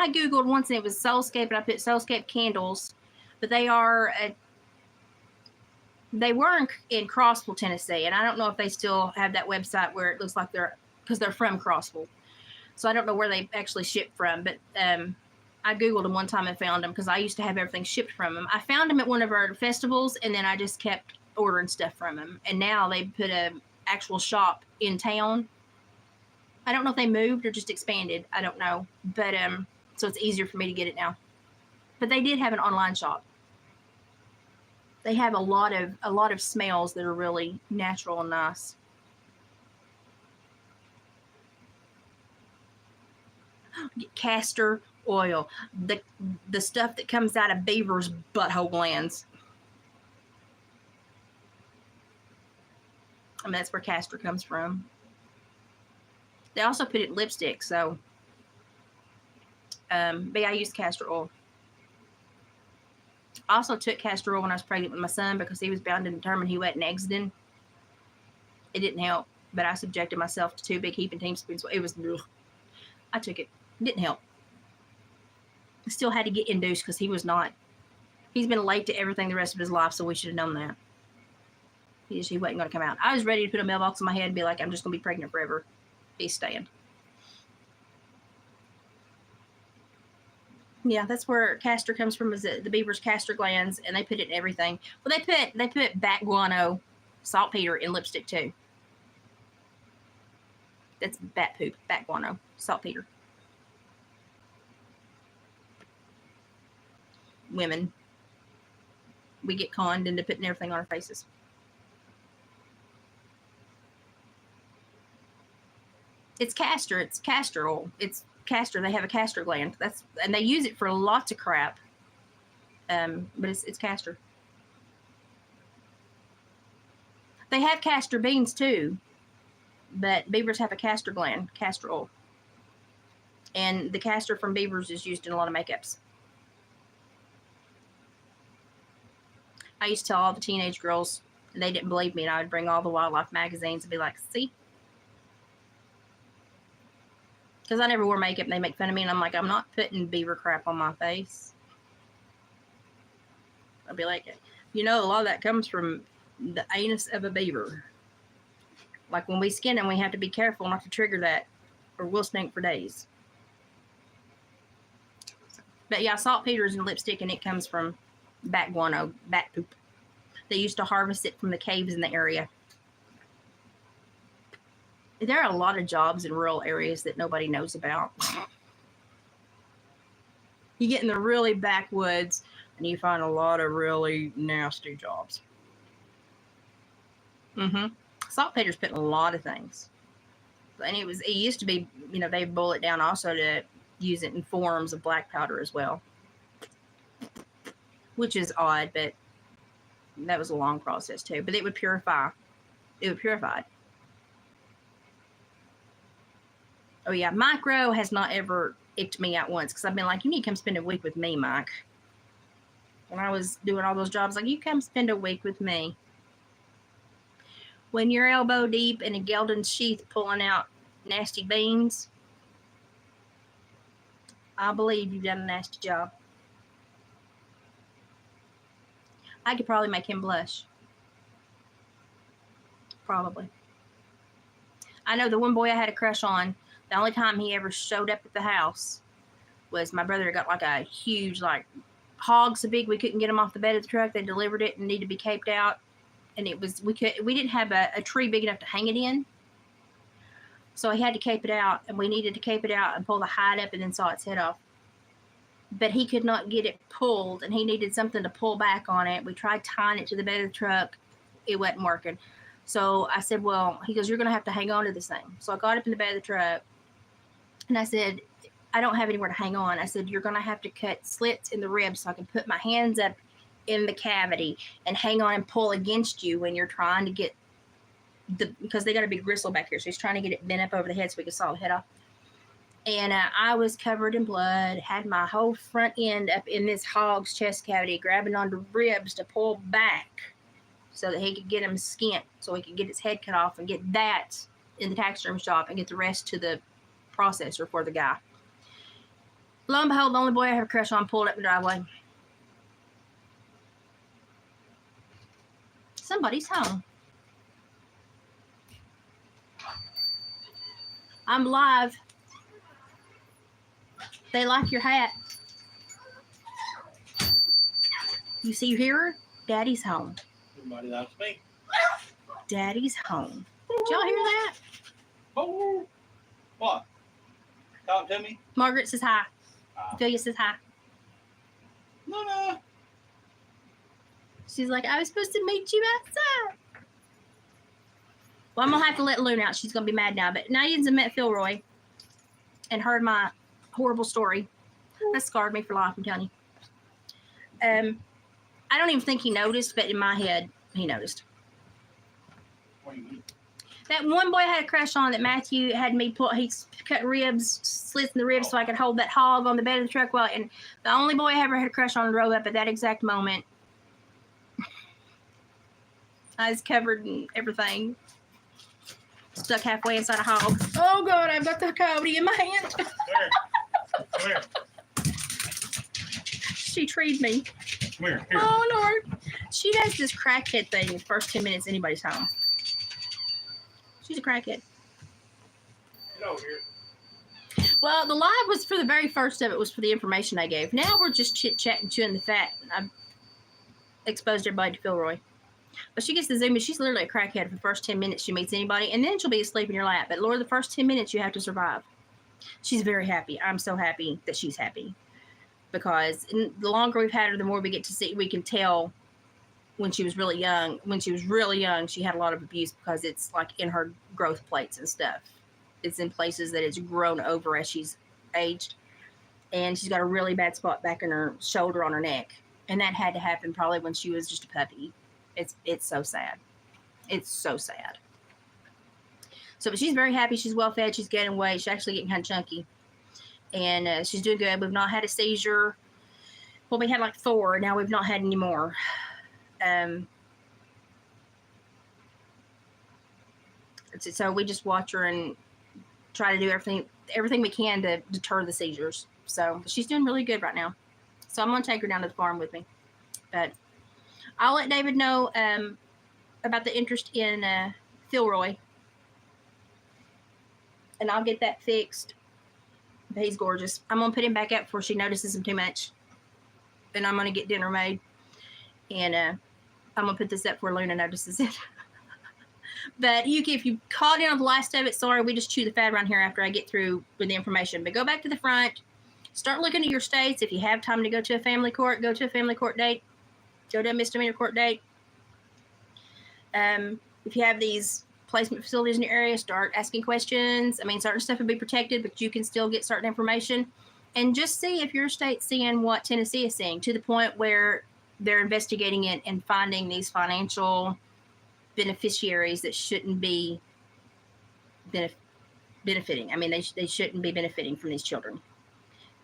Googled once and it was Soulscape, and I put Soulscape candles, but they were in Crossville, Tennessee, and I don't know if they still have that website where it looks like because they're from Crossville. So I don't know where they actually ship from, but I Googled them one time and found them because I used to have everything shipped from them. I found them at one of our festivals, and then I just kept ordering stuff from them. And now they put an actual shop in town. I don't know if they moved or just expanded. I don't know, but so it's easier for me to get it now. But they did have an online shop. They have a lot of smells that are really natural and nice. Castor oil, the stuff that comes out of beavers' butthole glands. I mean, that's where castor comes from. They also put it in lipstick, so but yeah, I used castor oil. I also took castor oil when I was pregnant with my son because he was bound and determined he wasn't exiting. It didn't help, but I subjected myself to 2 big heaping teaspoons. It was, ugh. I took it. It didn't help. I still had to get induced because he's been late to everything the rest of his life, so we should have known that. He wasn't going to come out. I was ready to put a mailbox on my head and be like, I'm just going to be pregnant forever. He's staying. Yeah, that's where castor comes from, is the beaver's castor glands, and they put it in everything. Well, they put bat guano, saltpeter in lipstick too. That's bat poop, bat guano, saltpeter. Women, we get conned into putting everything on our faces. It's castor oil. It's castor. They have a castor gland. And they use it for lots of crap. But it's castor. They have castor beans too, but beavers have a castor gland, castor oil. And the castor from beavers is used in a lot of makeups. I used to tell all the teenage girls, and they didn't believe me, and I would bring all the wildlife magazines and be like, see? Because I never wore makeup, and they make fun of me, and I'm like, I'm not putting beaver crap on my face. I'd be like, you know, a lot of that comes from the anus of a beaver. Like when we skin them, we have to be careful not to trigger that, or we'll stink for days. But yeah, saltpeter's and lipstick, and it comes from bat guano, bat poop. They used to harvest it from the caves in the area. There are a lot of jobs in rural areas that nobody knows about. You get in the really backwoods, and you find a lot of really nasty jobs. Saltpeter's put in a lot of things. And it used to be, you know, they boil it down also to use it in forms of black powder as well. Which is odd, but that was a long process too. But it would purify. It would purify it. Oh yeah, Micro has not ever icked me out once, because I've been like, you need to come spend a week with me, Mike. When I was doing all those jobs, like, you come spend a week with me. When you're elbow deep in a gelding sheath pulling out nasty beans, I believe you've done a nasty job. I could probably make him blush. Probably. I know the one boy I had a crush on, the only time he ever showed up at the house was my brother got like a huge, like, hog so big we couldn't get him off the bed of the truck. They delivered it and needed to be caped out. And it was, we didn't have a tree big enough to hang it in. So he had to cape it out, and we needed to cape it out and pull the hide up and then saw its head off. But he could not get it pulled, and he needed something to pull back on it. We tried tying it to the bed of the truck. It wasn't working. So I said, well, he goes, you're going to have to hang on to this thing. So I got up in the bed of the truck, and I said, I don't have anywhere to hang on. I said, you're going to have to cut slits in the ribs so I can put my hands up in the cavity and hang on and pull against you when you're trying to get because they got a big gristle back here. So he's trying to get it bent up over the head so we could saw the head off. And I was covered in blood, had my whole front end up in this hog's chest cavity, grabbing onto ribs to pull back so that he could get him skinned, so he could get his head cut off and get that in the taxidermy shop and get the rest to the processor for the guy. Lo and behold, the only boy I have a crush on pulled up the driveway. Somebody's home. I'm live. They like your hat. You see, you hear her? Daddy's home. Everybody likes me. Daddy's home. Did y'all hear that? Oh, what? Talk to me. Margaret says hi. Ophelia says hi. No. She's like, I was supposed to meet you outside. Well, I'm going to have to let Loon out. She's going to be mad now. But Nadine's met Philroy and heard my horrible story. That scarred me for life, I'm telling you. I don't even think he noticed, but in my head, he noticed. What do you mean? That one boy I had a crush on that Matthew had me pull, he cut ribs, slits in the ribs so I could hold that hog on the bed of the truck. Well, and the only boy I ever had a crush on drove up at that exact moment. I was covered in everything. Stuck halfway inside a hog. Oh, God, I've got the coyote in my hand. Come here. She treed me. Come here. Oh, Lord. She does this crackhead thing the first 10 minutes anybody's home. She's a crackhead. Get over here. Well, the live was for the very first of it, was for the information I gave. Now we're just chit-chatting, chewing the fat. I've exposed everybody to Philroy. But she gets the Zoom, and she's literally a crackhead for the first 10 minutes she meets anybody, and then she'll be asleep in your lap. But Lord, the first 10 minutes you have to survive. She's very happy. I'm so happy that she's happy. Because the longer we've had her, the more we get to see, we can tell when she was really young. When she was really young, she had a lot of abuse because it's like in her growth plates and stuff. It's in places that it's grown over as she's aged. And she's got a really bad spot back in her shoulder on her neck. And that had to happen probably when she was just a puppy. It's so sad. It's so sad. So, but she's very happy. She's well fed. She's gaining weight. She's actually getting kind of chunky. And she's doing good. We've not had a seizure. Well, we had like 4. Now we've not had any more. So we just watch her and try to do everything we can to deter the seizures. So she's doing really good right now. So I'm going to take her down to the farm with me. But I'll let David know about the interest in Philroy. And I'll get that fixed. But he's gorgeous. I'm going to put him back up before she notices him too much. Then I'm going to get dinner made. And I'm going to put this up before Luna notices it. But if you caught in on the last of it, sorry, we just chew the fat around here after I get through with the information. But go back to the front. Start looking at your states. If you have time to go to a family court, go to a family court date. Go to a misdemeanor court date. If you have these placement facilities in your area, start asking questions. I mean, certain stuff will be protected, but you can still get certain information. And just see if your state's seeing what Tennessee is seeing, to the point where they're investigating it and finding these financial beneficiaries that shouldn't be benefiting. I mean, they shouldn't be benefiting from these children.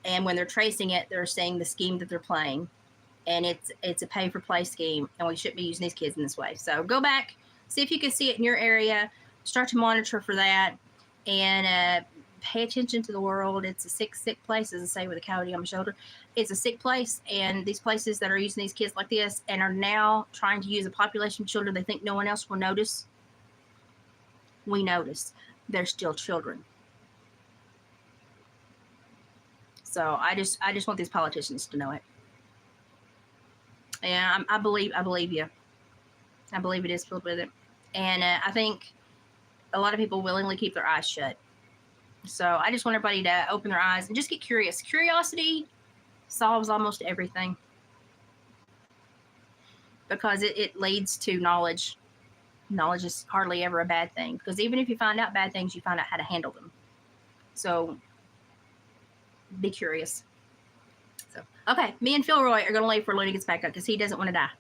And when they're tracing it, they're saying the scheme that they're playing. And it's a pay-for-play scheme, and we shouldn't be using these kids in this way. So go back, see if you can see it in your area, start to monitor for that, and pay attention to the world. It's a sick place, as I say with a coyote on my shoulder. It's a sick place, and these places that are using these kids like this and are now trying to use a population of children they think no one else will notice, we notice. They're still children. So I just want these politicians to know it. And I believe you. I believe it is filled with it. And I think a lot of people willingly keep their eyes shut. So I just want everybody to open their eyes and just get curious. Curiosity solves almost everything, because it leads to knowledge. Knowledge is hardly ever a bad thing, because even if you find out bad things, you find out how to handle them. So be curious. So, okay, me and Philroy are going to leave before Luna gets back up, because he doesn't want to die.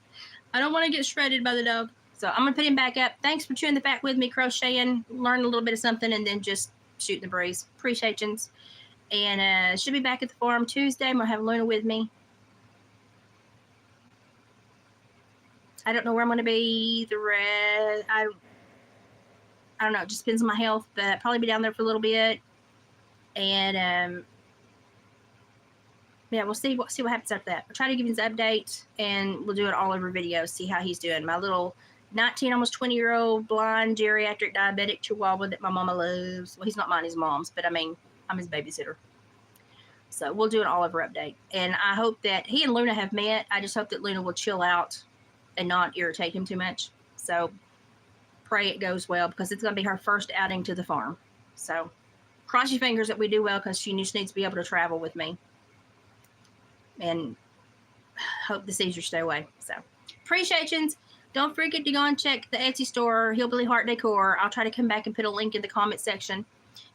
I don't want to get shredded by the dog. So I'm going to put him back up. Thanks for chewing the fat with me, crocheting, learn a little bit of something, and then just shooting the breeze. Appreciate you. And should be back at the farm Tuesday. I'm going to have Luna with me. I don't know where I'm going to be the rest. I don't know. It just depends on my health, but I'll probably be down there for a little bit. And yeah, we'll see what happens after that. I'll try to give you his update, and we'll do it all over video, see how he's doing. My little 19, almost 20-year-old blind geriatric diabetic chihuahua that my mama loves. Well, he's not mine, he's mom's, but I mean, I'm his babysitter. So we'll do an all over update. And I hope that he and Luna have met. I just hope that Luna will chill out and not irritate him too much. So pray it goes well, because it's going to be her first outing to the farm. So cross your fingers that we do well, because she just needs to be able to travel with me. And hope the seizures stay away. So appreciate you. Don't forget to go and check the Etsy store, Hillbilly Heart Decor. I'll try to come back and put a link in the comment section.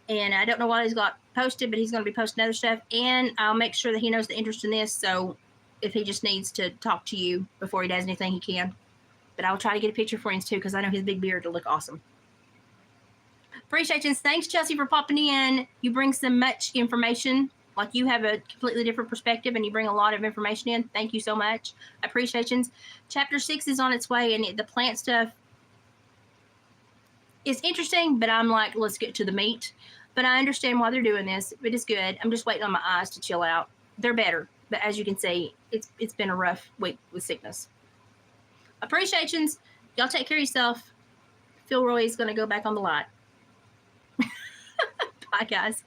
And I don't know what he's got posted, but he's going to be posting other stuff. And I'll make sure that he knows the interest in this. So if he just needs to talk to you before he does anything, he can. But I'll try to get a picture for him too, because I know his big beard will look awesome. Appreciate you. Thanks, Chelsea, for popping in. You bring some much information. Like, you have a completely different perspective, and you bring a lot of information in. Thank you so much. I appreciate you. Chapter 6 is on its way, and the plant stuff is interesting, but I'm like, let's get to the meat. But I understand why they're doing this. It is good. I'm just waiting on my eyes to chill out. They're better, but as you can see, it's been a rough week with sickness. Appreciate you. Y'all take care of yourself. Philroy is going to go back on the lot. Bye, guys.